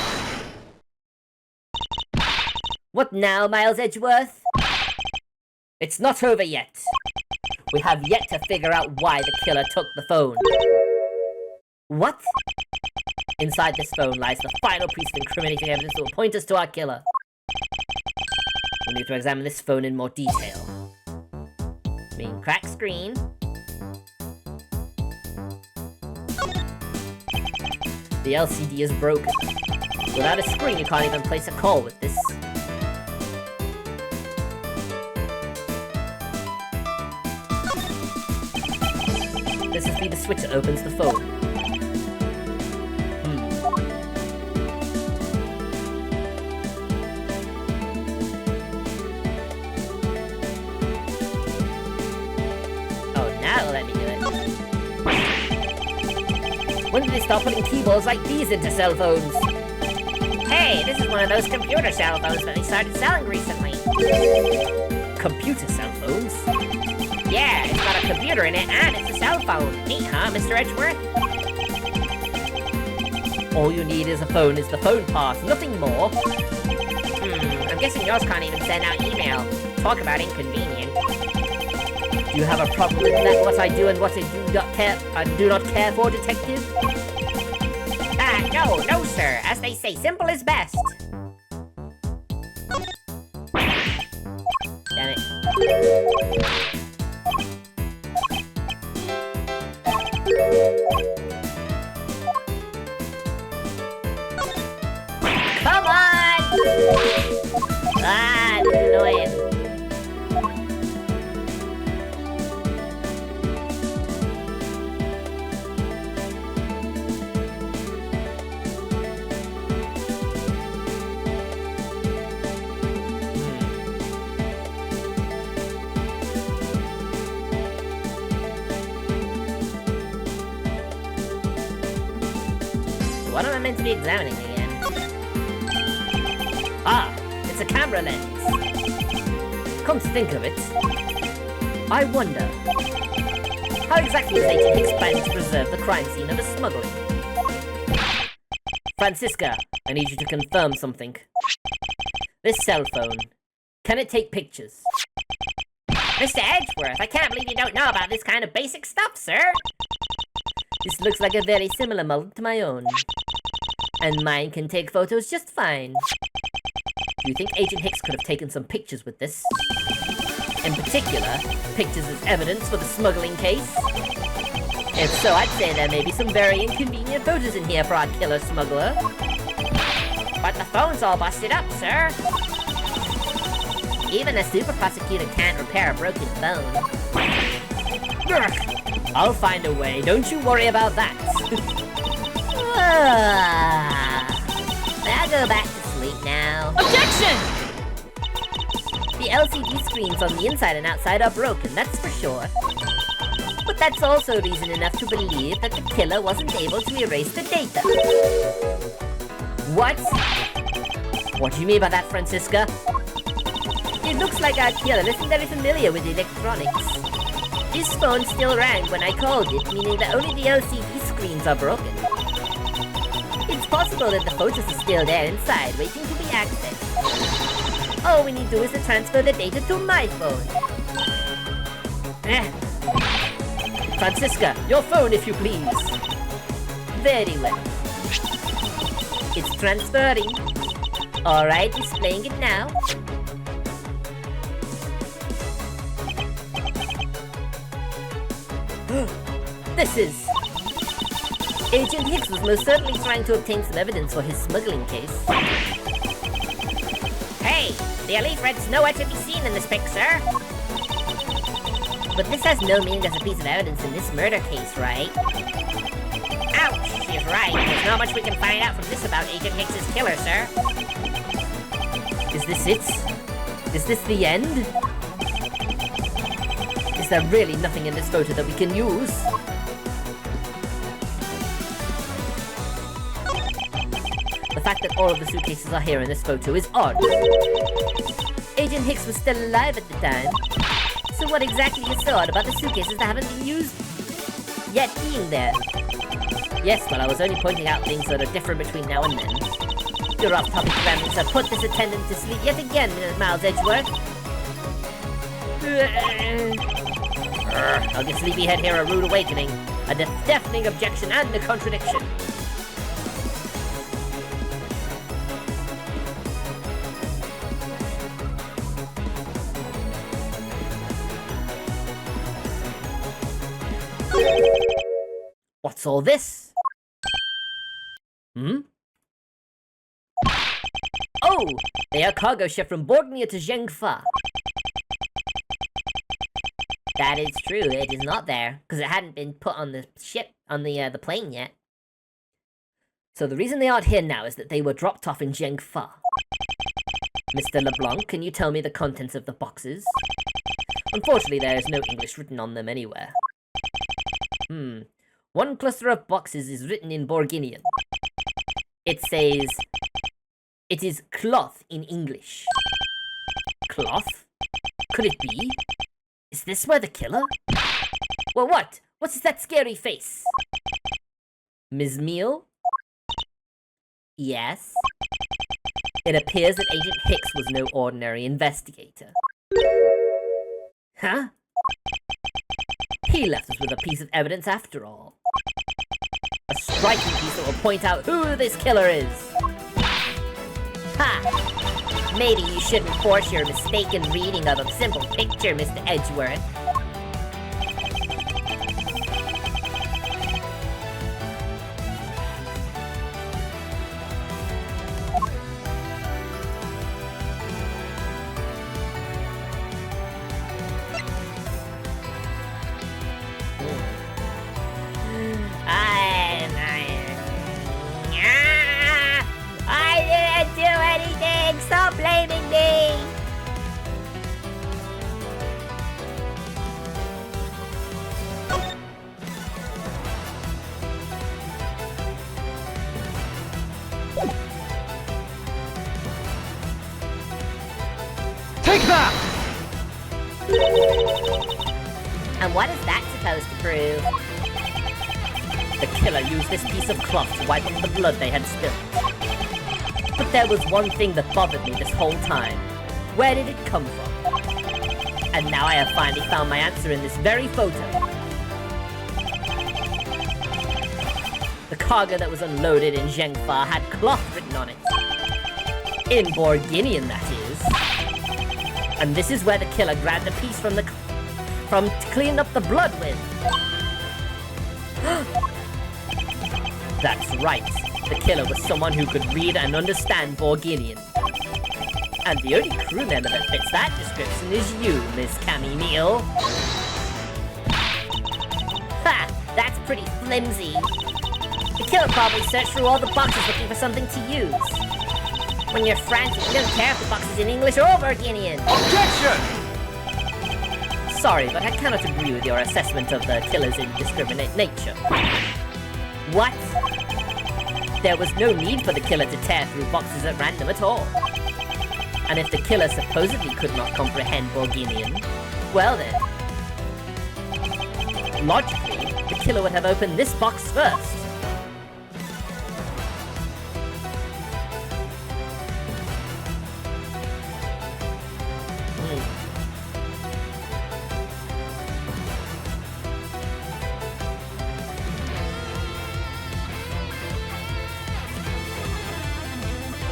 What now, Miles Edgeworth? It's not over yet. We have yet to figure out why the killer took the phone. What? Inside this phone lies the final piece of incriminating evidence that will point us to our killer. We need to examine this phone in more detail. Crack screen. The LCD is broken. Without a screen, you can't even place a call with this. This must be the switch that opens the phone. When did they start putting keyboards like these into cell phones? Hey, this is one of those computer cell phones that they started selling recently. Computer cell phones? Yeah, it's got a computer in it and it's a cell phone. Neat, huh, Mr. Edgeworth? All you need is a phone is the phone pass, nothing more. I'm guessing yours can't even send out email. Talk about inconvenient. Do you have a problem with that, what I do and what I do not care for, detective? No, sir. As they say, simple is best. Damn it. Come on! Ah, this is annoying. What am I meant to be examining again? Ah, it's a camera lens. Come to think of it, I wonder, how exactly is Agent Hicks planning to preserve the crime scene of the smuggling? Francisca, I need you to confirm something. This cell phone, can it take pictures? Mr. Edgeworth, I can't believe you don't know about this kind of basic stuff, sir. This looks like a very similar model to my own. And mine can take photos just fine. Do you think Agent Hicks could have taken some pictures with this? In particular, pictures as evidence for the smuggling case? If so, I'd say there may be some very inconvenient photos in here for our killer smuggler. But the phone's all busted up, sir. Even a super prosecutor can't repair a broken phone. I'll find a way, don't you worry about that. May I go back to sleep now? Objection! The LCD screens on the inside and outside are broken, that's for sure. But that's also reason enough to believe that the killer wasn't able to erase the data. What? What do you mean by that, Francisca? It looks like our killer isn't very familiar with electronics. His phone still rang when I called it, meaning that only the LCD screens are broken. It's possible that the photos are still there inside, waiting to be accessed. All we need to do is to transfer the data to my phone. Francisca, your phone if you please. Very well. It's transferring. Alright, displaying it now. This is... Agent Hicks was most certainly trying to obtain some evidence for his smuggling case. Hey, the Elaphant's nowhere to be seen in this pic, sir. But this has no meaning as a piece of evidence in this murder case, right? Ouch, she's right. There's not much we can find out from this about Agent Hicks's killer, sir. Is this it? Is this the end? Is there really nothing in this photo that we can use? The fact that all of the suitcases are here in this photo is odd. Agent Hicks was still alive at the time. So what exactly is so odd about the suitcases that haven't been used yet being there? Yes, well, I was only pointing out things that are different between now and then. Your off-topic ramblings have put this attendant to sleep yet again, Miles Edgeworth. I'll give Sleepyhead here a rude awakening, a deafening objection and a contradiction. What's all this? Hmm? Oh! They are cargo ship from Borgnia to Zhengfa. That is true, it is not there, because it hadn't been put on the ship, on the plane yet. So the reason they aren't here now is that they were dropped off in Zhengfa. Mr. LeBlanc, can you tell me the contents of the boxes? Unfortunately, there is no English written on them anywhere. One cluster of boxes is written in Borginian. It says, it is cloth in English. Cloth? Could it be? Is this where the killer? Well, what? What's that scary face? Ms. Meal? Yes? It appears that Agent Hicks was no ordinary investigator. Huh? He left us with a piece of evidence after all. A striking piece that will point out who this killer is. Ha! Maybe you shouldn't force your mistaken reading of a simple picture, Mr. Edgeworth. I didn't do anything! Stop blaming me! Take that! And what is that supposed to prove? The killer used this piece of cloth to wipe up the blood they had spilled. But there was one thing that bothered me this whole time. Where did it come from? And now I have finally found my answer in this very photo. The cargo that was unloaded in Zhengfa had cloth written on it. In Borginian, that is. And this is where the killer grabbed a piece from to clean up the blood with. That's right. The killer was someone who could read and understand Borginian. And the only crew member that fits that description is you, Miss Cammy Meal. Ha! That's pretty flimsy. The killer probably searched through all the boxes looking for something to use. When you're frantic, you don't care if the box is in English or Borginian. Objection! Sorry, but I cannot agree with your assessment of the killer's indiscriminate nature. What? There was no need for the killer to tear through boxes at random at all. And if the killer supposedly could not comprehend Borginian, well then, logically, the killer would have opened this box first.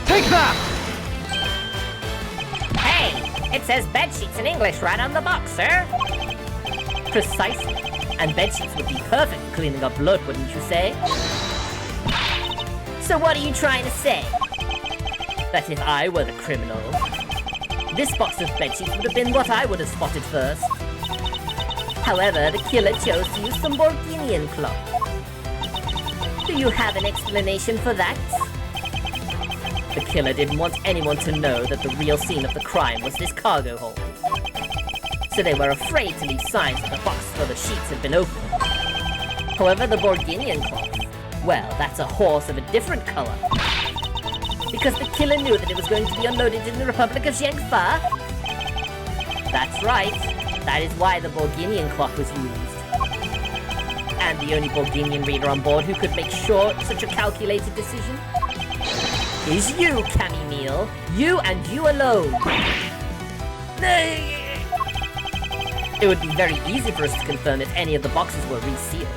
Take that! Hey! It says bedsheets in English right on the box, sir. Precisely. And bedsheets would be perfect for cleaning up blood, wouldn't you say? So what are you trying to say? That if I were the criminal, this box of bedsheets would have been what I would have spotted first. However, the killer chose to use some Borginian cloth. Do you have an explanation for that? The killer didn't want anyone to know that the real scene of the crime was this cargo hold. So they were afraid to leave signs that the box for the sheets had been opened. However, the Borginian cloth, well, that's a horse of a different color. Because the killer knew that it was going to be unloaded in the Republic of Zhengfa. That's right. That is why the Borginian cloth was used. And the only Borginian reader on board who could make sure such a calculated decision is you, Cammy Meal. You and you alone. It would be very easy for us to confirm if any of the boxes were resealed.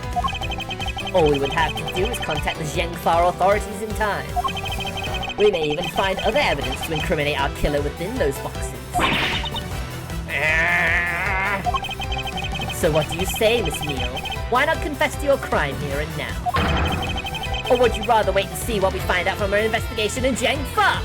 All we would have to do is contact the Zhengfa authorities in time. We may even find other evidence to incriminate our killer within those boxes. So what do you say, Miss Meal? Why not confess to your crime here and now? Or would you rather wait to see what we find out from our investigation in Jiangfa?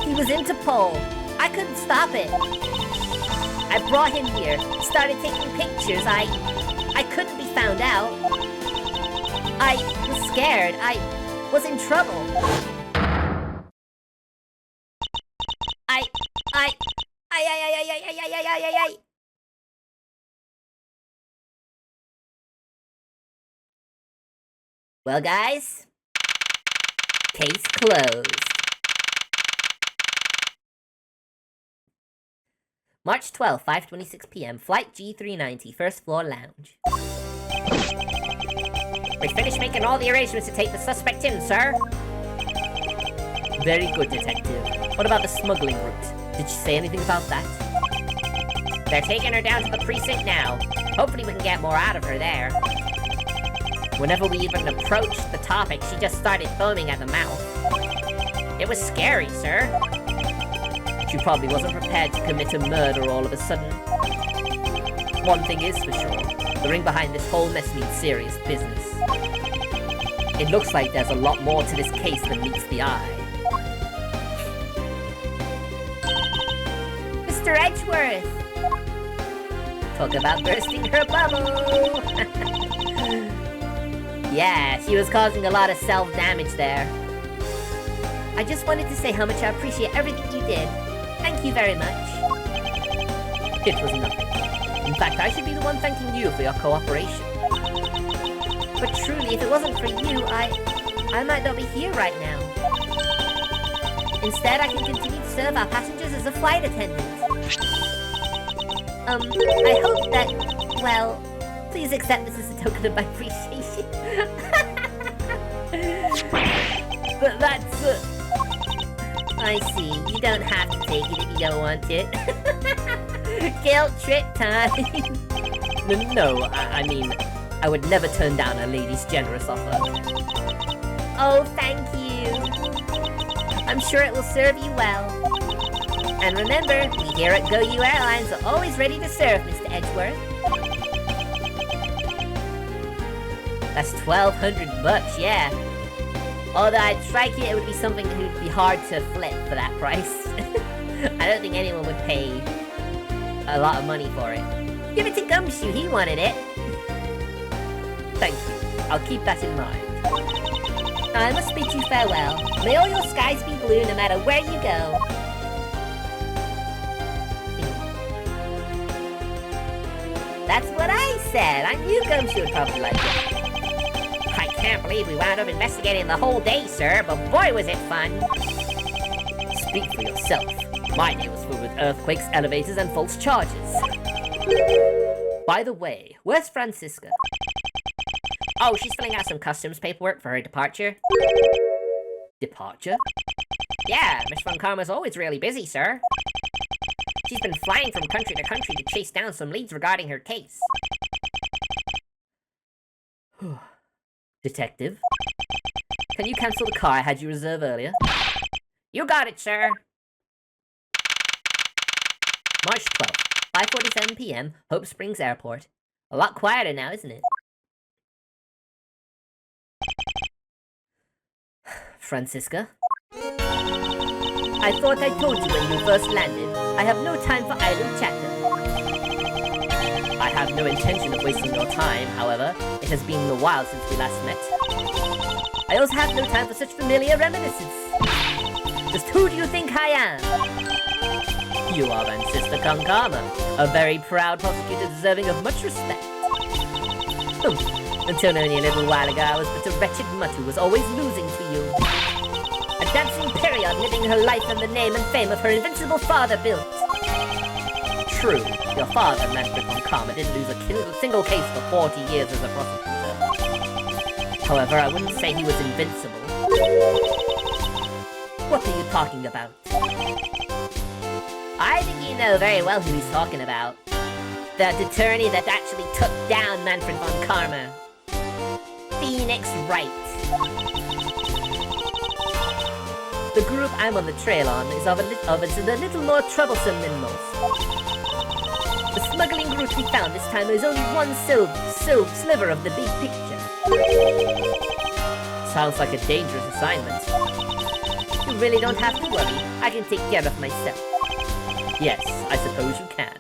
He was into pole. I couldn't stop it. I brought him here, started taking pictures. I couldn't be found out. I was scared. I was in trouble. I. Well, guys, case closed. March 12th, 5:26 p.m. Flight G390, first floor lounge. We finished making all the arrangements to take the suspect in, sir. Very good, detective. What about the smuggling route? Did she say anything about that? They're taking her down to the precinct now. Hopefully we can get more out of her there. Whenever we even approached the topic, she just started foaming at the mouth. It was scary, sir. She probably wasn't prepared to commit a murder all of a sudden. One thing is for sure, the ring behind this whole mess means serious business. It looks like there's a lot more to this case than meets the eye. Mr. Edgeworth! Talk about bursting her bubble! Yeah, she was causing a lot of self-damage there. I just wanted to say how much I appreciate everything you did. Thank you very much. It was nothing. In fact, I should be the one thanking you for your cooperation. But truly, if it wasn't for you, I might not be here right now. Instead, I can continue to serve our passengers as a flight attendant. I hope that, well, please accept this as a token of my appreciation. But that's, I see. You don't have to take it if you don't want it. Guilt trip time. No, I mean, I would never turn down a lady's generous offer. Oh, thank you. I'm sure it will serve you well. And remember, we here at GoU Airlines are always ready to serve, Mr. Edgeworth. That's $1,200, yeah. Although I'd strike it would be something that would be hard to flip for that price. I don't think anyone would pay a lot of money for it. Give it to Gumshoe, he wanted it. Thank you. I'll keep that in mind. I must bid you farewell. May all your skies be blue no matter where you go. That's what I said. I knew Gumshoe would probably like it. I can't believe we wound up investigating the whole day, sir, but boy was it fun. Speak for yourself. My day was filled with earthquakes, elevators, and false charges. By the way, where's Francisca? Oh, she's filling out some customs paperwork for her departure. Departure? Yeah, Miss Von Karma's always really busy, sir. She's been flying from country to country to chase down some leads regarding her case. Detective? Can you cancel the car I had you reserve earlier? You got it, sir. March 12th, 5:47 p.m., Hope Springs Airport. A lot quieter now, isn't it? Francisca? I thought I told you when you first landed. I have no time for idle chatter. I have no intention of wasting your time, however. It has been a while since we last met. I also have no time for such familiar reminiscence. Just who do you think I am? You are Francisca Von Karma, a very proud prosecutor deserving of much respect. Until only a little while ago, I was but a wretched mutt who was always losing to you. A dancing period living her life in the name and fame of her invincible father built. True, your father, Manfred Von Karma, didn't lose a single case for 40 years as a prosecutor. However, I wouldn't say he was invincible. What are you talking about? think you know very well who he's talking about. The attorney that actually took down Manfred von Karma. Phoenix Wright. The group I'm on the trail on is of a little more troublesome than most. The smuggling route we found this time is only one sliver of the big picture. Sounds like a dangerous assignment. You really don't have to worry. I can take care of myself. Yes, I suppose you can.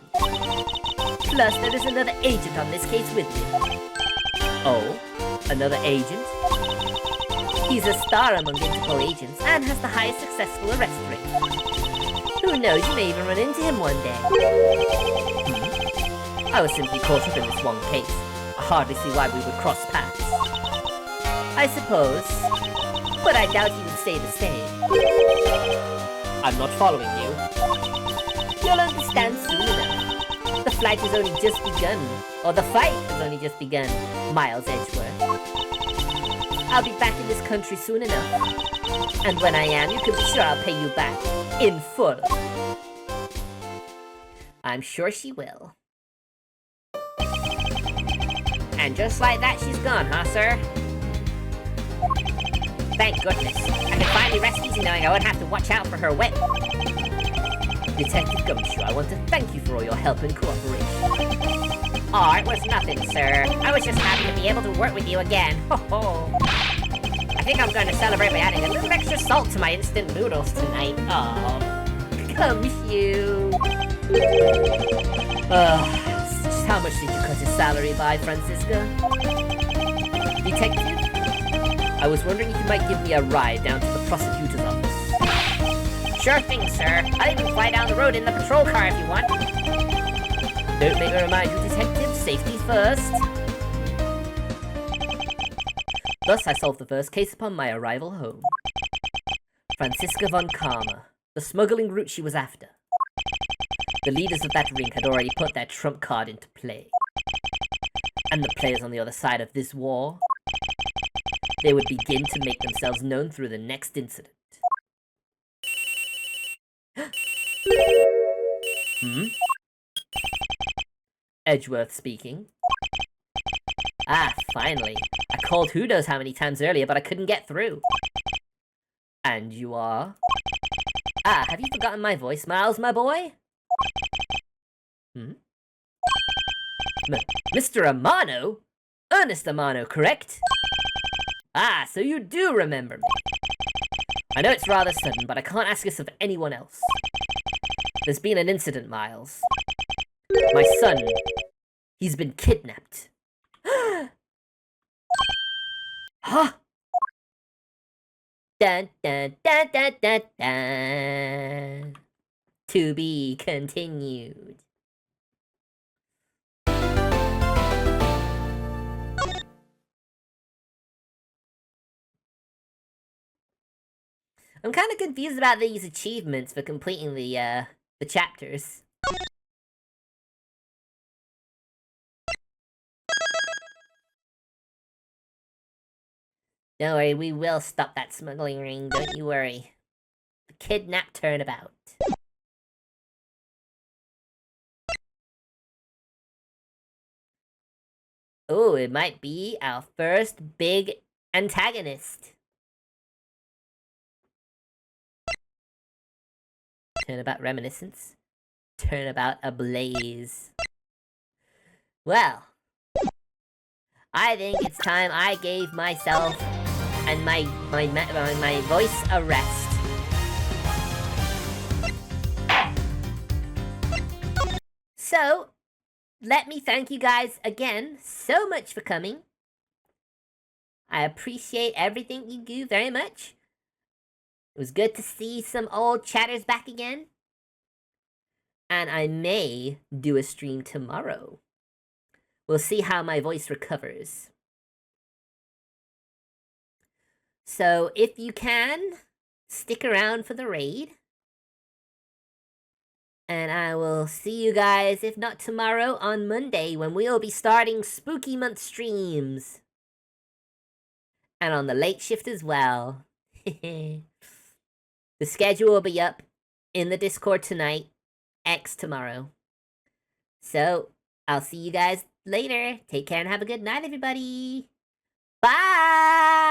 Plus, there is another agent on this case with me. Oh? Another agent? He's a star among Interpol agents and has the highest successful arrest rate. Who knows, you may even run into him one day. I was simply caught up in this one case. I hardly see why we would cross paths. I suppose, but I doubt he would say the same. I'm not following you. You'll understand soon enough. The flight has only just begun, or the fight has only just begun, Miles Edgeworth. I'll be back in this country soon enough. And when I am, you can be sure I'll pay you back. In full. I'm sure she will. And just like that, she's gone, huh, sir? Thank goodness. I can finally rest easy knowing I won't have to watch out for her whip. Detective Gumshoe, I want to thank you for all your help and cooperation. Oh, it was nothing, sir. I was just happy to be able to work with you again. Ho ho. I think I'm going to celebrate by adding a little extra salt to my instant noodles tonight. Oh, Gumshoe. Just how much did you cut his salary by, Francisca? Detective? I was wondering if you might give me a ride down to the prosecutor's office. Sure thing, sir. I'll even fly down the road in the patrol car if you want. Don't make me remind you, Detective. Safety first. Thus, I solved the first case upon my arrival home. Francisca von Karma, the smuggling route she was after. The leaders of that ring had already put their trump card into play. And the players on the other side of this war, they would begin to make themselves known through the next incident. Edgeworth speaking. Ah, finally. I called who knows how many times earlier, but I couldn't get through. And you are? Ah, have you forgotten my voice, Miles, my boy? Mr. Amano? Ernest Amano, correct? Ah, so you do remember me. I know it's rather sudden, but I can't ask this of anyone else. There's been an incident, Miles. My son, he's been kidnapped. Huh? Dun dun dun dun dun dun. To be continued. I'm kind of confused about these achievements for completing the chapters. Don't worry, we will stop that smuggling ring, don't you worry. The kidnap turnabout. Oh, it might be our first big antagonist. Turnabout reminiscence. Turnabout ablaze. Well, I think it's time I gave myself and my voice a rest. So, let me thank you guys again so much for coming. I appreciate everything you do very much. It was good to see some old chatters back again. And I may do a stream tomorrow. We'll see how my voice recovers. So, if you can, stick around for the raid. And I will see you guys, if not tomorrow, on Monday, when we'll be starting Spooky Month streams. And on the late shift as well. The schedule will be up in the Discord tonight. X tomorrow. So, I'll see you guys later. Take care and have a good night, everybody. Bye!